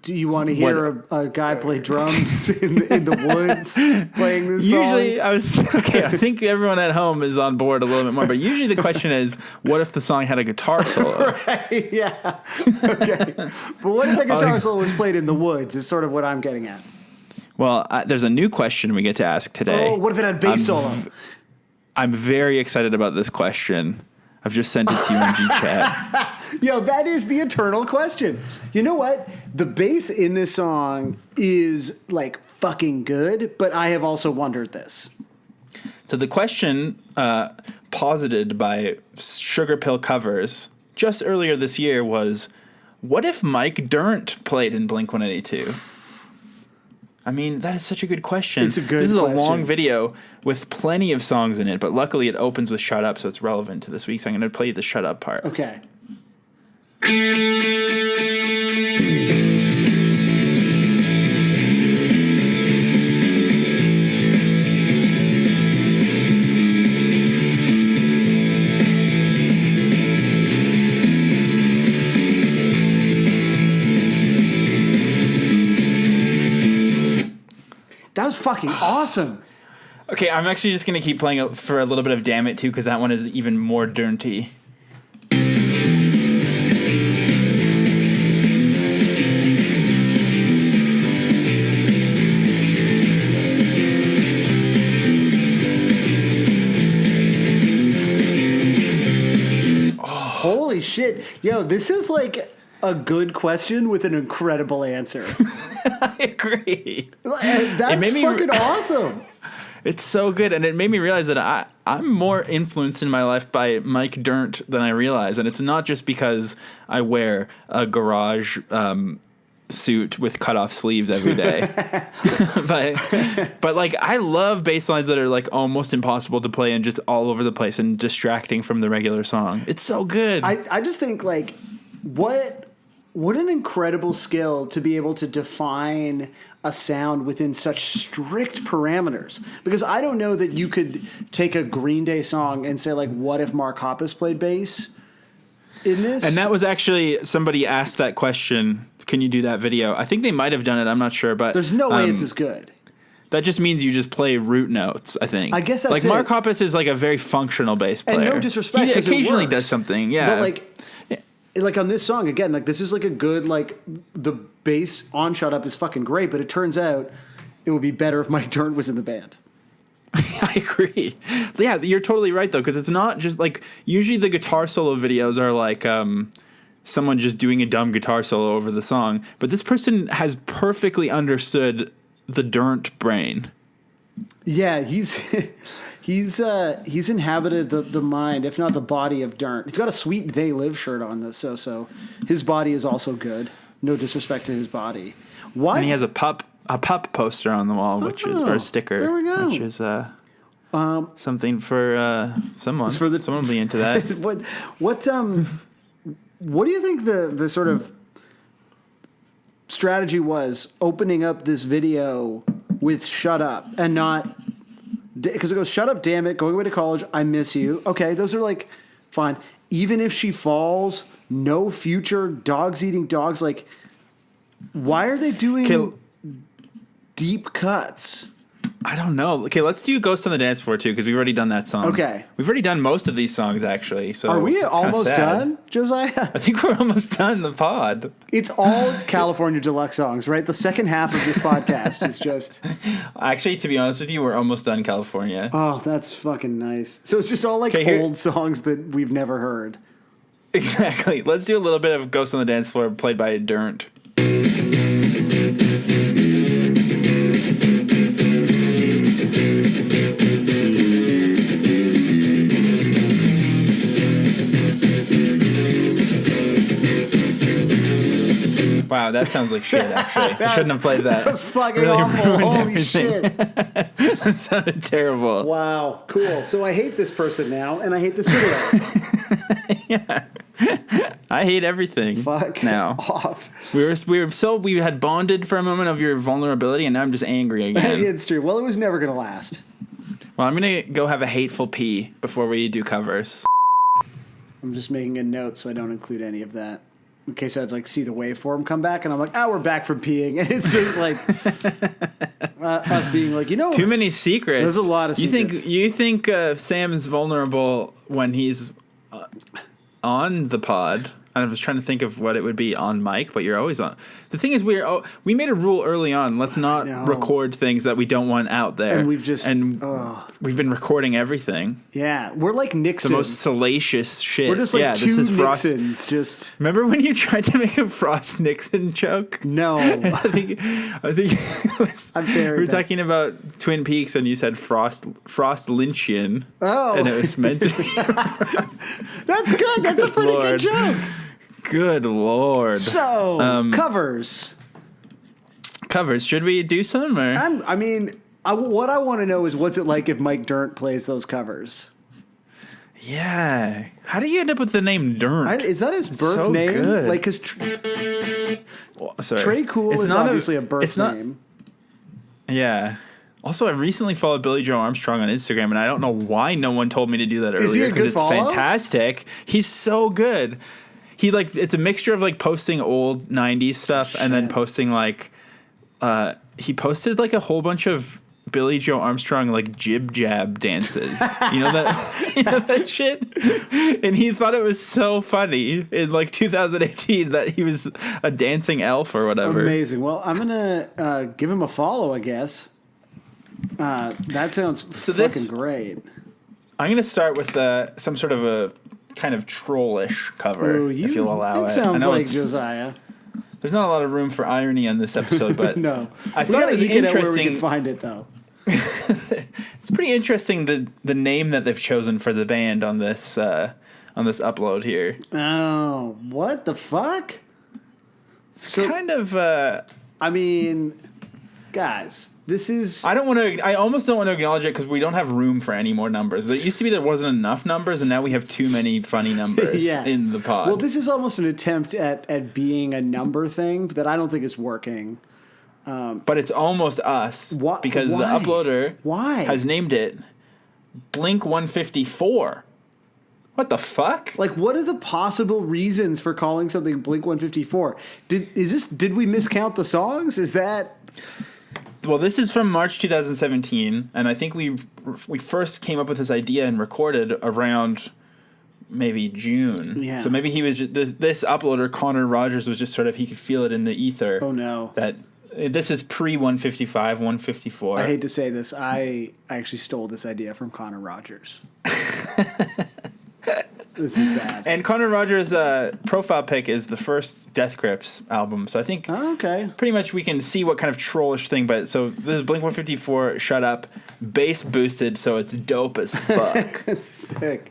Do you want to hear a guy play drums in the woods playing this song? Usually, I think everyone at home is on board a little bit more, but usually the question is, what if the song had a guitar solo? Right, yeah. Okay. But what if the guitar solo was played in the woods is sort of what I'm getting at. Well, there's a new question we get to ask today. Oh, what if it had bass solo? I'm very excited about this question. I've just sent it to you in G-Chat. Yo, that is the eternal question. You know what? The bass in this song is like fucking good, but I have also wondered this. So the question posited by Sugar Pill Covers just earlier this year was, what if Mike Dirnt played in Blink-182? I mean, that is such a good question. It's a good This is question. a long video with plenty of songs in it, but luckily it opens with Shut Up, so it's relevant to this week. So I'm going to play the Shut Up part. Okay. That was fucking awesome. Okay, I'm actually just going to keep playing it for a little bit of Damn It, too, because that one is even more dirty. Holy shit. Yo, this is like a good question with an incredible answer. I agree. That's made me fucking awesome. It's so good, and it made me realize that I'm more influenced in my life by Mike Dirnt than I realize, and it's not just because I wear a garage suit with cut off sleeves every day, but like I love bass lines that are like almost impossible to play and just all over the place and distracting from the regular song. It's so good. I just think like what an incredible skill to be able to define a sound within such strict parameters, because I don't know that you could take a Green Day song and say like, what if Mark Hoppus played bass in this? And that was actually, somebody asked that question, can you do that video? I think they might have done it, I'm not sure, but there's no way it's as good. That just means you just play root notes, I think. I guess that's like it. Mark Hoppus is like a very functional bass player. And no disrespect, he 'cause it occasionally works. does something, yeah. But like on this song again, like this is like a good, like the bass on Shut Up is fucking great, but it turns out it would be better if Mike Dirnt was in the band. I agree. Yeah, you're totally right though, because it's not just like usually the guitar solo videos are like someone just doing a dumb guitar solo over the song, but this person has perfectly understood the Dirnt brain. Yeah, he's inhabited the mind, if not the body of Dirnt. He's got a sweet They Live shirt on though, so his body is also good. No disrespect to his body. Why? And he has a pup poster on the wall, which is, or a sticker, there we go. which is something for someone. Someone will be into that. what do you think the sort of strategy was opening up this video with Shut Up and not, because it goes Shut Up, damn it, going away to college, I miss you. Okay, those are like fine. Even if she falls, no future, dogs eating dogs. Like, why are they doing deep cuts? I don't know. Okay, let's do Ghost on the Dance Floor too, because we've already done that song. Okay. We've already done most of these songs actually. So Are we it's kinda almost sad. done, Josiah? I think we're almost done the pod. It's all California Deluxe songs, right? The second half of this podcast is just... Actually, to be honest with you, we're almost done California. Oh, that's fucking nice. So it's just all like Okay, here- old songs that we've never heard. Exactly. Let's do a little bit of Ghost on the Dance Floor played by Dirnt. Wow, that sounds like shit, actually. I shouldn't have played that. That was fucking Really awful. ruined Holy everything. shit. That sounded terrible. Wow, cool. So I hate this person now, and I hate this video. I hate everything Fuck now. off. We had bonded for a moment of your vulnerability, and now I'm just angry again. It's true. Well, it was never going to last. Well, I'm gonna go have a hateful pee before we do covers. I'm just making a note so I don't include any of that. In case I'd like see the waveform come back, and I'm like, we're back from peeing. And it's just like us being like, Too many secrets. There's a lot of secrets. You think Sam is vulnerable when he's on the pod? I was trying to think of what it would be on mic, but you're always on. The thing is, we made a rule early on. Let's not record things that we don't want out there. And we've been recording everything. Yeah, we're like Nixon. The most salacious shit. We're just like two this is Frost. Nixons. Just Remember when you tried to make a Frost Nixon joke? no. I think it was, I'm we buried were that. talking about Twin Peaks, and you said Frost Lynchian. Oh. And it was meant to be. That's good. That's a pretty Lord. good joke. Good Lord. So covers. Covers. Should we do some? Or? What I want to know is what's it like if Mike Dirnt plays those covers? Yeah. How do you end up with the name Dirnt? Is that his birth So name? good. Like, because Sorry. Trey Cool It's is not obviously a birth it's not- name. Yeah. Also, I recently followed Billy Joe Armstrong on Instagram, and I don't know why no one told me to do that earlier. Is he a good it's follow? fantastic. He's so good. It's a mixture of like posting old 90s stuff and then posting like he posted like a whole bunch of Billy Joe Armstrong like jib jab dances. You know that shit? And he thought it was so funny in like 2018 that he was a dancing elf or whatever. Amazing. Well, I'm gonna give him a follow, I guess. That sounds fucking great. I'm going to start with some sort of a kind of trollish cover, Ooh, if you'll allow it. It sounds I know like Josiah. There's not a lot of room for irony on this episode, but No, I we thought gotta it was eke it out where we interesting. can find it though. It It's pretty interesting the name that they've chosen for the band on this upload here. Oh, what the fuck? So Kind of. I mean, guys, this is. I almost don't want to acknowledge it because we don't have room for any more numbers. It used to be there wasn't enough numbers, and now we have too many funny numbers Yeah. in the pod. Well, this is almost an attempt at being a number thing that I don't think is working. but it's almost us because the Why? uploader Why? has named it Blink 154. What the fuck? Like, what are the possible reasons for calling something Blink 154? Did we miscount the songs? Is that Well, this is from March 2017, and I think we first came up with this idea and recorded around maybe June. Yeah. So maybe he was this uploader, Connor Rogers, was just sort of, he could feel it in the ether. Oh, no. That this is pre 155, 154. I hate to say this. I actually stole this idea from Connor Rogers. This is bad. And Connor Rogers' profile pic is the first Death Grips album. So I think Oh, okay. pretty much we can see what kind of trollish thing. But so this is Blink 154, Shut Up, bass boosted, so it's dope as fuck. That's sick.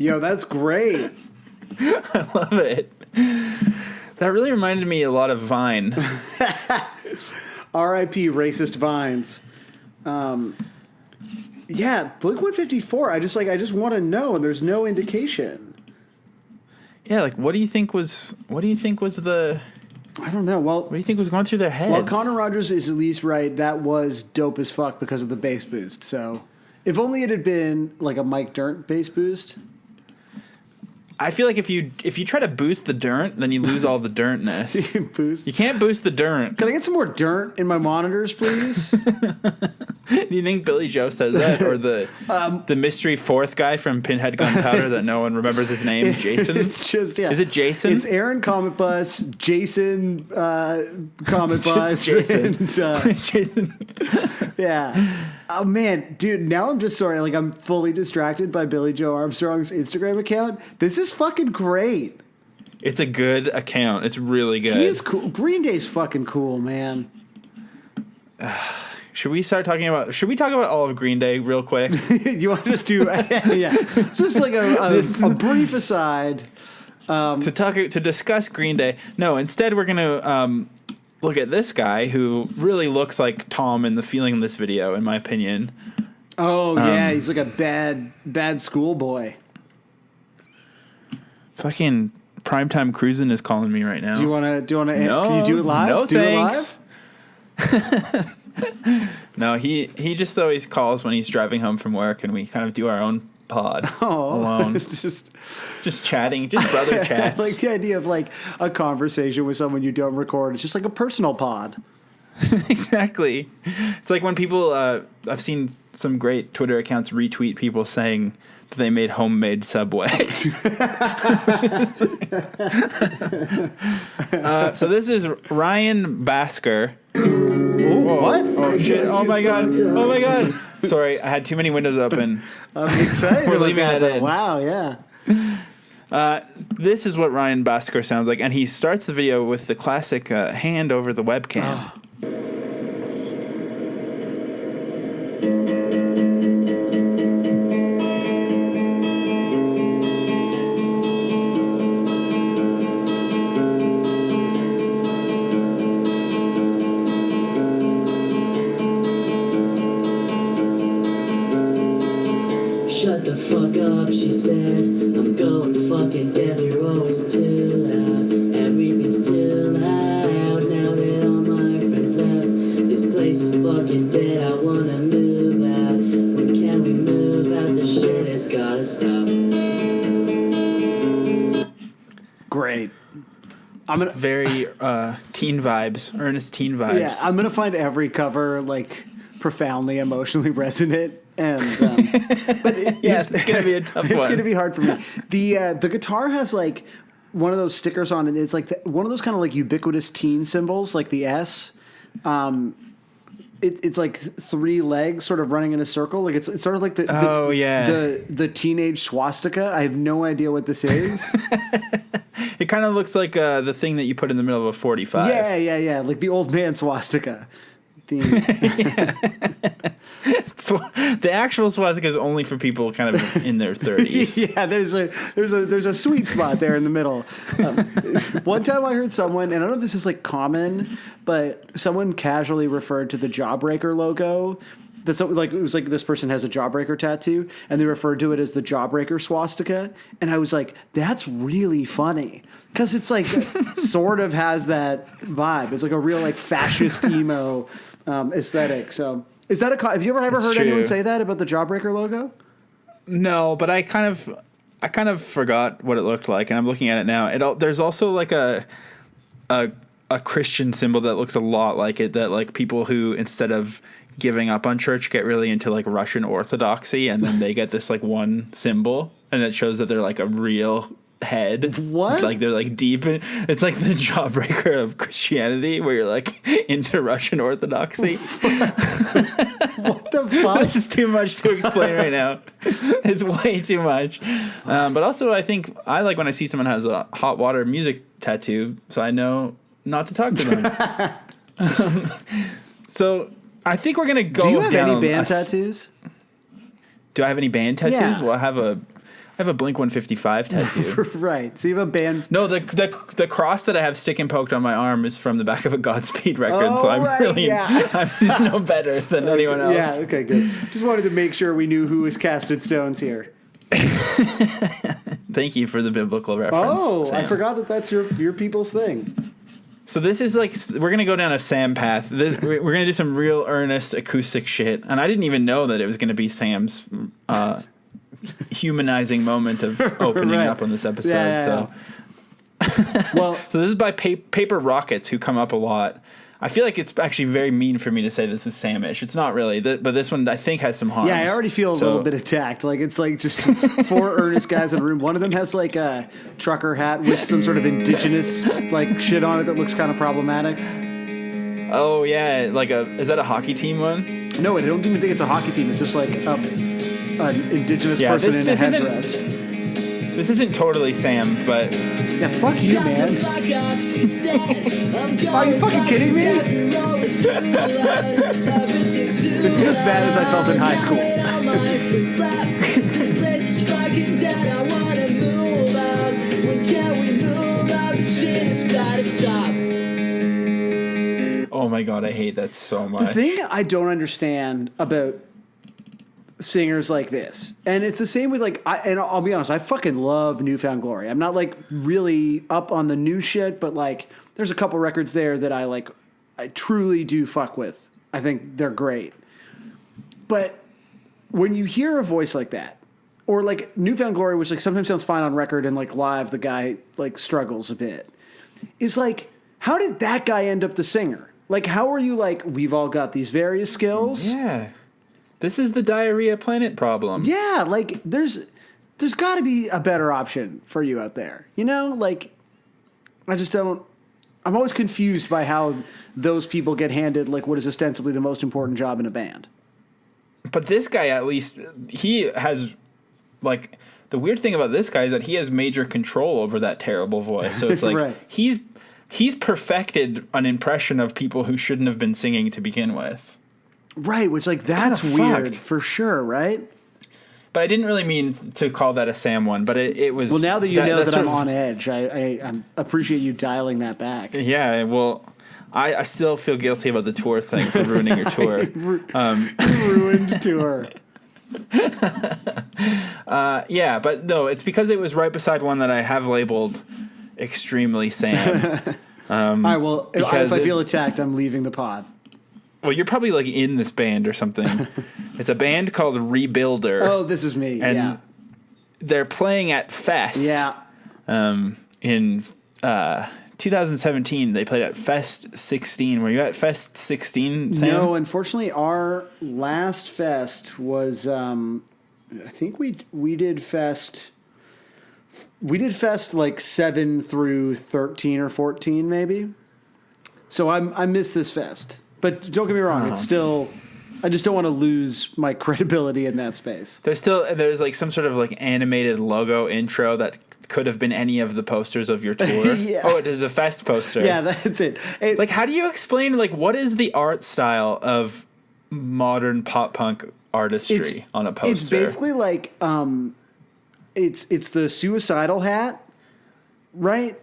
Yo, that's great. I love it. That really reminded me a lot of Vine. R.I.P. racist vines. Yeah, Blink 154. I just want to know, and there's no indication. Yeah, like what do you think was the I don't know. Well, what do you think was going through their head? well, Connor Rogers is at least right. That was dope as fuck because of the bass boost. So, if only it had been like a Mike Dirnt bass boost. I feel like if you try to boost the dirt, then you lose all the dirtness. Boost. You can't boost the dirt. Can I get some more dirt in my monitors, please? Do you think Billy Joe says that, or the mystery fourth guy from Pinhead Gunpowder that no one remembers his name, Jason? It's just Is it Jason? It's Aaron Comet Bus, Jason Comet Bus, Jason. and Jason. yeah. Oh man, dude, now I'm just sorry. Like I'm fully distracted by Billy Joe Armstrong's Instagram account. This is fucking great. It's a good account. It's really good. He is cool. Green Day's fucking cool, man. Should we talk about all of Green Day real quick? You want to just do yeah? Just like a brief aside. to discuss Green Day. No, instead we're gonna look at this guy who really looks like Tom in the Feeling in this video, in my opinion. Oh yeah, he's like a bad schoolboy. Fucking Primetime Cruisin' is calling me right now. Do you want to? No, Can you do it live? no do thanks. it live? No, he just always calls when he's driving home from work, and we kind of do our own pod alone, It's just chatting, just brother I chats. like the idea of like a conversation with someone you don't record. It's just like a personal pod. Exactly. It's like when people, I've seen some great Twitter accounts retweet people saying that they made homemade Subway. So this is Ryan Basker. What? Oh shit! Oh my god! Oh my god! Sorry, I had too many windows open. I'm excited. We're about leaving that. that in. Wow, yeah. This is what Ryan Basker sounds like, and he starts the video with the classic hand over the webcam. Shut the fuck up, she said. I'm going fucking deaf, you're always too loud. Everything's too loud now that all my friends left. This place is fucking dead, I wanna move out. When can we move out? The shit has gotta stop. Great. I'm gonna Very teen vibes, earnest teen vibes. yeah. I'm gonna find every cover like profoundly emotionally resonant. And but Yeah, it's gonna be a tough it's one. gonna be hard for me. The guitar has like one of those stickers on it. It's like one of those kind of like ubiquitous teen symbols, like the S. It's like three legs sort of running in a circle. Like it's sort of like the teenage swastika. I have no idea what this is. It kind of looks like the thing that you put in the middle of a 45. Yeah. Like the old man swastika. The actual swastika is only for people kind of in their 30s. Yeah, there's a sweet spot there in the middle. One time I heard someone, and I don't know if this is like common, but someone casually referred to the Jawbreaker logo. That's like it was like this person has a Jawbreaker tattoo, and they referred to it as the Jawbreaker swastika. And I was like, that's really funny because it's like sort of has that vibe. It's like a real like fascist emo aesthetic. So. Is that have you ever heard anyone say that about the Jawbreaker logo? No, but I kind of forgot what it looked like, and I'm looking at it now. There's also like a Christian symbol that looks a lot like it. That like people who instead of giving up on church get really into like Russian Orthodoxy, and then they get this like one symbol, and it shows that they're like a real head. What? Like they're like deep in, it's like the Jawbreaker of Christianity where you're like into Russian Orthodoxy. What the fuck? This is too much to explain right now. It's way too much. But also I think I like when I see someone has a hot water music tattoo, so I know not to talk to them. So I think we're gonna go. Do you have down any band tattoos? Do I have any band tattoos? Yeah. Well, I have a Blink 155 tattoo. Right. So you have a band. No, the cross that I have stick and poked on my arm is from the back of a Godspeed record. Oh, so I'm right, really yeah. I'm no better than anyone else. Yeah. Okay. Good. Just wanted to make sure we knew who was cast in stones here. Thank you for the biblical reference. Oh, Sam. I forgot that that's your people's thing. So this is like we're gonna go down a Sam path. We're gonna do some real earnest acoustic shit, and I didn't even know that it was gonna be Sam's humanizing moment of opening Right. up on this episode. Yeah. So, Well, so this is by Paper Rockets, who come up a lot. I feel like it's actually very mean for me to say this is Samish. It's not really, but this one I think has some harm. yeah, I already feel a little bit attacked. Like it's like just four earnest guys in a room. One of them has like a trucker hat with some sort of indigenous like shit on it that looks kind of problematic. Oh yeah, like is that a hockey team one? No, I don't even think it's a hockey team. It's just like an indigenous person in a headdress. This isn't totally Sam, but Yeah, fuck you, man. Are you fucking kidding me? This is as bad as I felt in high school. oh my god, I hate that so much. The thing I don't understand about singers like this, and it's the same with like, I'll be honest, I fucking love Newfound Glory. I'm not like really up on the new shit, but like there's a couple records there that I truly do fuck with. I think they're great. But when you hear a voice like that, or like Newfound Glory, which like sometimes sounds fine on record and like live the guy like struggles a bit, is like, how did that guy end up the singer? Like, how are you like, we've all got these various skills? Yeah. This is the Diarrhea Planet problem. Yeah, like there's got to be a better option for you out there. You know, like I just don't. I'm always confused by how those people get handed like what is ostensibly the most important job in a band. But this guy, at least, he has like the weird thing about this guy is that he has major control over that terrible voice. So it's like Right. he's perfected an impression of people who shouldn't have been singing to begin with. Right, which like that's kinda weird fucked. for sure, right? But I didn't really mean to call that a Sam one, but it was. Well, now that you know that's that I'm sort of- on edge, I appreciate you dialing that back. Yeah, well, I still feel guilty about the tour thing for ruining your tour. Ruined tour. Yeah, but no, it's because it was right beside one that I have labeled extremely Sam. All right, well, if because I feel it's- attacked, I'm leaving the pod. Well, you're probably like in this band or something. It's a band called Rebuilder. Oh, this is me. and Yeah. they're playing at Fest. Yeah. In 2017, they played at Fest 16. Were you at Fest 16, Sam? No, unfortunately, our last fest was. I think we did Fest we did Fest like 7 through 13 or 14 maybe. So I miss this Fest. But don't get me wrong, it's still, I just don't want to lose my credibility in that space. There's like some sort of like animated logo intro that could have been any of the posters of your tour. Yeah. Oh, it is a Fest poster. Yeah, that's it. Like, how do you explain, like, what is the art style of modern pop punk artistry on a poster? It's basically like it's the suicidal hat, right?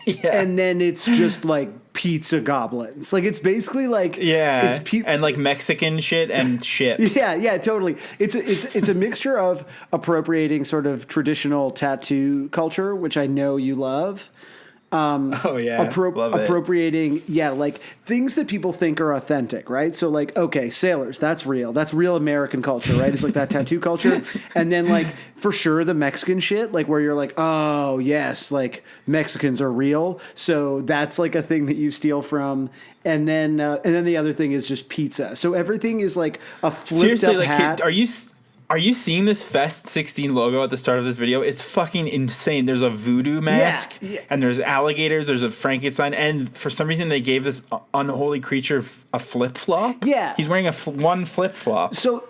Yeah. And then it's just like pizza goblins. Like it's basically like Yeah, it's and like Mexican shit and ships. yeah, totally. It's a mixture of appropriating sort of traditional tattoo culture, which I know you love. Oh yeah, love it. Appropriating, like things that people think are authentic, right? So like, okay, sailors, that's real. That's real American culture, right? It's like that tattoo culture. And then like for sure the Mexican shit, like where you're like, oh yes, like Mexicans are real. So that's like a thing that you steal from. And then the other thing is just pizza. So everything is like a flipped Seriously, up like, hat. are you seeing this Fest 16 logo at the start of this video? It's fucking insane. There's a voodoo mask, and there's alligators, there's a Frankenstein, and for some reason they gave this unholy creature a flip-flop. Yeah. He's wearing one flip-flop. So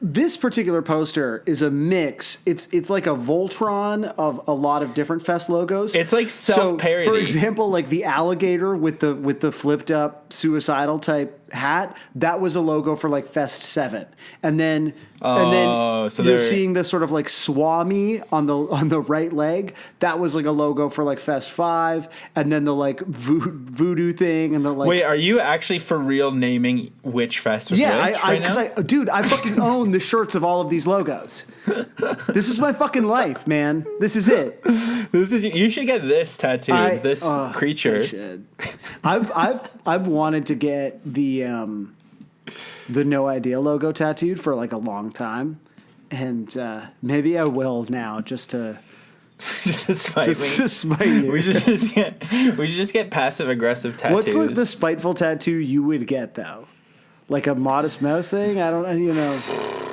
this particular poster is a mix. It's like a Voltron of a lot of different Fest logos. It's like self-parody. So, for example, like the alligator with the flipped up suicidal type hat, that was a logo for like Fest 7. And then so you're they're- seeing the sort of like swami on the right leg. That was like a logo for like Fest 5, and then the like voodoo thing and the like. Wait, are you actually for real naming which Fest was which right now? Dude, I fucking own the shirts of all of these logos. This is my fucking life, man. This is it. You should get this tattooed. This creature. I should. I've wanted to get the No Idea logo tattooed for like a long time, and maybe I will now just to spite me. to spite you. We should just get passive aggressive tattoos. What's the spiteful tattoo you would get though? Like a Modest Mouse thing? I don't.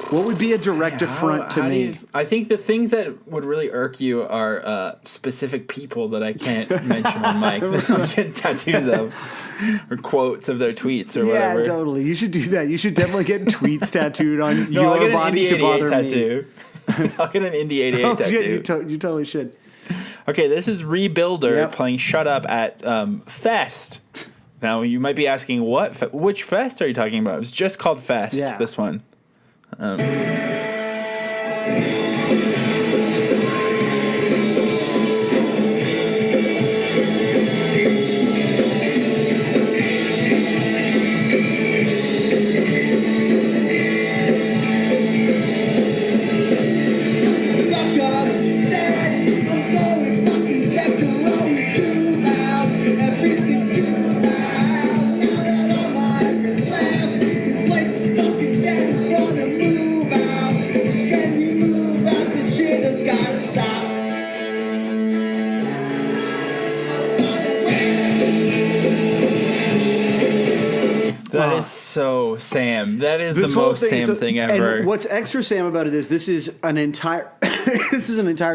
What would be a direct affront to me? I think the things that would really irk you are specific people that I can't mention on mic that I'm getting tattoos of, or quotes of their tweets or whatever. Yeah, totally. You should do that. You should definitely get tweets tattooed on No, I'll your get an body Indie to 88 bother tattoo. I'll get an Indie 88 me. tattoo. Yeah, you totally should. Okay, this is Rebuilder Yep. playing Shut Up at Fest. Now, you might be asking, which Fest are you talking about? It was just called Fest, Yeah. this one. That is so Sam. That is the most Sam thing ever. And what's extra Sam about it is this is an entire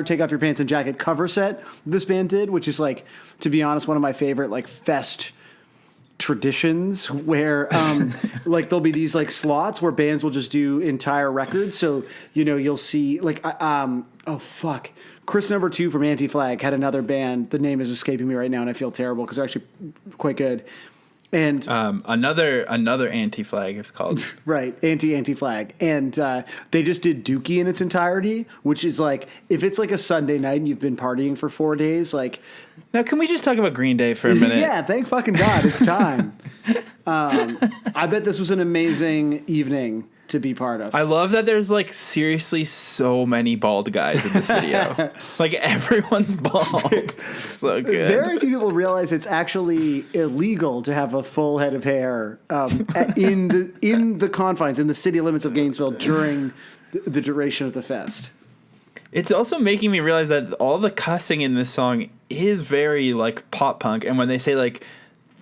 take off your pants and jacket cover set this band did, which is like, to be honest, one of my favorite like Fest traditions where like there'll be these like slots where bands will just do entire records. So you'll see like Chris Number 2 from Anti-Flag had another band. The name is escaping me right now, and I feel terrible because they're actually quite good. And another Anti-Flag is called. Right, Anti-Flag. And they just did Dookie in its entirety, which is like, if it's like a Sunday night and you've been partying for 4 days, like... Now, can we just talk about Green Day for a minute? Yeah, thank fucking God, it's time. I bet this was an amazing evening to be part of. I love that there's like seriously so many bald guys in this video. Like everyone's bald. So good. Very few people realize it's actually illegal to have a full head of hair in the confines, in the city limits of Gainesville during the duration of the fest. It's also making me realize that all the cussing in this song is very like pop punk, and when they say like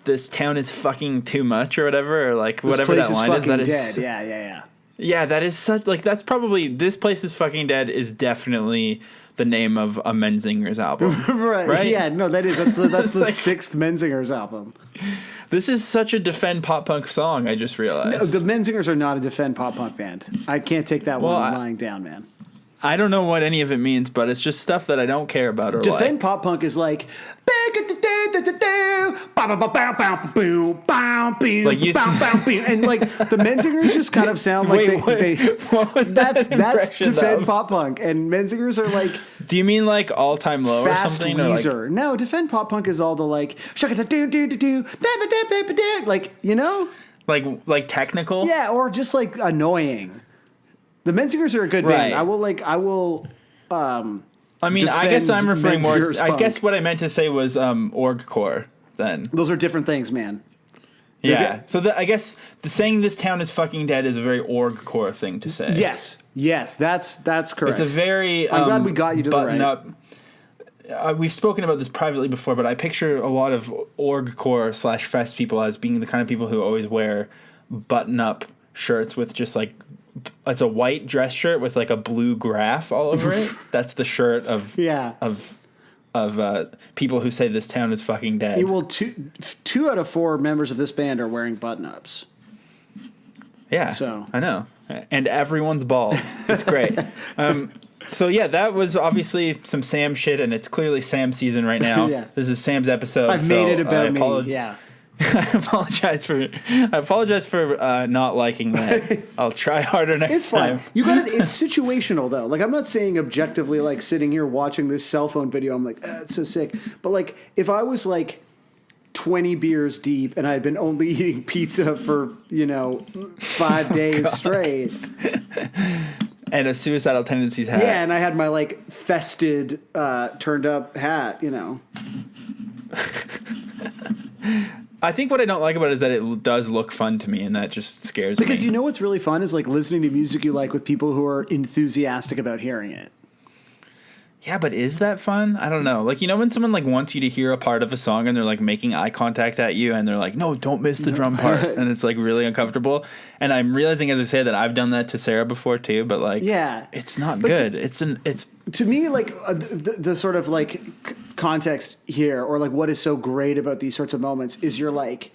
this town is fucking too much or whatever, or like whatever that line is, that is dead. Yeah. Yeah, that is such like that's probably this place is fucking dead is definitely the name of a Menzingers album. Right. Yeah, no, that's the like- sixth Menzingers album. This is such a defend pop punk song, I just realized. No, the Menzingers are not a defend pop punk band. I can't take that Well, one lying down, man. I don't know what any of it means, but it's just stuff that I don't care about or Defend like. pop punk is like Like you- and like the Menzingers just kind of sound like What was that that's impression defend of? pop punk, and Menzingers are like Do you mean like All Time Low or fast something? Or like, Weezer. No, defend pop punk is all the like like, you know? like technical? Yeah, or just like annoying. The Menzingers are a good band. Right. I will I mean, I guess defend I'm referring more. Menzingers I punk. guess what I meant to say was orgcore. Then those are different things, man. yeah. So I guess the saying this town is fucking dead is a very orgcore thing to say. Yes, that's correct. It's a very. I'm glad we got you to the button right. up. We've spoken about this privately before, but I picture a lot of orgcore / fest people as being the kind of people who always wear button up shirts with just like. It's a white dress shirt with like a blue graph all over it. That's the shirt of Yeah. of people who say this town is fucking dead. Yeah, well, two out of 4 members of this band are wearing button-ups. Yeah, So. I know, and everyone's bald. It's great. So yeah, that was obviously some Sam shit, and it's clearly Sam season right now. Yeah. This is Sam's episode. I've made it about me. I Yeah. I apologize for not liking that. I'll try harder next It's fine. time. You got it. It's situational though. Like I'm not saying objectively, like sitting here watching this cell phone video, I'm like, it's so sick. But like, if I was like 20 beers deep and I had been only eating pizza for 5 days straight, And a suicidal tendencies hat. yeah, and I had my like fested, turned up hat, I think what I don't like about it is that it does look fun to me, and that just scares me. Because what's really fun is like listening to music you like with people who are enthusiastic about hearing it. Yeah, but is that fun? I don't know. Like, when someone like wants you to hear a part of a song and they're like making eye contact at you and they're like, no, don't miss the drum part. And it's like really uncomfortable. And I'm realizing as I say that I've done that to Sarah before too, but like, Yeah. it's not But good. It's To me, like the sort of like context here, or like what is so great about these sorts of moments is you're like,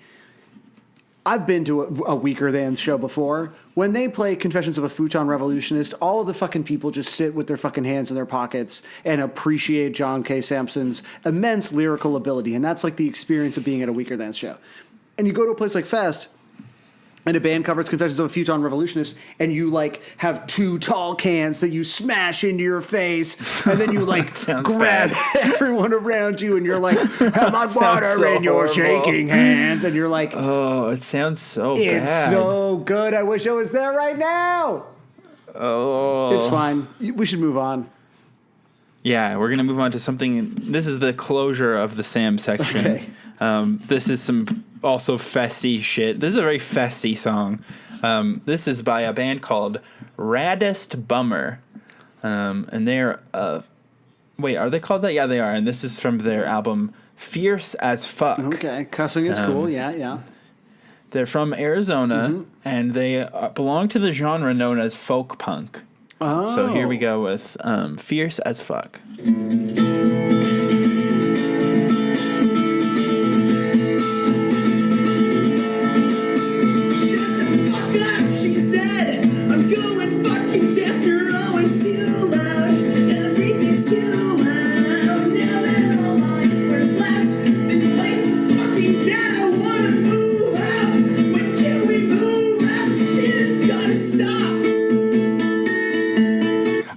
I've been to a Weaker Than show before. When they play Confessions of a Futon Revolutionist, all of the fucking people just sit with their fucking hands in their pockets and appreciate John K. Sampson's immense lyrical ability. And that's like the experience of being at a Weaker Than show. And you go to a place like Fest, and a band covers Confessions of a Futon Revolutionist, and you like have 2 tall cans that you smash into your face, and then you like Sounds grab everyone around you, and you're like, have my water so in your horrible. shaking hands, and you're like, oh, it sounds so it's bad. so good. I wish I was there right now. Oh. It's fine. We should move on. Yeah, we're going to move on to something. This is the closure of the Sam section. Okay. This is some also festy shit. This is a very festy song. This is by a band called Raddest Bummer. And they're... wait, are they called that? Yeah, they are. And this is from their album Fierce as Fuck. Okay. Cussing is cool. Yeah. They're from Arizona, and they belong to the genre known as folk punk. Oh. So here we go with Fierce as Fuck. She said, I'm going fucking deaf, you're always too loud, everything's too loud, now that all my friends left, this place is fucking dead, I wanna move out, when can we move out, this shit has gotta stop.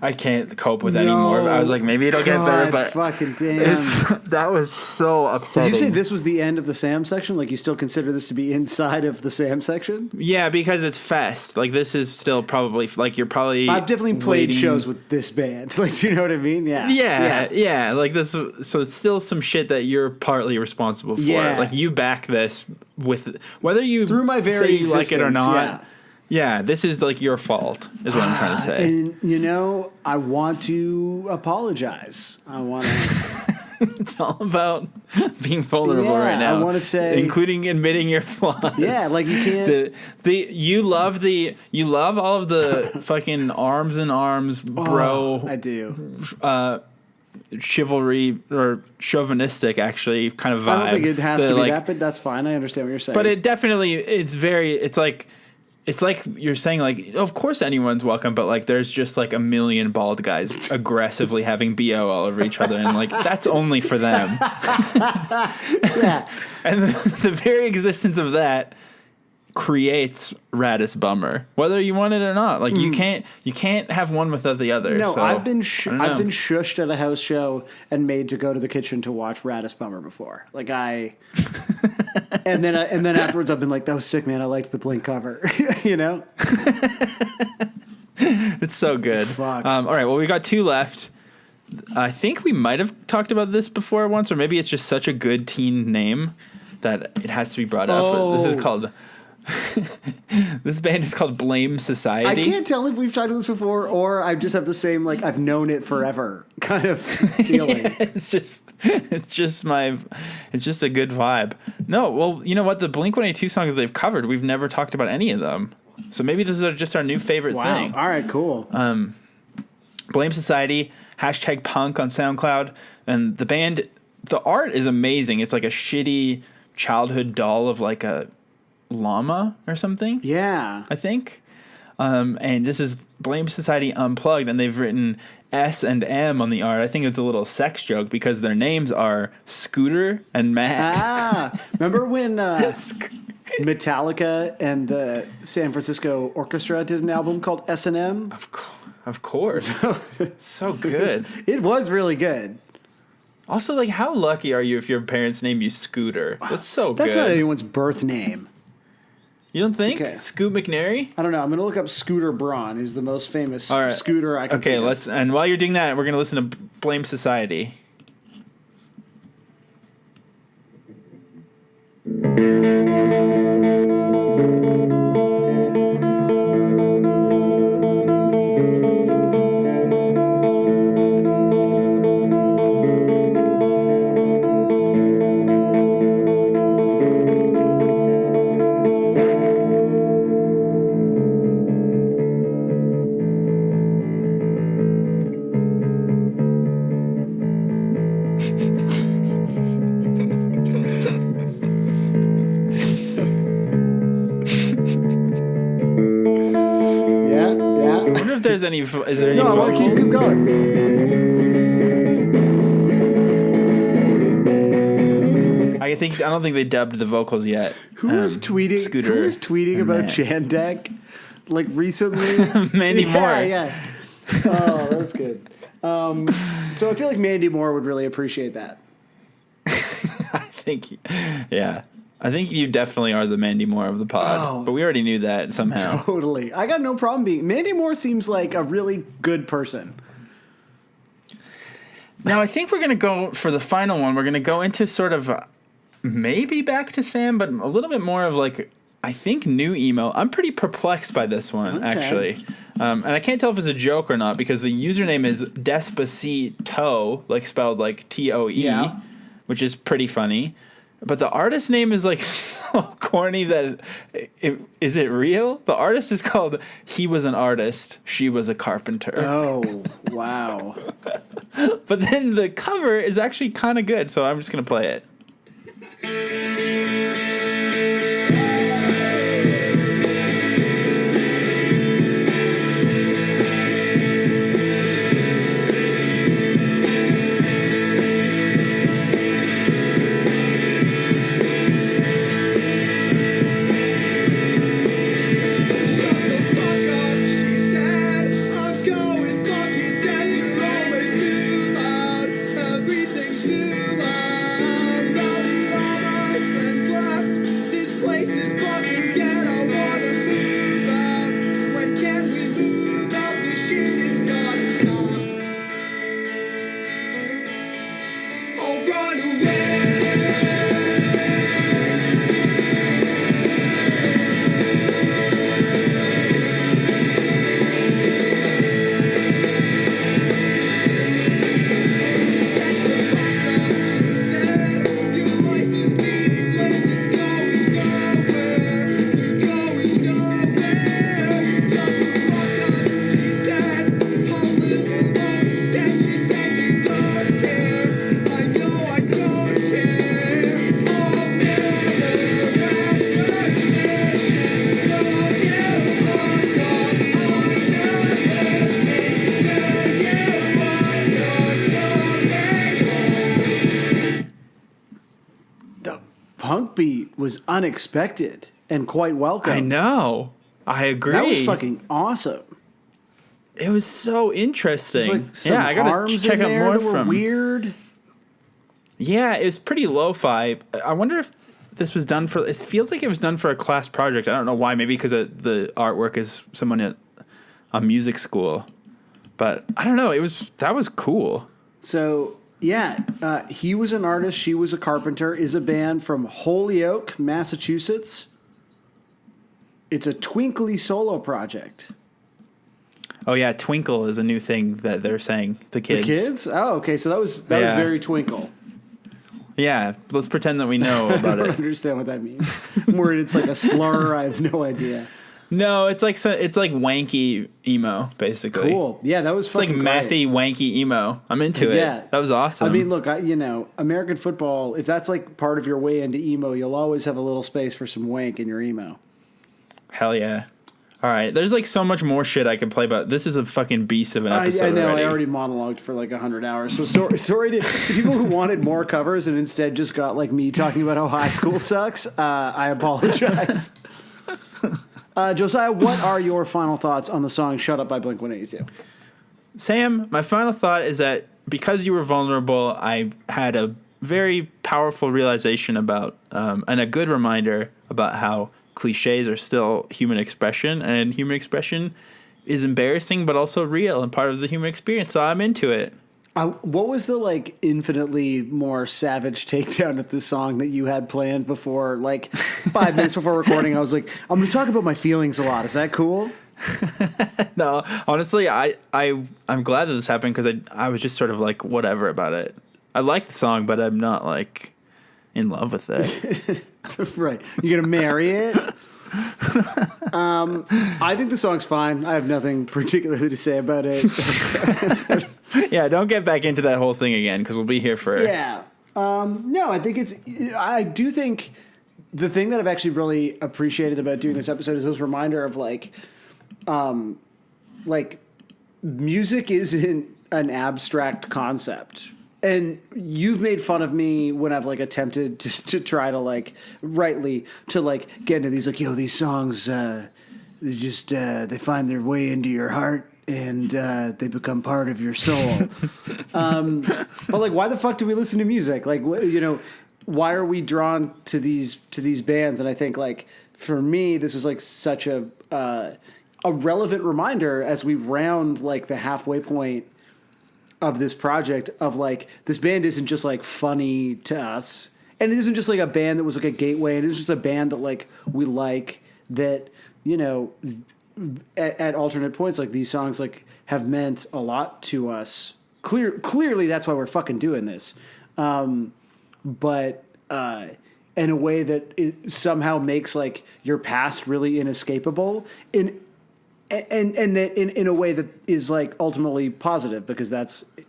I can't cope with anymore. I was like, maybe it'll get better, but fucking damn. that was so Did upsetting. you say this was the end of the Sam section? Like you still consider this to be inside of the Sam section? Yeah, because it's fest. Like this is still probably like you're probably. I've definitely played waiting- shows with this band. Like, do you know what I mean? Yeah. Yeah. Like this. So it's still some shit that you're partly responsible for. Yeah. Like you back this with whether you Through my very say you like it or existence, not. yeah. Yeah, this is like your fault, is what I'm trying to say. And, I want to apologize. I want to. It's all about being vulnerable Yeah, right now. I wanna say- including admitting your flaws. Yeah, like you can't. You love all of the fucking arms and arms, bro. I do. chivalry or chauvinistic, actually, kind of vibe. I don't think it has to be like, that, but that's fine. I understand what you're saying. But it definitely, it's like you're saying, like, of course anyone's welcome, but like there's just like a million bald guys aggressively having BO all over each other, and like that's only for them. yeah. And the very existence of that creates Raddest Bummer, whether you want it or not. Like you can't have one without the other. No, so, I've been I don't know. shushed at a house show and made to go to the kitchen to watch Raddest Bummer before. Like and then afterwards I've been like, that was sick, man. I liked the Blink cover. You know? It's so good. Fuck. All right, well, we got 2 left. I think we might have talked about this before once, or maybe it's just such a good teen name that it has to be brought up. But this is called this band is called Blame Society. I can't tell if we've talked about this before or I just have the same, like, I've known it forever kind of feeling. Yeah, it's just a good vibe. No, well, you know what? The Blink-182 songs they've covered, we've never talked about any of them. So maybe this is just our new favorite thing. All right, cool. Blame Society, #punk on SoundCloud. And the band, the art is amazing. It's like a shitty childhood doll of like a llama or something. Yeah. I think. And this is Blame Society Unplugged, and they've written S and M on the art. I think it's a little sex joke because their names are Scooter and Matt. Remember when Metallica and the San Francisco Orchestra did an album called S&M? Of course. So good. It was really good. Also, like, how lucky are you if your parents name you Scooter? That's so That's good. not anyone's birth name. You don't think? Okay. Scoot McNairy? I don't know. I'm going to look up Scooter Braun, who's the most famous All right. scooter I can Okay, think of. let's. And while you're doing that, we're going to listen to Blame Society. Yeah. I wonder if there's any. Is there any? No, I want to keep going. I don't think they dubbed the vocals yet. Who was tweeting? Scooter Who was tweeting and about Matt. Jandek? Like recently? Mandy Moore. Yeah. Oh, that's good. So I feel like Mandy Moore would really appreciate that. I think, yeah. I think you definitely are the Mandy Moore of the pod. Oh. But we already knew that somehow. Totally. I got no problem being. Mandy Moore seems like a really good person. Now, I think we're going to go for the final one. We're going to go into sort of maybe back to Sam, but a little bit more of like, I think, new emo. I'm pretty perplexed by this one, actually. And I can't tell if it's a joke or not because the username is Despacito, like spelled like TOE, Yeah. which is pretty funny. But the artist name is like so corny that is it real? The artist is called He Was an Artist, She Was a Carpenter. Oh, wow. But then the cover is actually kind of good, so I'm just going to play it. Shut the fuck up, she said. I'm going fucking deaf. You're always too loud. Everything's too loud. La-di-la-la. punk beat was unexpected and quite welcome. I know. I agree. That was fucking awesome. It was so interesting. There's like some I gotta arms check in out there more that were from. weird. Yeah, it's pretty lo-fi. I wonder if this was done for. It feels like it was done for a class project. I don't know why. Maybe because the artwork is someone at a music school. But I don't know. That was cool. So yeah, he was an artist. She was a carpenter. Is a band from Holyoke, Massachusetts. It's a twinkly solo project. Oh yeah, Twinkle is a new thing that they're saying. The kids. The kids? Oh, okay. So that was Yeah. very twinkle. Yeah, let's pretend that we know I about don't it. understand what that means. I'm worried it's like a slur. I have no idea. No, it's like wanky emo, basically. Cool. Yeah, that was It's like fucking great. mathy, wanky emo. I'm into it. Yeah. That was awesome. I mean, look, American football, if that's like part of your way into emo, you'll always have a little space for some wank in your emo. Hell yeah. All right, there's like so much more shit I could play, but this is a fucking beast of an episode. I know, already. I already monologued for like 100 hours. So sorry to people who wanted more covers and instead just got like me talking about how high school sucks. I apologize. Josiah, what are your final thoughts on the song Shut Up by Blink-182? Sam, my final thought is that because you were vulnerable, I had a very powerful realization about, and a good reminder about how cliches are still human expression, and human expression is embarrassing but also real and part of the human experience. So I'm into it. What was the like infinitely more savage takedown of the song that you had planned before, like 5 minutes before recording? I was like, I'm going to talk about my feelings a lot. Is that cool? No, honestly, I'm glad that this happened because I was just sort of like whatever about it. I like the song, but I'm not like in love with it. Right. You going to marry it? I think the song's fine. I have nothing particularly to say about it. Yeah, don't get back into that whole thing again because we'll be here for. Yeah. No, I do think the thing that I've actually really appreciated about doing this episode is this reminder of like music isn't an abstract concept. And you've made fun of me when I've like attempted to try to like rightly to like get into these like, yo, these songs, they find their way into your heart and they become part of your soul. But like, why the fuck do we listen to music? Like, why are we drawn to these bands? And I think like for me, this was like such a relevant reminder as we round like the halfway point of this project of like this band isn't just like funny to us, and it isn't just like a band that was like a gateway, and it's just a band that like we like that at alternate points like these songs like have meant a lot to us. Clearly that's why we're fucking doing this, but in a way that it somehow makes like your past really inescapable and that in a way that is like ultimately positive because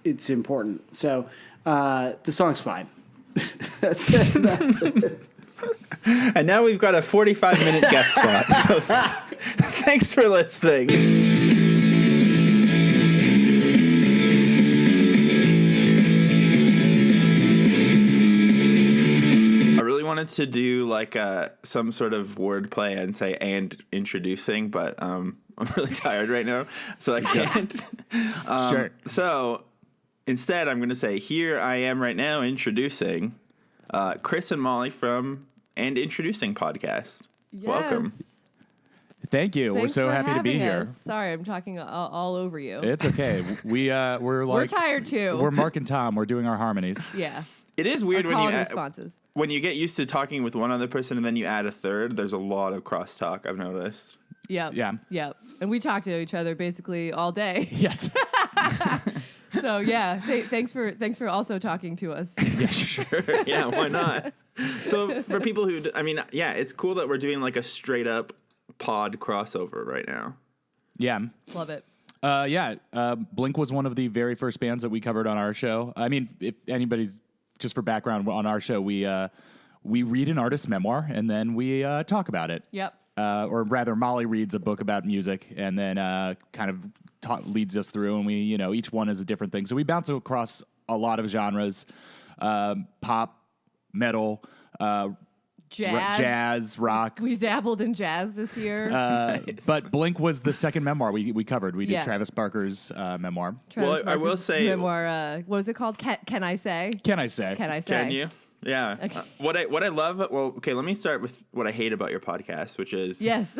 it's important. So the song's fine. That's it. And now we've got a 45-minute guest spot. So thanks for listening. Wanted to do like some sort of wordplay and say and introducing, but I'm really tired right now, so I can't. Sure. So instead, I'm going to say here I am right now introducing Chris and Molly from And Introducing Podcast. Yes. Welcome. Thank you. Thanks We're so for happy to be having here. us. Sorry, I'm talking all over you. It's okay. We're like We're tired too. We're Mark and Tom. We're doing our harmonies. Yeah. It is weird Our when call and you responses. when you get used to talking with one other person and then you add a third. There's a lot of crosstalk I've noticed. Yep. Yeah. Yep. And we talk to each other basically all day. Yes. So yeah, thanks for also talking to us. Yeah, sure. Yeah, why not? So for people who, it's cool that we're doing like a straight up pod crossover right now. Yeah. Love it. Blink was one of the very first bands that we covered on our show. I mean, if anybody's just for background on our show, we read an artist's memoir and then we talk about it. Yep. Or rather, Molly reads a book about music and then kind of leads us through, and we, each one is a different thing. So we bounce across a lot of genres, pop, metal, jazz, rock. We dabbled in jazz this year. But Blink was the second memoir we covered. We did Yeah. Travis Barker's memoir. Travis I will Barker's say- memoir. What is it called? Can I say? Can I say? Can I say? Can you? Yeah. What I love. Well, okay. Let me start with what I hate about your podcast, which is Yes.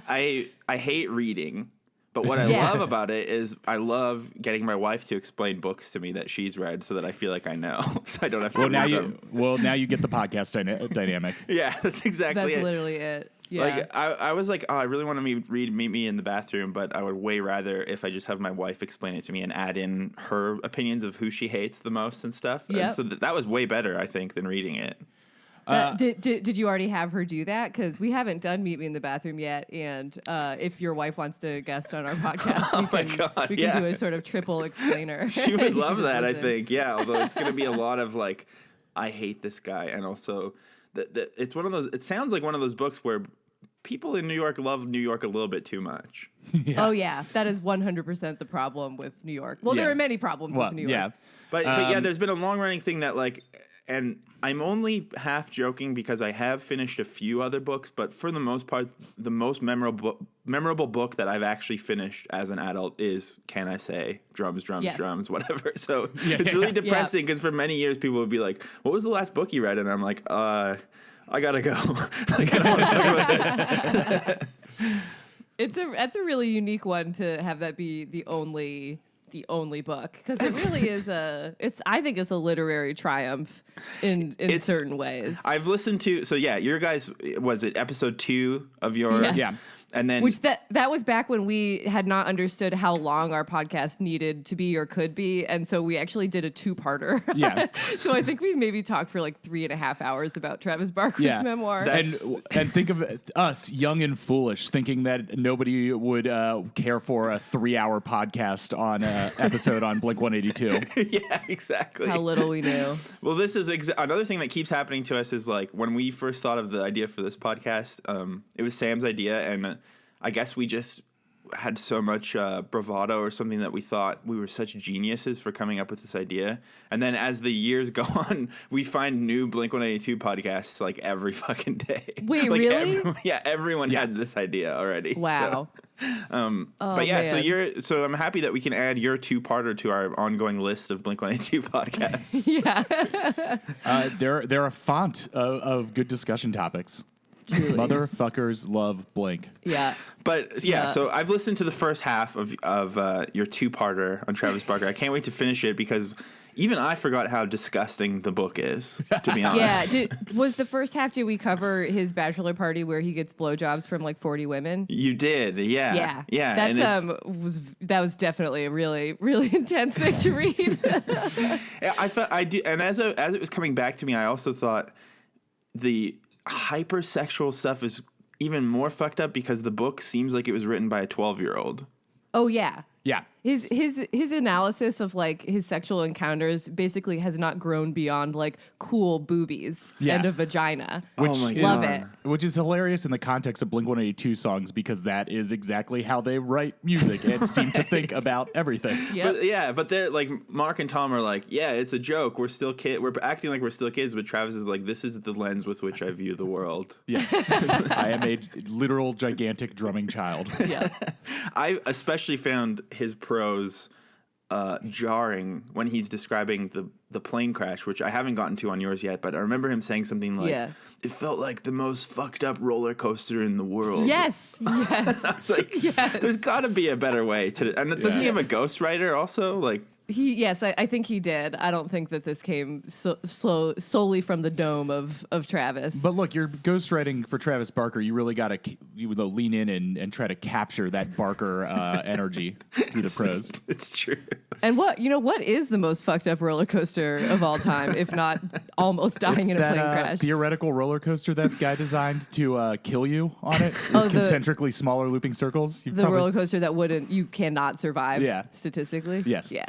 I hate reading. But what I Yeah. love about it is I love getting my wife to explain books to me that she's read, so that I feel like I know, so I don't have to. Well, now read you them. now you get the podcast dynamic. Yeah, that's exactly That's it. literally it. Yeah. Like I was like, oh, I really want to read Meet Me in the Bathroom, but I would way rather if I just have my wife explain it to me and add in her opinions of who she hates the most and stuff. Yep. And so that was way better, I think, than reading it. Did you already have her do that? Because we haven't done Meet Me in the Bathroom yet, and if your wife wants to guest on our podcast, we can do a sort of triple explainer. She would love You that, I listen. think. Yeah, although it's going to be a lot of like, I hate this guy, and also it's one of those. It sounds like one of those books where people in New York love New York a little bit too much. Oh yeah, that is 100% the problem with New York. Well, there Yeah. are many problems Well, with New York. yeah. But yeah, there's been a long running thing that like, and I'm only half joking because I have finished a few other books, but for the most part, the most memorable book that I've actually finished as an adult is Can I Say Drums, Yes. Drums, whatever. So it's really depressing because for many years people would be like, "What was the last book you read?" And I'm like, I gotta go. Like, I don't want to talk about this. That's a really unique one to have that be the only book, because it really is I think it's a literary triumph in certain ways. I've listened to your guys, was it episode 2 of your Yes. Yeah. and then Which that was back when we had not understood how long our podcast needed to be or could be, and so we actually did a 2-parter. Yeah. So I think we maybe talked for like 3.5 hours about Travis Barker's memoir. And think of us, young and foolish, thinking that nobody would care for a 3-hour podcast on an episode on Blink 182. yeah, exactly. How little we knew. Well, this is another thing that keeps happening to us is like when we first thought of the idea for this podcast, it was Sam's idea, and I guess we just had so much bravado or something that we thought we were such geniuses for coming up with this idea. And then as the years go on, we find new Blink-182 podcasts like every fucking day. Wait, like really? Everyone had this idea already. Wow. But yeah, man. so I'm happy that we can add your 2-parter to our ongoing list of Blink-182 podcasts. Yeah. They're a font of good discussion topics. Motherfuckers love Blink. Yeah. But yeah, so I've listened to the first half of your 2-parter on Travis Barker. I can't wait to finish it because even I forgot how disgusting the book is, to be honest. Yeah. Was the first half, did we cover his bachelor party where he gets blowjobs from like 40 women? You did, yeah. Yeah. Yeah. That's and that was definitely a really, really intense thing to read. I thought I did, and as it was coming back to me, I also thought the hypersexual stuff is even more fucked up because the book seems like it was written by a 12-year-old. Oh yeah. Yeah. His analysis of like his sexual encounters basically has not grown beyond like cool boobies and a vagina. Oh my Love God. it. Which is hilarious in the context of Blink-182 songs because that is exactly how they write music and seem to think about everything. Yep. But they're like Mark and Tom are like, yeah, it's a joke. We're still we're acting like we're still kids, but Travis is like, this is the lens with which I view the world. Yes. I am a literal gigantic drumming child. Yeah. I especially found his prose jarring when he's describing the plane crash, which I haven't gotten to on yours yet, but I remember him saying something like, it felt like the most fucked up roller coaster in the world. Yes. Yes. It's like, there's got to be a better way to. And doesn't he have a ghostwriter also? Like, I think he did. I don't think that this came solely from the dome of Travis. But look, you're ghostwriting for Travis Barker. You really got to lean in and try to capture that Barker energy through the prose. It's true. And what is the most fucked up roller coaster of all time, if not almost dying in a plane crash? Theoretical roller coaster that guy designed to kill you on it, with concentrically smaller looping circles. Roller coaster that you cannot survive statistically? Yes. Yeah.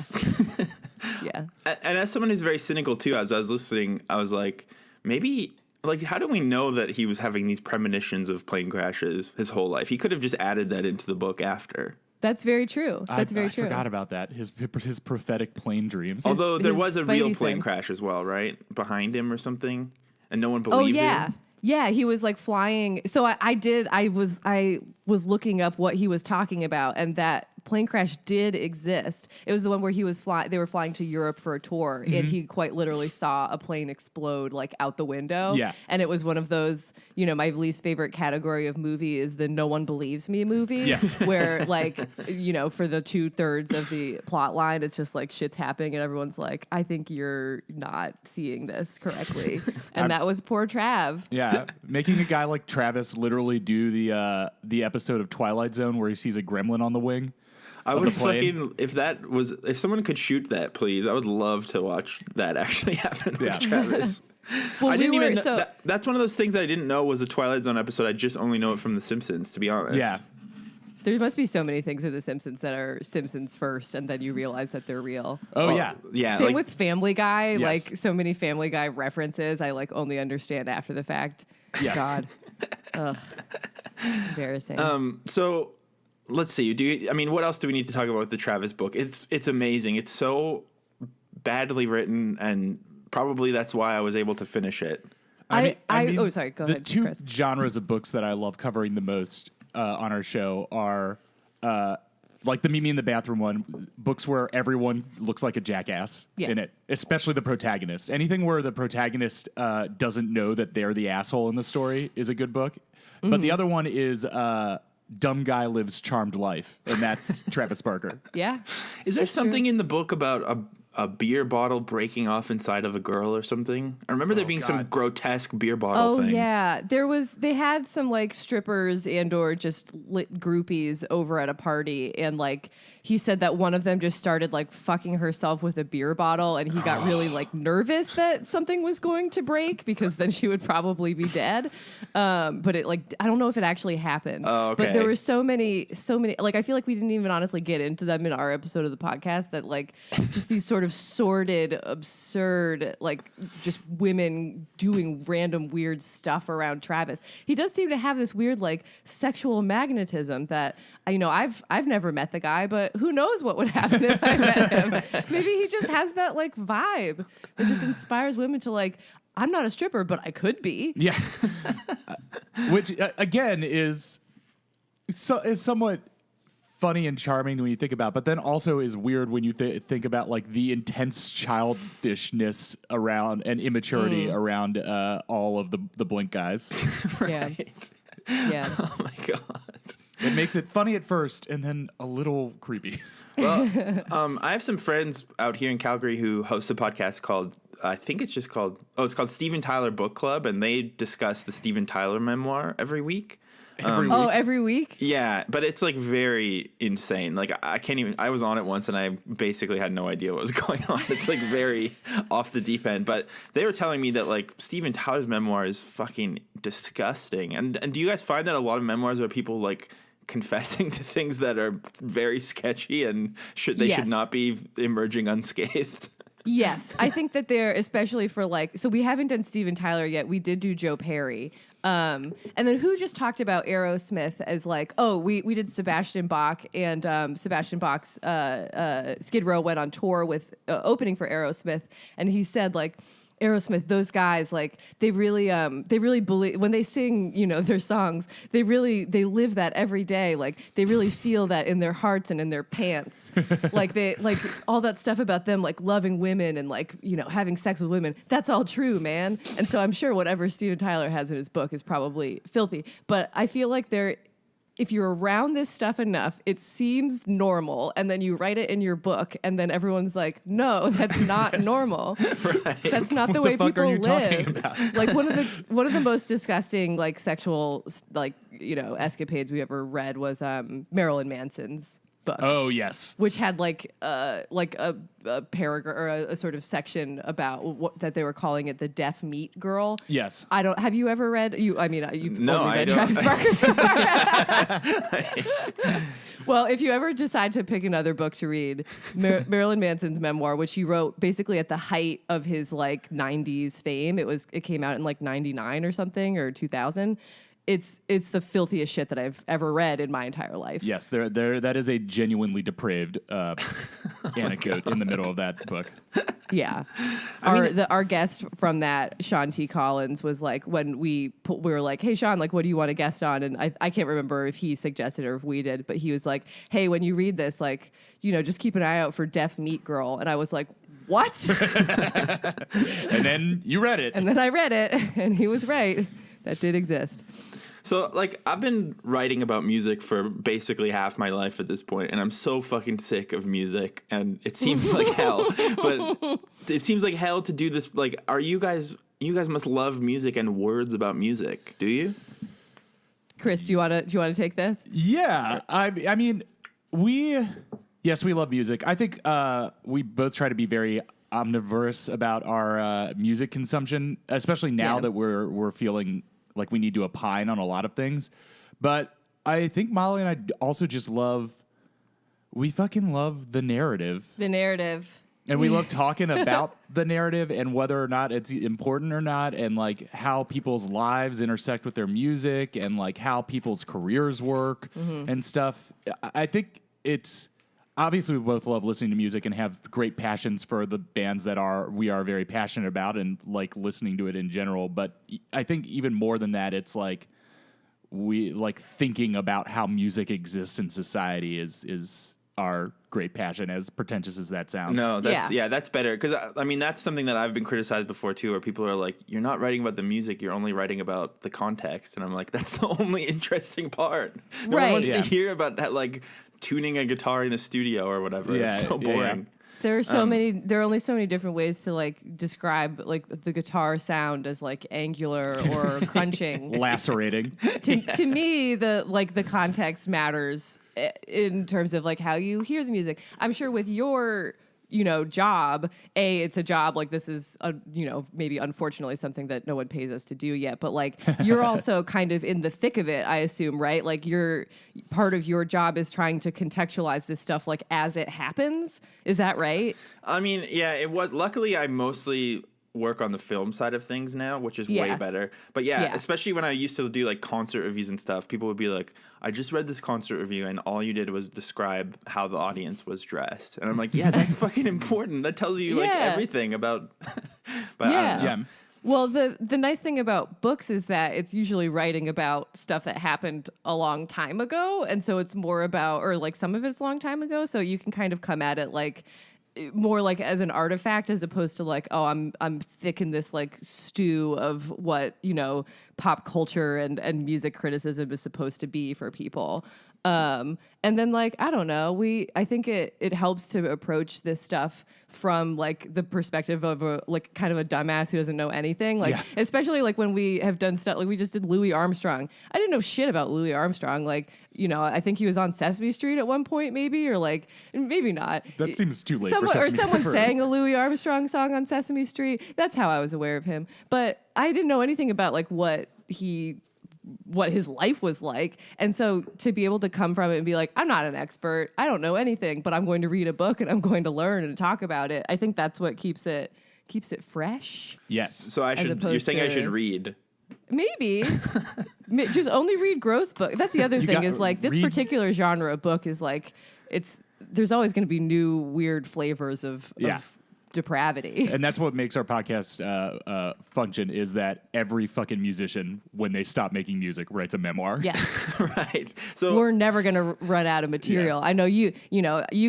Yeah. And as someone who's very cynical too, as I was listening, I was like, maybe, like, how do we know that he was having these premonitions of plane crashes his whole life? He could have just added that into the book after. That's very true. That's very true. I forgot about that. His prophetic plane dreams. Although there his was a real spidey plane sense. crash as well, right? Behind him or something. and no one believed him. Yeah, he was like flying. So I was looking up what he was talking about, and that plane crash did exist. It was the one where he was they were flying to Europe for a tour, and he quite literally saw a plane explode like out the window. Yeah. And it was one of those, my least favorite category of movie is the no one believes me movie. Yes. Where like, for the 2/3 of the plot line, it's just like shit's happening and everyone's like, I think you're not seeing this correctly. And that was poor Trav. Yeah, making a guy like Travis literally do the episode of Twilight Zone where he sees a gremlin on the wing. I would fucking if someone could shoot that, please. I would love to watch that actually happen with Travis. Well, I didn't even know, that's one of those things that I didn't know was a Twilight Zone episode. I just only know it from The Simpsons, to be honest. Yeah. There must be so many things in The Simpsons that are Simpsons first, and then you realize that they're real. Oh, yeah. Yeah. Same with Family Guy. Yes. Like, so many Family Guy references, I, like, only understand after the fact. Yes. God. Ugh. Embarrassing. So, let's see. What else do we need to talk about with the Travis book? It's amazing. It's so badly written, and probably that's why I was able to finish it. Sorry, go ahead, The two Chris. genres of books that I love covering the most on our show are like the Meet Me in the Bathroom one, books where everyone looks like a jackass in it, especially the protagonist. Anything where the protagonist doesn't know that they're the asshole in the story is a good book. But the other one is Dumb Guy Lives Charmed Life, and that's Travis Barker. Yeah. Is there something in the book about a beer bottle breaking off inside of a girl or something? I remember there being some grotesque beer bottle thing. Oh, yeah. They had some, like, strippers and or just lit groupies over at a party, and, like, he said that one of them just started, like, fucking herself with a beer bottle, and he got really, like, nervous that something was going to break, because then she would probably be dead. But it, like, I don't know if it actually happened. Oh, okay. But there were so many, like, I feel like we didn't even honestly get into them in our episode of the podcast, that, like, just these sort of sordid, absurd, like, just women doing random weird stuff around Travis. He does seem to have this weird, like, sexual magnetism that, I've never met the guy, but who knows what would happen if I met him. Maybe he just has that, like, vibe that just inspires women to, like, I'm not a stripper, but I could be. Yeah. Which, again, is somewhat funny and charming when you think about, but then also is weird when you think about, like, the intense childishness around and immaturity around all of the Blink guys. Right. Yeah. Oh, my God. It makes it funny at first and then a little creepy. Well, I have some friends out here in Calgary who host a podcast called, it's called Steven Tyler Book Club, and they discuss the Steven Tyler memoir every week. Every week? Yeah, but it's, like, very insane. Like, I was on it once and I basically had no idea what was going on. It's, like, very off the deep end. But they were telling me that, like, Steven Tyler's memoir is fucking disgusting. And do you guys find that a lot of memoirs are people, like, confessing to things that are very sketchy and should not be emerging unscathed? Yes, I think that they're, especially for, like, so we haven't done Steven Tyler yet. We did do Joe Perry. And then who just talked about Aerosmith as, like, we did Sebastian Bach, and Sebastian Bach's Skid Row went on tour with opening for Aerosmith, and he said, like, Aerosmith, those guys, like, they really believe when they sing, their songs, they live that every day. Like, they really feel that in their hearts and in their pants. Like, all that stuff about them, like, loving women and, like, having sex with women. That's all true, man. And so I'm sure whatever Steven Tyler has in his book is probably filthy. But I feel like if you're around this stuff enough, it seems normal, and then you write it in your book, and then everyone's like, "No, that's not normal. Right. That's not the way fuck people are you live." talking about? Like one of the most disgusting, like, sexual, like, escapades we ever read was Marilyn Manson's book. Oh, yes. Which had like a paragraph or a sort of section about that they were calling it the deaf meat girl. Yes. Have you ever read you've only read don't. Travis Barker. Well, if you ever decide to pick another book to read, Marilyn Manson's memoir, which he wrote basically at the height of his, like, 90s fame. It came out in, like, 99 or something, or 2000. it's the filthiest shit that I've ever read in my entire life. Yes, that is a genuinely depraved anecdote in the middle of that book. Yeah. Our guest from that, Sean T. Collins, was like, when we were like, hey, Sean, like, what do you want to guest on? And I can't remember if he suggested or if we did, but he was like, hey, when you read this, like, you know, just keep an eye out for Deaf Meat Girl. And I was like, what? And then you read it. And then I read it, and he was right. That did exist. So, like, I've been writing about music for basically half my life at this point, and I'm so fucking sick of music, and it seems like hell. But it seems like hell to do this. Like, are you guys must love music and words about music, do you? Chris, do you want to take this? Yeah, I mean, we love music. I think we both try to be very omnivorous about our music consumption, especially now that we're feeling like we need to opine on a lot of things. But I think Molly and I also just we fucking love the narrative. The narrative. And we love talking about the narrative and whether or not it's important or not, and like how people's lives intersect with their music, and like how people's careers work and stuff. I think it's obviously we both love listening to music and have great passions for the bands that we are very passionate about and like listening to it in general. But I think even more than that, it's like we like thinking about how music exists in society is our great passion, as pretentious as that sounds. No, that's better. Because, I mean, that's something that I've been criticized before, too, where people are like, you're not writing about the music, you're only writing about the context. And I'm like, that's the only interesting part. No one wants to hear about, like, tuning a guitar in a studio or whatever. It's so boring. There are there are only so many different ways to like describe like the guitar sound as like angular or crunching, lacerating. To me, the context matters in terms of like how you hear the music. I'm sure with your job, it's a job, like this is maybe unfortunately something that no one pays us to do yet, but like you're also kind of in the thick of it, I assume, right? Like part of your job is trying to contextualize this stuff like as it happens. Is that right? I mean, yeah, it was. Luckily, I mostly work on the film side of things now, which is way better. But especially when I used to do like concert reviews and stuff, people would be like, I just read this concert review and all you did was describe how the audience was dressed. And I'm like, yeah, that's fucking important. That tells you like everything about but I don't know. Yeah. Well, the nice thing about books is that it's usually writing about stuff that happened a long time ago, and so it's more about, or like some of it's a long time ago, so you can kind of come at it like more like as an artifact as opposed to like, oh, I'm thick in this like stew of what, pop culture and music criticism is supposed to be for people. And then like, I don't know, I think it helps to approach this stuff from like the perspective of a like kind of a dumbass who doesn't know anything. Like, especially like when we have done stuff, like we just did Louis Armstrong. I didn't know shit about Louis Armstrong. Like, I think he was on Sesame Street at one point, maybe, or like, maybe not. That seems too late for Sesame Street. Or someone sang a Louis Armstrong song on Sesame Street. That's how I was aware of him. But I didn't know anything about like what his life was like. And so to be able to come from it and be like, I'm not an expert, I don't know anything, but I'm going to read a book and I'm going to learn and talk about it. I think that's what keeps it fresh. Yes. So you're saying I should read. Maybe. Just only read gross books. That's the other thing is like this particular genre of book is like, there's always going to be new weird flavors of depravity. And that's what makes our podcast function, is that every fucking musician, when they stop making music, writes a memoir. Yeah. Right. So we're never going to run out of material. I know you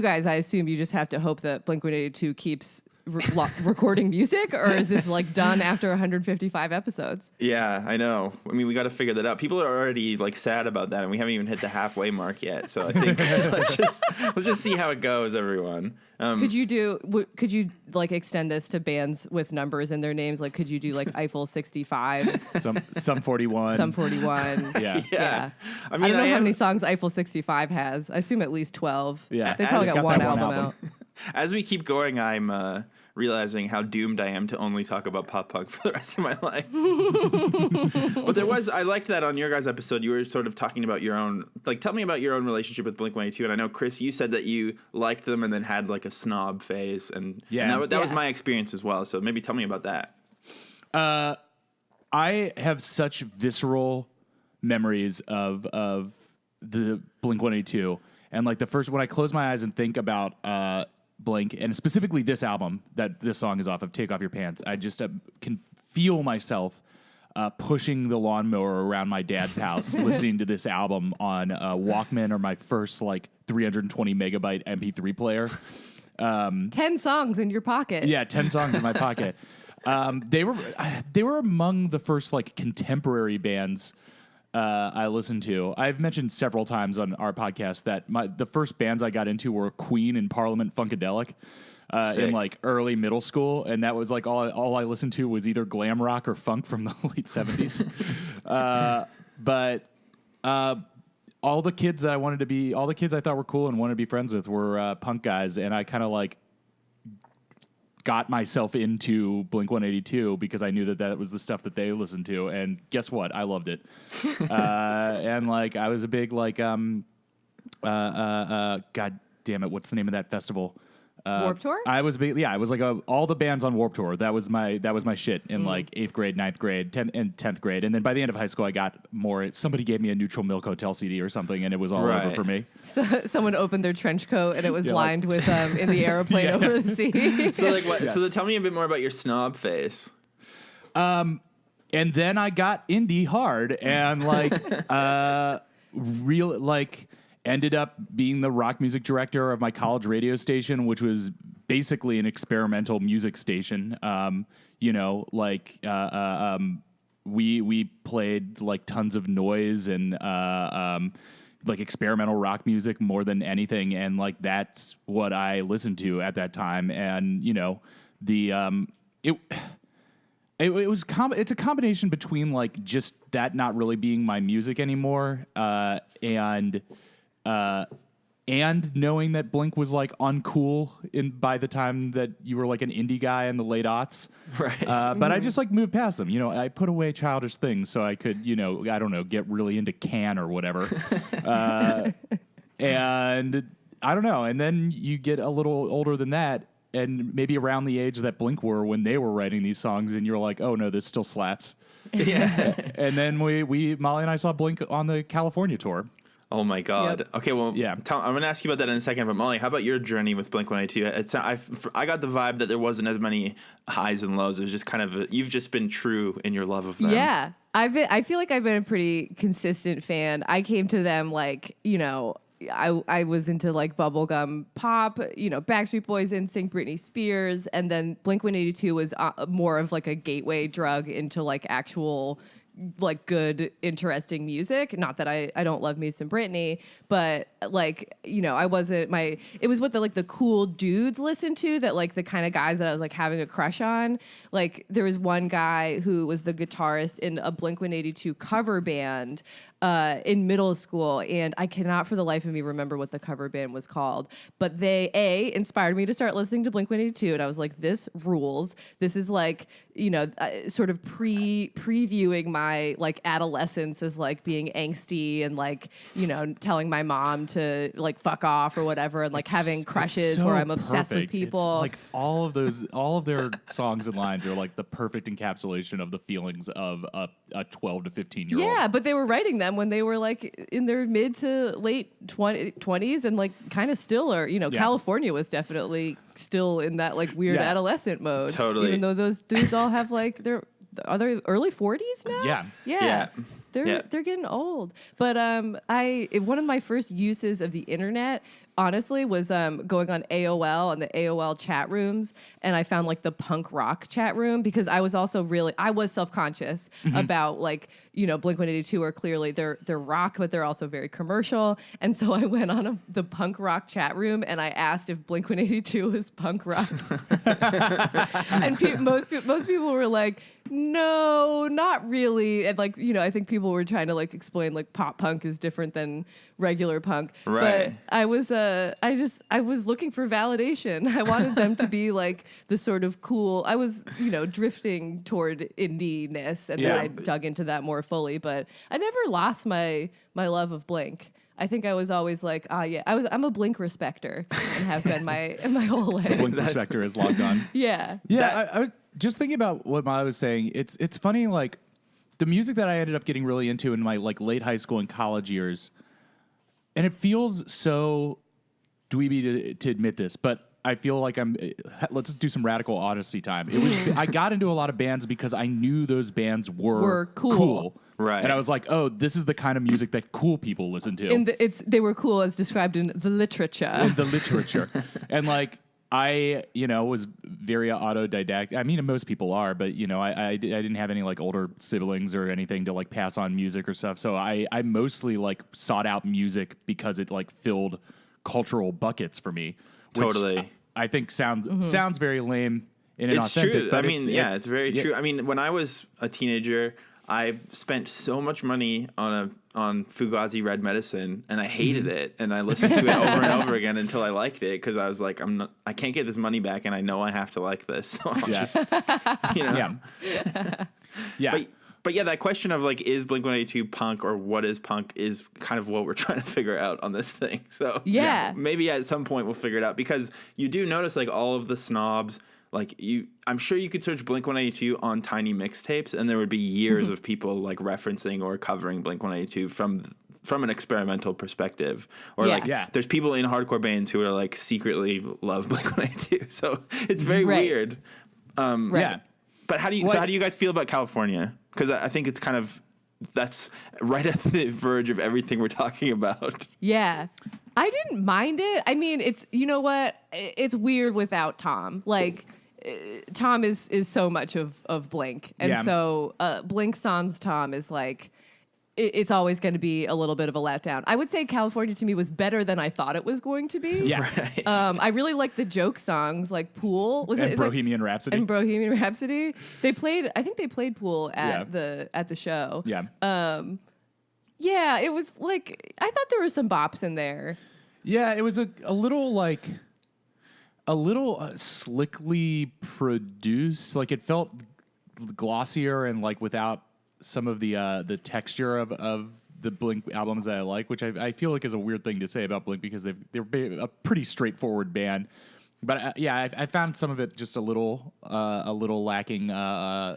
guys, I assume you just have to hope that Blink-182 keeps recording music, or is this like done after 155 episodes? Yeah, I know. I mean, we got to figure that out. People are already like sad about that, and we haven't even hit the halfway mark yet. So I think let's just see how it goes, everyone. Could you like extend this to bands with numbers in their names? Like, could you do like Eiffel 65s? Some 41. Some 41. Yeah. I don't know how many songs Eiffel 65 has. I assume at least 12. Yeah. They probably got one album out. As we keep going, I'm realizing how doomed I am to only talk about pop punk for the rest of my life. But I liked that on your guys' episode, you were sort of talking about your own, like, tell me about your own relationship with Blink-182. And I know, Chris, you said that you liked them and then had like a snob phase. And that was my experience as well. So maybe tell me about that. I have such visceral memories of the Blink-182. And like when I close my eyes and think about Blink, and specifically this album that this song is off of, Take Off Your Pants, I just can feel myself pushing the lawnmower around my dad's house, listening to this album on Walkman or my first like 320 megabyte MP3 player. 10 songs in your pocket. Yeah, 10 songs in my pocket. They were among the first like contemporary bands I listened to. I've mentioned several times on our podcast that the first bands I got into were Queen and Parliament Funkadelic. In like early middle school, and that was like all I listened to was either glam rock or funk from the late 70s. But all the kids that I wanted to be, all the kids I thought were cool and wanted to be friends with were punk guys, and I kind of like got myself into Blink-182 because I knew that was the stuff that they listened to, and guess what? I loved it. And like I was a big like God damn it, what's the name of that festival? Warped Tour? I was like all the bands on Warped Tour. That was my shit in like 8th grade, 9th grade, 10th grade, and then by the end of high school, I got more. Somebody gave me a Neutral Milk Hotel CD or something, and it was all over for me. So someone opened their trench coat, and it was lined with "In the Aeroplane Over the Sea." So like, what? Yes. So tell me a bit more about your snob phase. And then I got indie hard, and like ended up being the rock music director of my college radio station, which was basically an experimental music station. We played like tons of noise and like experimental rock music more than anything, and like that's what I listened to at that time. And it's a combination between like just that not really being my music anymore, and knowing that Blink was like uncool by the time that you were like an indie guy in the late aughts. Right. But I just like moved past them. I put away childish things so I could, I don't know, get really into Can or whatever. And I don't know. And then you get a little older than that, and maybe around the age that Blink were when they were writing these songs, and you're like, oh no, this still slaps. Yeah. And then Molly and I saw Blink on the California tour. Oh my God. Yep. Okay, well, yeah. I'm going to ask you about that in a second. But Molly, how about your journey with Blink-182? I got the vibe that there wasn't as many highs and lows. It was just kind of you've just been true in your love of them. Yeah, I feel like I've been a pretty consistent fan. I came to them like I was into like bubblegum pop, Backstreet Boys, NSYNC, Britney Spears, and then Blink-182 was more of like a gateway drug into like actual like good, interesting music. Not that I don't love me some Britney, but like, I wasn't it was what the cool dudes listened to, that like the kind of guys that I was like having a crush on. Like there was one guy who was the guitarist in a Blink-182 cover band in middle school, and I cannot for the life of me remember what the cover band was called, but they inspired me to start listening to Blink-182, and I was like, this rules. This is like, sort of previewing my like adolescence as like being angsty and like, telling my mom to like fuck off or whatever, and like having crushes so where I'm obsessed with perfect. people. It's like all of their songs and lines are like the perfect encapsulation of the feelings of a 12 to 15-year-old. Yeah, but they were writing them when they were like in their mid to late 20s, and like kind of still are, California was definitely still in that like weird adolescent mode. Totally. Even though those dudes all have like are they early 40s now? Yeah. Yeah. They're getting old. But one of my first uses of the internet, honestly, was going on AOL and the AOL chat rooms, and I found like the punk rock chat room, because I was also I was self-conscious about like, Blink-182 are clearly they're rock, but they're also very commercial. And so I went on the punk rock chat room and I asked if Blink-182 was punk rock. And most people were like, no, not really. And like, I think people were trying to like explain like pop punk is different than regular punk. Right. But I was looking for validation. I wanted them to be like the sort of cool, I was, drifting toward indie-ness, and then I dug into that more fully, but I never lost my love of Blink. I think I was always like, I'm a Blink respecter and have been my whole life. Blink respecter is logged on. Yeah. Yeah, I was just thinking about what Molly was saying. It's funny, like, the music that I ended up getting really into in my like late high school and college years, and it feels so dweeby to admit this, but I feel like let's do some radical honesty time. It was I got into a lot of bands because I knew those bands were cool. Right. And I was like, oh, this is the kind of music that cool people listen to. They were cool as described in the literature. And like, I, was very autodidact. I mean, most people are, but, I didn't have any like older siblings or anything to like pass on music or stuff. So I mostly like sought out music because it like filled cultural buckets for me. Totally. I think sounds very lame and It's inauthentic. true. But it's very true. I mean, when I was a teenager, I spent so much money on Fugazi Red Medicine, and I hated it, and I listened to it over and over again until I liked it because I was like, I can't get this money back, and I know I have to like this, so I'll just, Yeah. But yeah, that question of like, is Blink-182 punk or what is punk is kind of what we're trying to figure out on this thing. So Yeah. maybe at some point we'll figure it out because you do notice like all of the snobs. Like I'm sure you could search Blink-182 on tiny mixtapes, and there would be years of people like referencing or covering Blink-182 from an experimental perspective. Or there's people in hardcore bands who are like secretly love Blink-182. So it's very weird. Yeah. But how do you guys feel about California? Because I think it's kind of that's right at the verge of everything we're talking about. Yeah. I didn't mind it. I mean, it's, you know what? It's weird without Tom. Like, Tom is so much of Blink. And so Blink sans Tom is like, it's always going to be a little bit of a letdown. I would say California to me was better than I thought it was going to be. Yeah. Right. I really like the joke songs like Pool. And Bohemian Rhapsody. And Bohemian Rhapsody. I think they played Pool at the show. Yeah. Yeah, it was like, I thought there were some bops in there. Yeah, it was a little slickly produced. Like it felt glossier and like without some of the texture of the Blink albums that I like, which I feel like is a weird thing to say about Blink because they're a pretty straightforward band. But I found some of it just a little lacking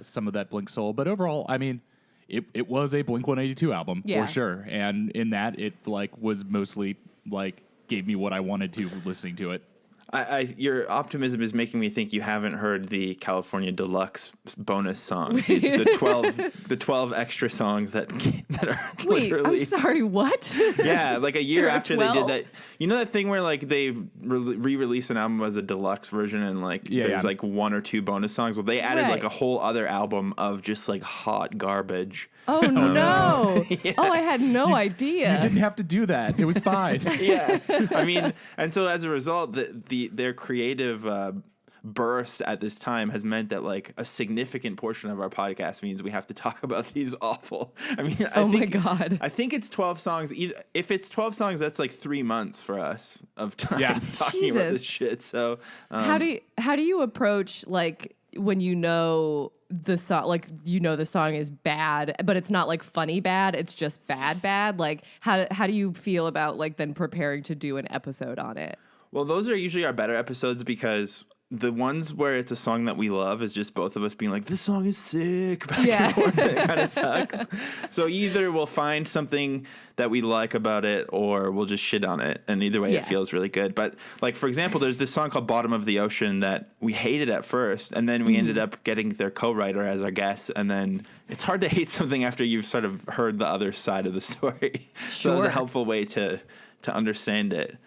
some of that Blink soul. But overall, I mean, it was a Blink-182 album for sure, and in that it like was mostly like gave me what I wanted to listening to it. Your optimism is making me think you haven't heard the California Deluxe bonus songs, the 12 extra songs that are Wait, literally. I'm sorry, what? Yeah, like a year There are after they 12? did that. You know that thing where like they re-release an album as a deluxe version and like there's like one or two bonus songs? Well, they added like a whole other album of just like hot garbage. Oh no! Oh, I had no idea. You didn't have to do that. It was fine. Yeah, I mean, and so as a result, their creative burst at this time has meant that like a significant portion of our podcast means we have to talk about these awful. I mean, my God. I think it's 12 songs. If it's 12 songs, that's like 3 months for us of time talking about this shit. So how do you approach like when you know the song, like the song is bad, but it's not like funny bad, it's just bad. Like how do you feel about like then preparing to do an episode on it? Well, those are usually our better episodes because the ones where it's a song that we love is just both of us being like, this song is sick. It kind of sucks. So either we'll find something that we like about it or we'll just shit on it. And either way, it feels really good. But like, for example, there's this song called Bottom of the Ocean that we hated at first. And then we ended up getting their co-writer as our guest. And then it's hard to hate something after you've sort of heard the other side of the story. So it was a helpful way to understand it.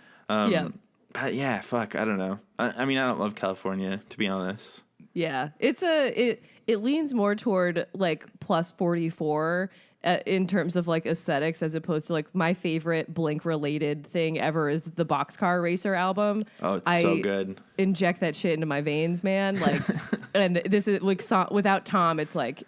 But yeah, fuck, I don't know. I mean, I don't love California, to be honest. Yeah, it leans more toward like plus 44 in terms of like aesthetics, as opposed to like my favorite Blink related thing ever is the Boxcar Racer album. Oh, it's so good. Inject that shit into my veins, man. Like, and this is like without Tom, it's like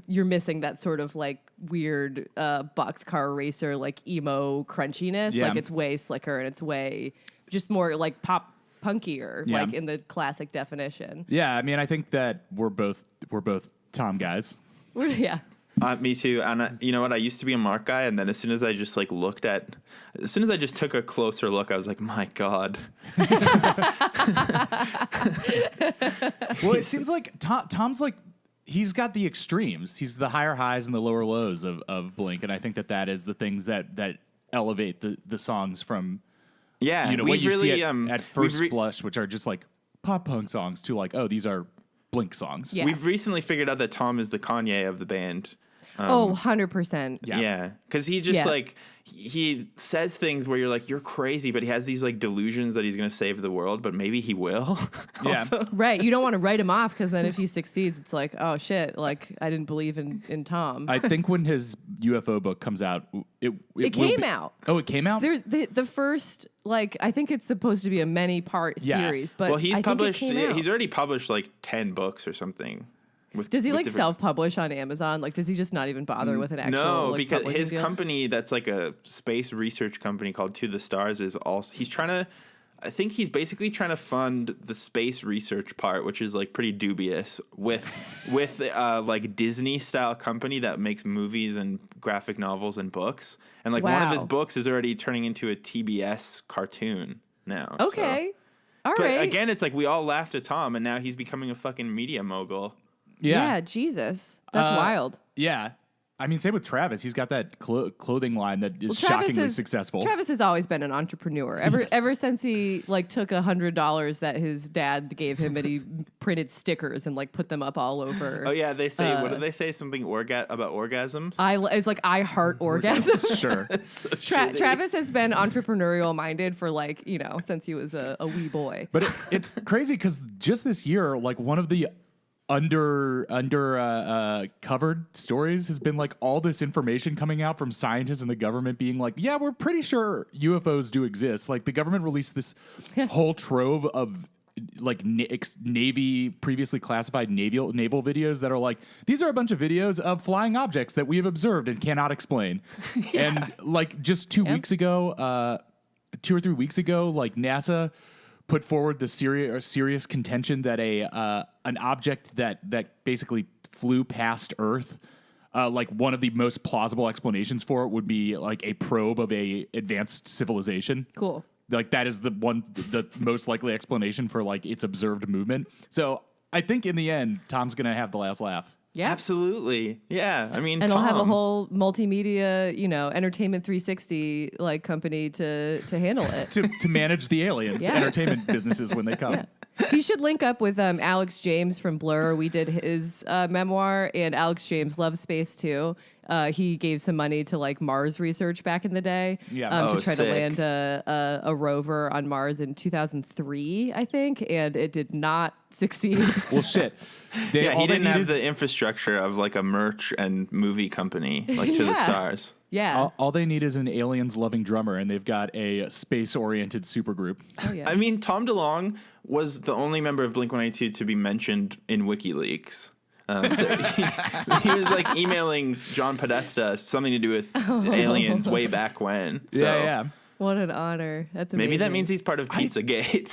you're missing that sort of like weird Boxcar Racer like emo crunchiness. Yeah. Like it's way slicker and it's way just more like pop punkier, like in the classic definition. Yeah, I mean, I think that we're both Tom guys. Yeah. Me too. And you know what? I used to be a Mark guy, and then as soon as I just took a closer look, I was like, my God. Well, it seems like Tom's like he's got the extremes. He's the higher highs and the lower lows of Blink, and I think that is the things that elevate the songs from what you see at first blush, which are just like pop punk songs, to like, oh, these are Blink songs. Yeah. We've recently figured out that Tom is the Kanye of the band. 100%. Yeah, because he just like he says things where you're like, you're crazy, but he has these like delusions that he's going to save the world, but maybe he will. Yeah, right. You don't want to write him off, because then if he succeeds, it's like, oh shit, like I didn't believe in Tom. I think when his UFO book comes out, it came out. Oh, it came out. There's the first, like, I think it's supposed to be a many-part series, but well, he's I published. think it came out. He's already published like 10 books or something. Does he like different... self-publish on Amazon? Like, does he just not even bother with an actual? No, like, because his deal? company, that's like a space research company called To the Stars, is also he's trying to. I think he's basically trying to fund the space research part, which is like pretty dubious, with like Disney style company that makes movies and graphic novels and books. And like one of his books is already turning into a TBS cartoon now. Okay. So. All but right. again, it's like we all laughed at Tom, and now he's becoming a fucking media mogul. Yeah, Jesus. That's wild. Yeah. I mean, same with Travis. He's got that clothing line that is shockingly successful. Travis has always been an entrepreneur. Ever since he like took $100 that his dad gave him and he printed stickers and like put them up all over. Oh yeah, they say what do they say? Something about orgasms? It's like I heart orgasms. Sure. So Travis has been entrepreneurial minded for like, since he was a wee boy. But it's crazy because just this year, like one of the covered stories has been like all this information coming out from scientists and the government being like, yeah, we're pretty sure UFOs do exist. Like the government released this whole trove of like Navy previously classified naval videos that are like, these are a bunch of videos of flying objects that we have observed and cannot explain. And like just 2 weeks ago, 2 or 3 weeks ago, like NASA put forward the serious contention that an object that basically flew past Earth, like one of the most plausible explanations for it would be like a probe of a advanced civilization. Cool. Like that is the most likely explanation for like its observed movement. So I think in the end, Tom's gonna have the last laugh. Yeah, absolutely. Yeah, I mean, and Tom. he'll have a whole multimedia, Entertainment 360 like company to handle it, to manage the aliens entertainment businesses when they come. Yeah. He should link up with Alex James from Blur. We did his memoir, and Alex James loves space too. He gave some money to like Mars research back in the day, to try to land a rover on Mars in 2003, I think, and it did not succeed. Well, shit. He didn't have the infrastructure of like a merch and movie company like To the Stars. Yeah. All they need is an aliens loving drummer, and they've got a space oriented supergroup. Oh, yeah. I mean, Tom DeLonge was the only member of Blink-182 to be mentioned in WikiLeaks. He was like emailing John Podesta something to do with aliens way back when. So Yeah. What an honor. That's amazing. maybe that means he's part of Pizzagate.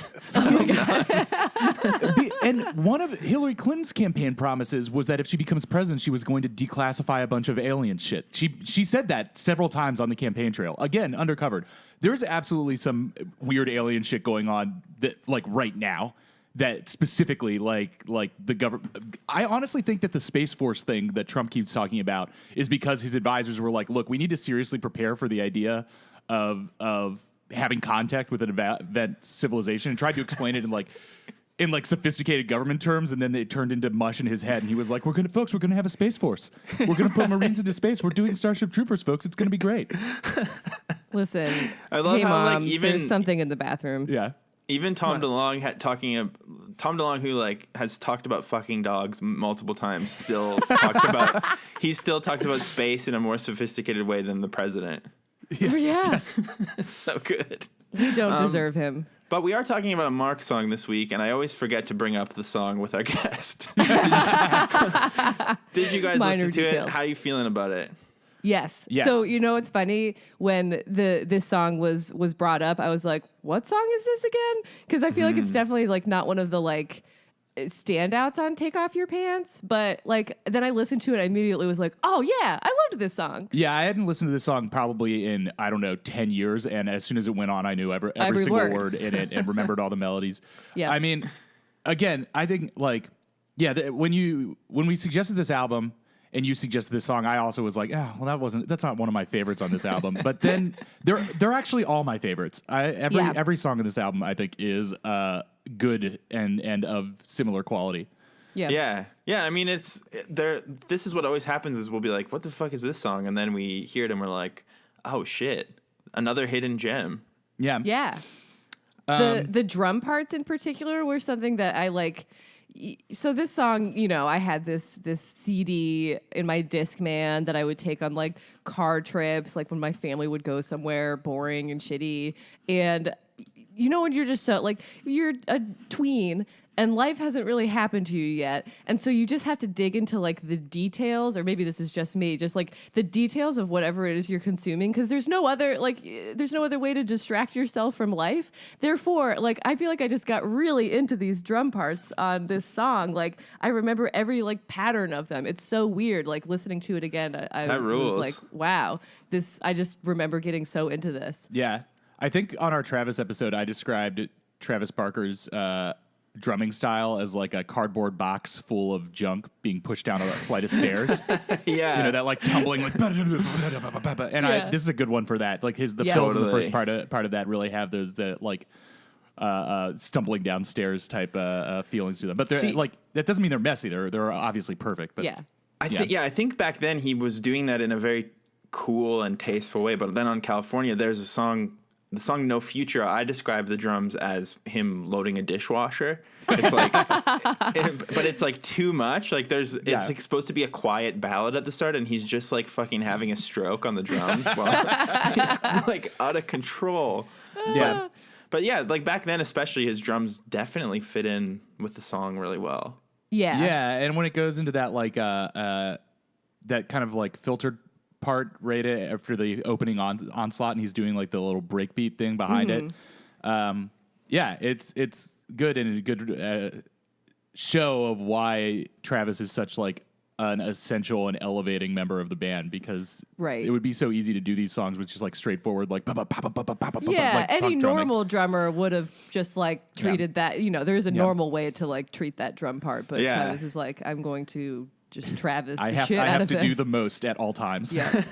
And one of Hillary Clinton's campaign promises was that if she becomes president, she was going to declassify a bunch of alien shit. She said that several times on the campaign trail. Again, undercovered. There's absolutely some weird alien shit going on that, like right now, that specifically like the government. I honestly think that the Space Force thing that Trump keeps talking about is because his advisors were like, look, we need to seriously prepare for the idea of having contact with an advanced civilization, and tried to explain it in sophisticated government terms, and then it turned into mush in his head, and he was like, we're gonna have a Space Force. We're gonna put Marines into space. We're doing Starship Troopers, folks. It's gonna be great. Listen, I love hey, how Mom, like even there's something in the bathroom. Yeah. Even Tom DeLonge Tom DeLonge, who like has talked about fucking dogs multiple times, still talks about space in a more sophisticated way than the president. Yes. It's so good. We don't deserve him. But we are talking about a Mark song this week, and I always forget to bring up the song with our guest. Did you guys listen to it? How are you feeling about it? Yes. So it's funny when this song was brought up, I was like, what song is this again? Because I feel like it's definitely like not one of the like standouts on Take Off Your Pants, but like then I listened to it, I immediately was like, oh yeah, I loved this song. Yeah, I hadn't listened to this song probably in 10 years, and as soon as it went on, I knew every single word in it and remembered all the melodies. Yeah. I mean, again, I think like when we suggested this album and you suggested this song, I also was like, that's not one of my favorites on this album. But then they're actually all my favorites. Every song in this album I think is good and of similar quality. Yeah. I mean, this is what always happens is we'll be like, what the fuck is this song? And then we hear it and we're like, oh shit, another hidden gem. Yeah. The drum parts in particular were something that I like. So this song, I had this CD in my Discman that I would take on like car trips, like when my family would go somewhere boring and shitty. And when you're just so like you're a tween and life hasn't really happened to you yet, and so you just have to dig into like the details, or maybe this is just me, just like the details of whatever it is you're consuming, because there's no other way to distract yourself from life. Therefore, like I feel like I just got really into these drum parts on this song. Like I remember every like pattern of them. It's so weird. Like listening to it again, I was like, wow, this. I just remember getting so into this. Yeah, I think on our Travis episode, I described Travis Barker's drumming style as like a cardboard box full of junk being pushed down a flight of stairs. That like tumbling like and this is a good one for that. Like the fills in the first part of that really have those like stumbling downstairs type feelings to them. But they're like that doesn't mean they're messy. They're obviously perfect. But I think back then he was doing that in a very cool and tasteful way. But then on California, there's the song No Future, I describe the drums as him loading a dishwasher. It's like, but it's like too much. Like it's like supposed to be a quiet ballad at the start, and he's just like fucking having a stroke on the drums. It's like out of control. Yeah. But yeah, like back then especially, his drums definitely fit in with the song really well. Yeah. Yeah, and when it goes into that like that kind of like filtered part right after the opening onslaught, and he's doing like the little breakbeat thing behind it. It's good and a good show of why Travis is such like an essential and elevating member of the band, because it would be so easy to do these songs with just like straightforward like any normal drummer would have just like treated that, there's a normal way to like treat that drum part, but Travis is like, I'm going to just Travis I have to do the most at all times. Yeah.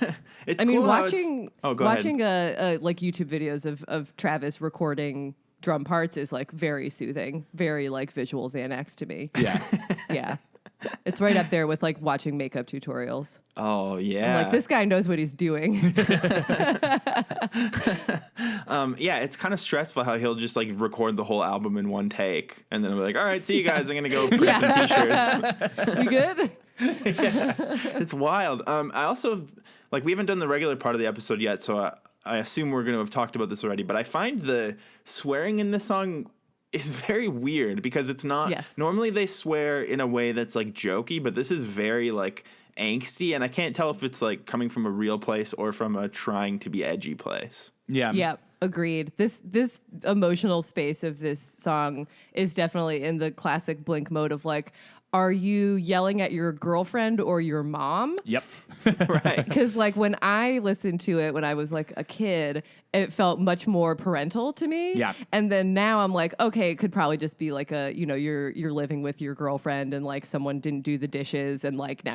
It's cool watching like YouTube videos of Travis recording drum parts is like very soothing, very like visual Xanax to me. Yeah. Yeah. It's right up there with like watching makeup tutorials. Oh yeah. I'm like, this guy knows what he's doing. It's kind of stressful how he'll just like record the whole album in one take, and then we're like, all right, see you guys. I'm gonna go print some t-shirts. You good? It's wild. I also like, we haven't done the regular part of the episode yet, so I assume we're going to have talked about this already. But I find the swearing in this song is very weird, because it's not normally they swear in a way that's like jokey, but this is very like angsty, and I can't tell if it's like coming from a real place or from a trying to be edgy place. Yeah. Agreed. This emotional space of this song is definitely in the classic Blink mode of like, are you yelling at your girlfriend or your mom? Yep. Right. Because like when I listened to it when I was like a kid, it felt much more parental to me. Yeah. And then now I'm like, okay, it could probably just be like you're living with your girlfriend and like someone didn't do the dishes and like now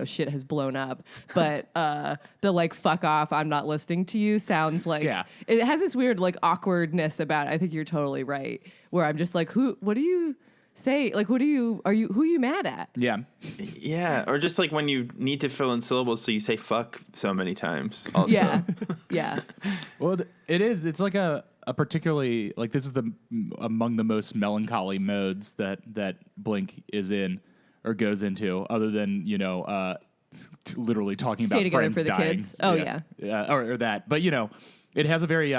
shit has blown up. But the like fuck off, I'm not listening to you sounds like it has this weird like awkwardness about it. I think you're totally right. Where I'm just like, what do you say? Like, who are you mad at? Yeah. Or just like when you need to fill in syllables, so you say fuck so many times also. Yeah. Well, it's like a particularly, like, this is among the most melancholy modes that Blink is in or goes into, other than, literally talking Stay about together friends for the dying. kids. Oh yeah. Or that. But, it has a very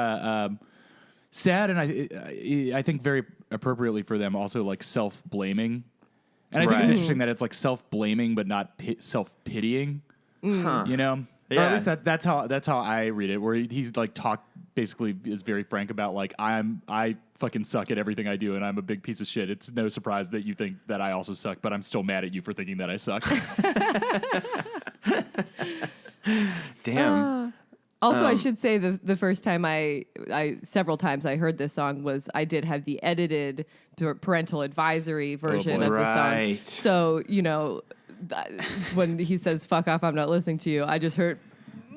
sad, and I think very appropriately for them, also like self-blaming. And I think it's interesting that it's like self-blaming but not self-pitying. Huh. Or at least that's how I read it, where he's like basically is very frank about like, I fucking suck at everything I do and I'm a big piece of shit. It's no surprise that you think that I also suck, but I'm still mad at you for thinking that I suck. Damn. Also, I should say the first time several times I heard this song was I did have the edited parental advisory version of the song. So, when he says, fuck off, I'm not listening to you, I just heard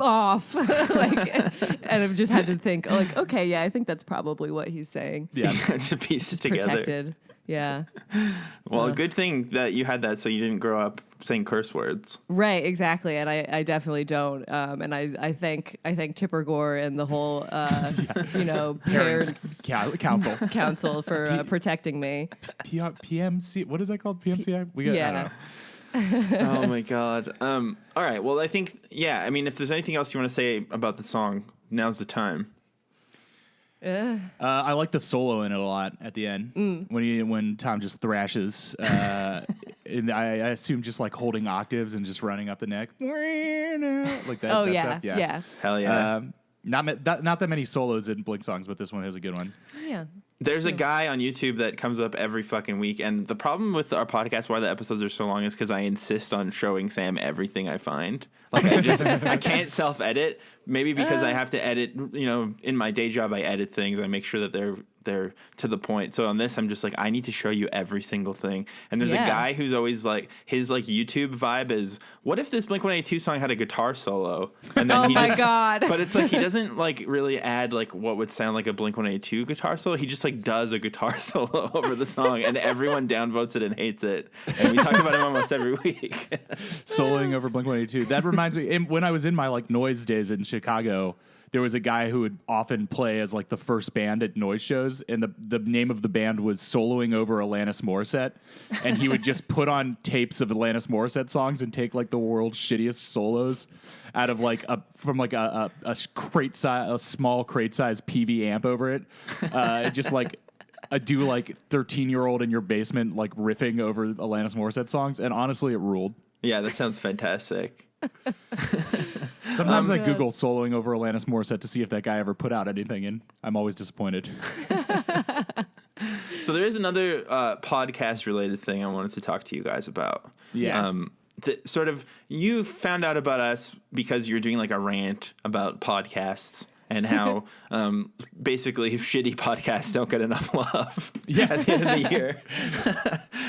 off. And I've just had to think, like, okay, yeah, I think that's probably what he's saying. Yeah, to piece it together. Protected. Yeah. Well, a good thing that you had that so you didn't grow up saying curse words. Right, exactly. And I definitely don't. And I thank Tipper Gore and the whole, parents council for protecting me. PMC, what is that called? PMCI? I don't know. Oh my God. All right. Well, I think, if there's anything else you want to say about the song, now's the time. I like the solo in it a lot at the end when Tom just thrashes. And I assume just like holding octaves and just running up the neck like that. Oh that yeah, stuff. yeah. Hell yeah. Not that many solos in Blink songs, but this one has a good one. Yeah. There's a guy on YouTube that comes up every fucking week, and the problem with our podcast, why the episodes are so long, is because I insist on showing Sam everything I find. Like I can't self-edit. Maybe because I have to edit. In my day job, I edit things. I make sure that they're to the point. So on this, I'm just like, I need to show you every single thing. And there's a guy who's always like, his like YouTube vibe is, what if this Blink-182 song had a guitar solo? And then God! But it's like he doesn't like really add like what would sound like a Blink-182 guitar solo. He just like does a guitar solo over the song, and everyone downvotes it and hates it. And we talk about him almost every week. Soloing over Blink-182. That reminds me, when I was in my like noise days in Chicago, there was a guy who would often play as like the first band at noise shows, and the name of the band was Soloing Over Alanis Morissette, and he would just put on tapes of Alanis Morissette songs and take like the world's shittiest solos out of like a crate size, a small crate size PV amp over it, just like. Do like 13-year-old in your basement like riffing over Alanis Morissette songs, and honestly, it ruled. Yeah, that sounds fantastic. Sometimes I Google soloing over Alanis Morissette to see if that guy ever put out anything, and I'm always disappointed. So there is another podcast-related thing I wanted to talk to you guys about. Yeah. You found out about us because you're doing like a rant about podcasts. And how basically shitty podcasts don't get enough love at the end of the year,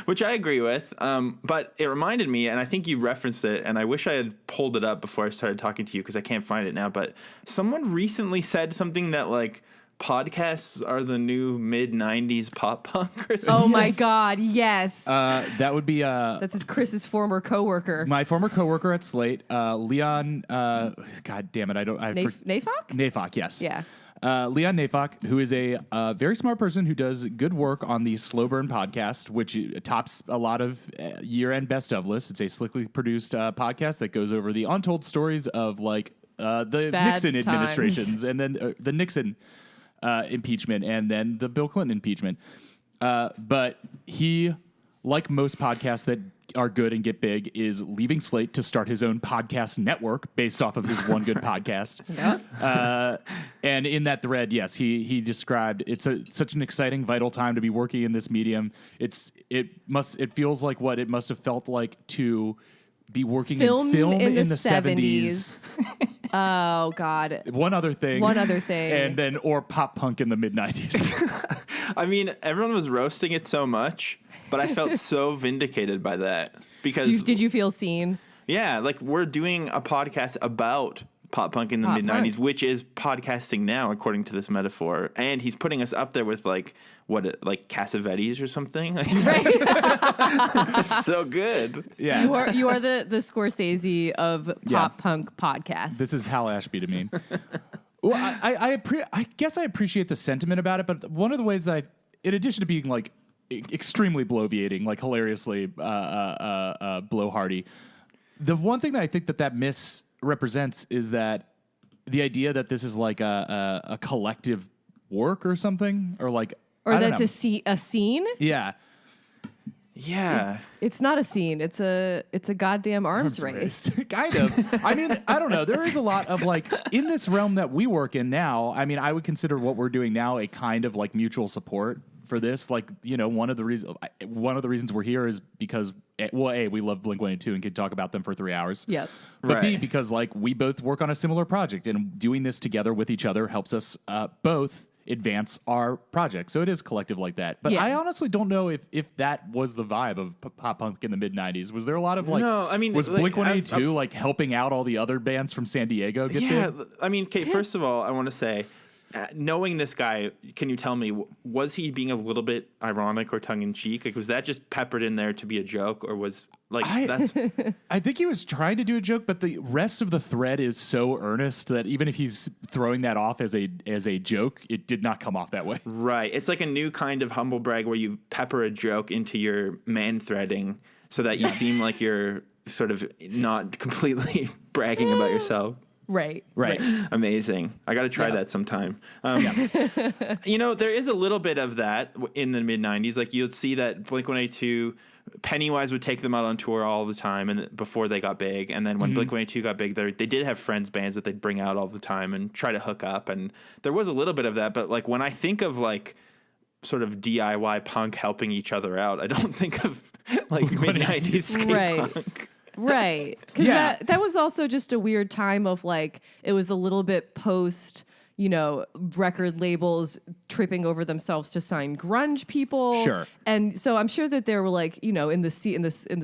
which I agree with. But it reminded me, and I think you referenced it, and I wish I had pulled it up before I started talking to you because I can't find it now. But someone recently said something that like podcasts are the new mid-90s pop punk or something. Oh my God, yes. That would be that's Chris's former coworker. My former coworker at Slate, Leon. God damn it, Nafok? Nafok, yes. Yeah. Leon Nafok, who is a very smart person who does good work on the Slow Burn podcast, which tops a lot of year-end best of lists. It's a slickly produced podcast that goes over the untold stories of like the Bad Nixon times. administrations, and then the Nixon impeachment, and then the Bill Clinton impeachment. But he, like most podcasts that are good and get big, is leaving Slate to start his own podcast network based off of his one good podcast. Yeah. And in that thread, yes, he described it's such an exciting, vital time to be working in this medium. It feels like what it must have felt like to be working in film in the 70s. Oh God. One other thing. And then, or pop punk in the mid 90s. I mean, everyone was roasting it so much, but I felt so vindicated by that because Did you feel seen? Yeah, like we're doing a podcast about pop punk in the mid 90s, which is podcasting now, according to this metaphor. And he's putting us up there with like Cassavetes or something. It's so good. Yeah, you are the Scorsese of pop punk podcasts. This is Hal Ashby to me. Well, I guess I appreciate the sentiment about it, but one of the ways that in addition to being like extremely bloviating, like hilariously blowhardy, the one thing that I think that misrepresents is that the idea that this is like a collective work or something, or like, or that's a scene. Yeah. It's not a scene. It's a goddamn arms race. Kind of. I mean, I don't know. There is a lot of like in this realm that we work in now. I mean, I would consider what we're doing now a kind of like mutual support for this. Like, one of the reasons we're here is because A, we love Blink-182 and could talk about them for 3 hours. Yep. But B, Right. because like we both work on a similar project, and doing this together with each other helps us both advance our project. So it is collective like that. But Yeah. I honestly don't know if that was the vibe of pop punk in the mid 90s. Was there a lot of like, No, I mean, was like, Blink-182 I've- like helping out all the other bands from San Diego get Yeah, big? I mean, Kate, first of all, I want to say, knowing this guy, can you tell me, was he being a little bit ironic or tongue-in-cheek? Like, was that just peppered in there to be a joke, or was, like, that's... I think he was trying to do a joke, but the rest of the thread is so earnest that even if he's throwing that off as a joke, it did not come off that way. Right. It's like a new kind of humble brag where you pepper a joke into your man-threading so that you seem like you're sort of not completely bragging about yourself. Right. Amazing. I got to try that sometime. You know, there is a little bit of that in the mid 90s. Like, you'd see that Blink-182, Pennywise would take them out on tour all the time, and before they got big. And then when Blink-182 got big, they did have friends bands that they'd bring out all the time and try to hook up. And there was a little bit of that. But like, when I think of like sort of DIY punk helping each other out, I don't think of like mid 90s skate Right. punk. Right. Because that was also just a weird time of like, it was a little bit post, you know, record labels tripping over themselves to sign grunge people. Sure. And so I'm sure that there were like, you know, in the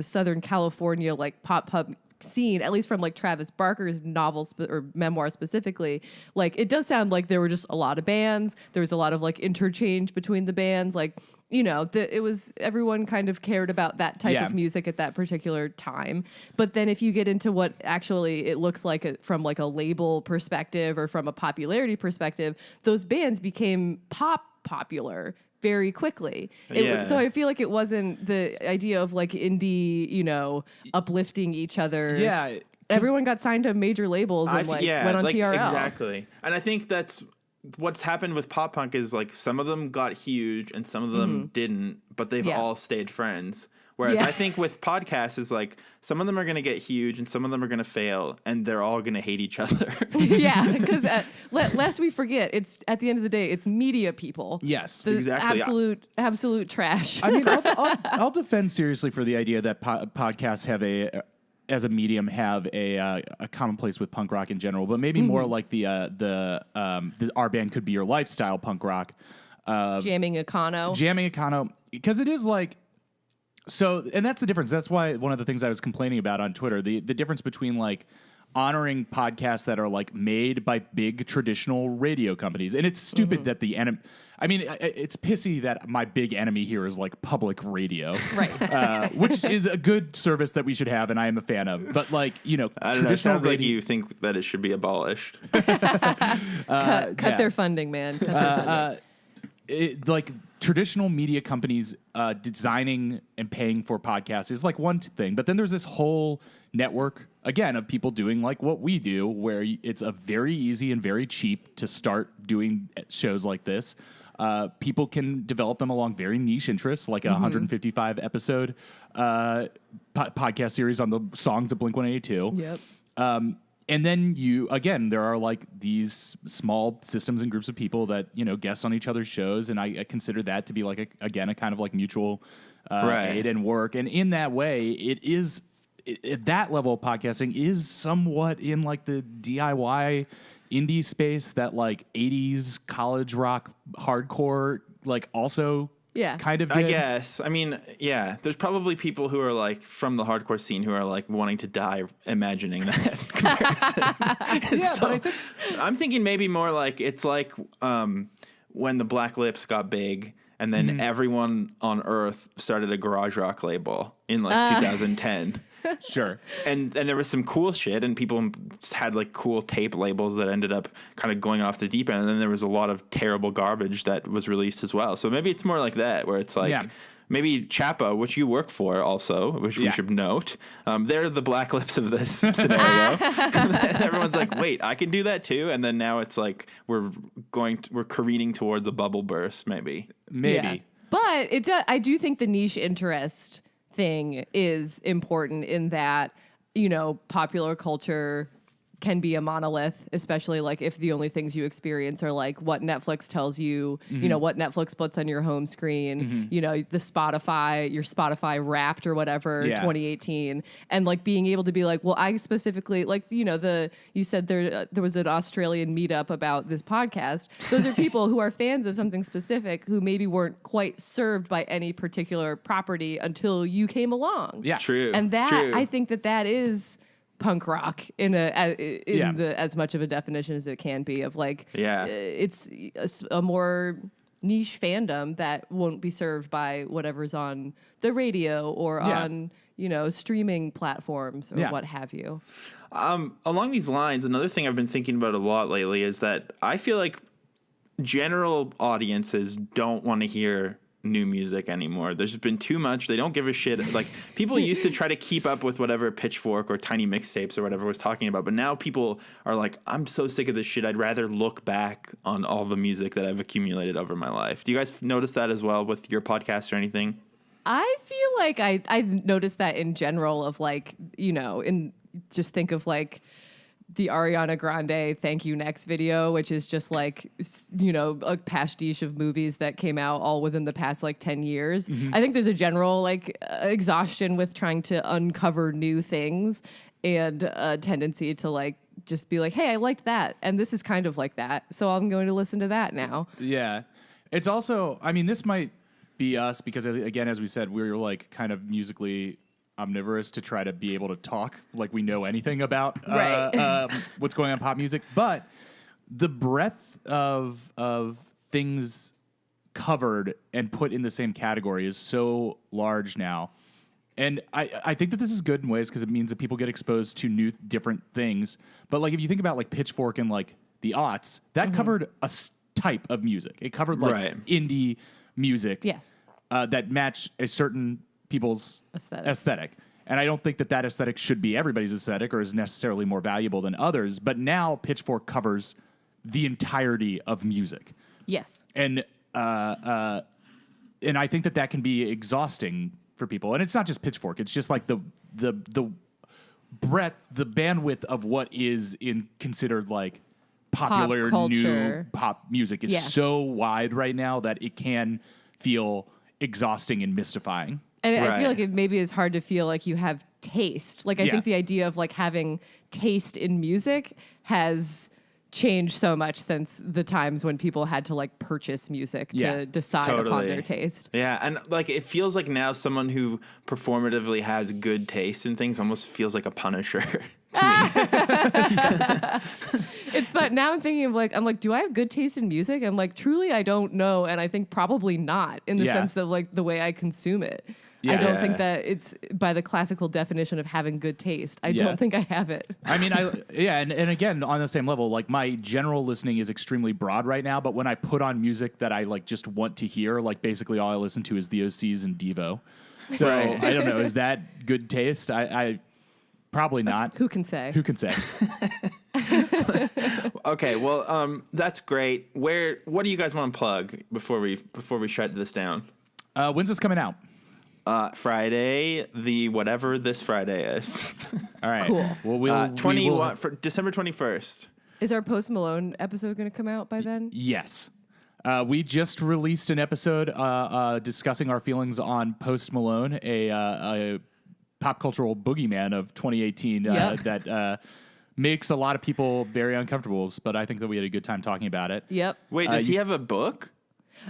Southern California, like pop scene, at least from like Travis Barker's novels or memoir specifically, like it does sound like there were just a lot of bands. There was a lot of like interchange between the bands. Like, you know, it was everyone kind of cared about that type of music at that particular time. But then if you get into what actually it looks like from like a label perspective or from a popularity perspective, those bands became popular very quickly. So I feel like it wasn't the idea of like indie, you know, uplifting each other. Yeah. Everyone got signed to major labels and went on TRL. Exactly. And I think that's what's happened with pop punk is like some of them got huge and some of them didn't, but they've all stayed friends. Whereas I think with podcasts is like some of them are going to get huge and some of them are going to fail and they're all going to hate each other. Yeah, because lest we forget, it's at the end of the day, it's media people. Yes, The exactly. absolute trash. I mean, I'll defend seriously for the idea that podcasts have as a medium have a commonplace with punk rock in general, but maybe more like the Our Band Could Be Your Lifestyle punk rock. Jamming Econo, because it is like, so, and that's the difference. That's why one of the things I was complaining about on Twitter, the difference between like honoring podcasts that are like made by big traditional radio companies. And it's stupid that it's pissy that my big enemy here is like public radio. right? Which is a good service that we should have, and I am a fan of. But like, you know, I don't know. It traditional sounds like radio. you think that it should be abolished. Cut their funding, man. Cut their funding. Like traditional media companies designing and paying for podcasts is like one thing, but then there's this whole network again of people doing like what we do, where it's a very easy and very cheap to start doing shows like this. People can develop them along very niche interests, like a 155 episode podcast series on the songs of Blink-182. Yep. And then there are like these small systems and groups of people that, you know, guest on each other's shows. And I consider that to be like, a kind of like mutual aid and work. And in that way, at that level of podcasting is somewhat in like the DIY indie space that like 80s college rock hardcore like also kind of did. I guess. I mean, yeah, there's probably people who are like from the hardcore scene who are like wanting to die imagining that comparison. But I think I'm thinking maybe more like it's like when the Black Lips got big and then everyone on Earth started a garage rock label in like 2010. Sure. And there was some cool shit, and people had like cool tape labels that ended up kind of going off the deep end. And then there was a lot of terrible garbage that was released as well. So maybe it's more like that, where it's like maybe Chapa, which you work for also, which we should note, they're the Black Lips of this scenario. Everyone's like, wait, I can do that too. And then now it's like we're careening towards a bubble burst, maybe. Yeah. But I do think the niche interest thing is important in that, you know, popular culture can be a monolith, especially like if the only things you experience are like what Netflix tells you, you know, what Netflix puts on your home screen, you know, your Spotify Wrapped or whatever, 2018, and like being able to be like, well, I specifically like, you know, you said there was an Australian meetup about this podcast. Those are people who are fans of something specific who maybe weren't quite served by any particular property until you came along. Yeah, True. And that True. I think that is punk rock in the as much of a definition as it can be of like it's a more niche fandom that won't be served by whatever's on the radio or on, you know, streaming platforms or what have you. Along these lines, another thing I've been thinking about a lot lately is that I feel like general audiences don't want to hear new music anymore. There's been too much. They don't give a shit. Like, people used to try to keep up with whatever Pitchfork or Tiny Mixtapes or whatever was talking about, but now people are like, I'm so sick of this shit. I'd rather look back on all the music that I've accumulated over my life. Do you guys notice that as well with your podcast or anything? I feel like I noticed that in general of like, you know, just think of like the Ariana Grande Thank You Next video, which is just like, you know, a pastiche of movies that came out all within the past like 10 years. I think there's a general like exhaustion with trying to uncover new things and a tendency to like just be like, hey, I liked that. And this is kind of like that. So I'm going to listen to that now. Yeah. It's also, I mean, this might be us because, again, as we said, we're like kind of musically omnivorous to try to be able to talk like we know anything about what's going on in pop music. But the breadth of things covered and put in the same category is so large now. And I think that this is good in ways because it means that people get exposed to new, different things. But like if you think about like Pitchfork and like the aughts, that covered a type of music. It covered like indie music that match a certain people's aesthetic. And I don't think that aesthetic should be everybody's aesthetic or is necessarily more valuable than others. But now Pitchfork covers the entirety of music. Yes. And I think that can be exhausting for people. And it's not just Pitchfork. It's just like the breadth, the bandwidth of what is considered like popular new pop music is so wide right now that it can feel exhausting and mystifying. And I feel like it maybe is hard to feel like you have taste. Like I think the idea of like having taste in music has changed so much since the times when people had to like purchase music to decide upon their taste. Yeah, and like it feels like now someone who performatively has good taste in things almost feels like a punisher. But now I'm thinking of like, I'm like, do I have good taste in music? I'm like, truly, I don't know. And I think probably not in the sense that like the way I consume it. I don't think that it's by the classical definition of having good taste. I don't think I have it. I mean, and again, on the same level, like my general listening is extremely broad right now, but when I put on music that I like just want to hear, like basically all I listen to is the OCs and Devo. So I don't know, is that good taste? I probably not. Who can say? Who can say? Okay, well, that's great. What do you guys want to plug before we shut this down? When's this coming out? Friday, whatever this Friday is. All right. Cool. Well, for December 21st. Is our Post Malone episode going to come out by then? Yes. We just released an episode discussing our feelings on Post Malone, a pop cultural boogeyman of 2018 that makes a lot of people very uncomfortable, but I think that we had a good time talking about it. Yep. Wait, does he have a book?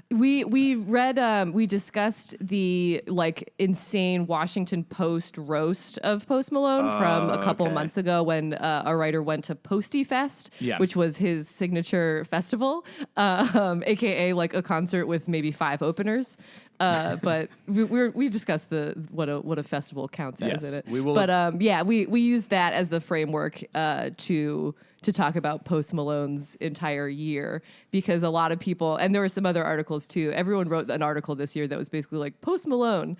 We read we discussed the like insane Washington Post roast of Post Malone from a couple months ago when a writer went to Posty Fest, which was his signature festival, aka like a concert with maybe 5 openers. But we discussed what a festival counts as in it. We will. But we used that as the framework to talk about Post Malone's entire year, because a lot of people, and there were some other articles too. Everyone wrote an article this year that was basically like Post Malone.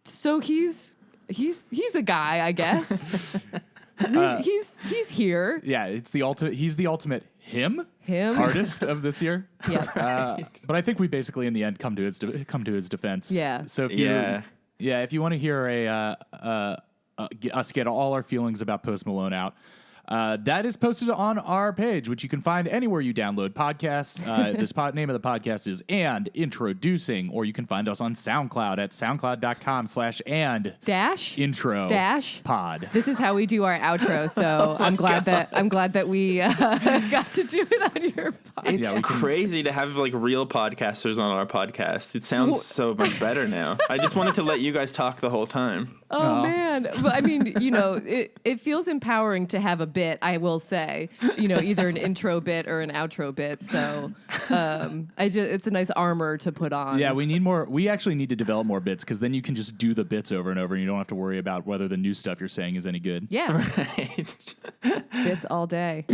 So he's a guy, I guess. He's here. Yeah, it's the ultimate. He's the ultimate him artist of this year. Yeah. But I think we basically in the end come to his defense. Yeah. So if you want to hear us get all our feelings about Post Malone out, That is posted on our page, which you can find anywhere you download podcasts. Name of the podcast is And Introducing, or you can find us on SoundCloud at soundcloud.com/and Dash intro dash pod. This is how we do our outro. So I'm glad that we got to do it on your podcast. It's crazy to have like real podcasters on our podcast. It sounds so much better now. I just wanted to let you guys talk the whole time. Oh man. But I mean, it feels empowering to have a bit, I will say, either an intro bit or an outro bit. So it's a nice armor to put on. Yeah, we need more. We actually need to develop more bits, because then you can just do the bits over and over and you don't have to worry about whether the new stuff you're saying is any good. Yeah. Right. Bits all day.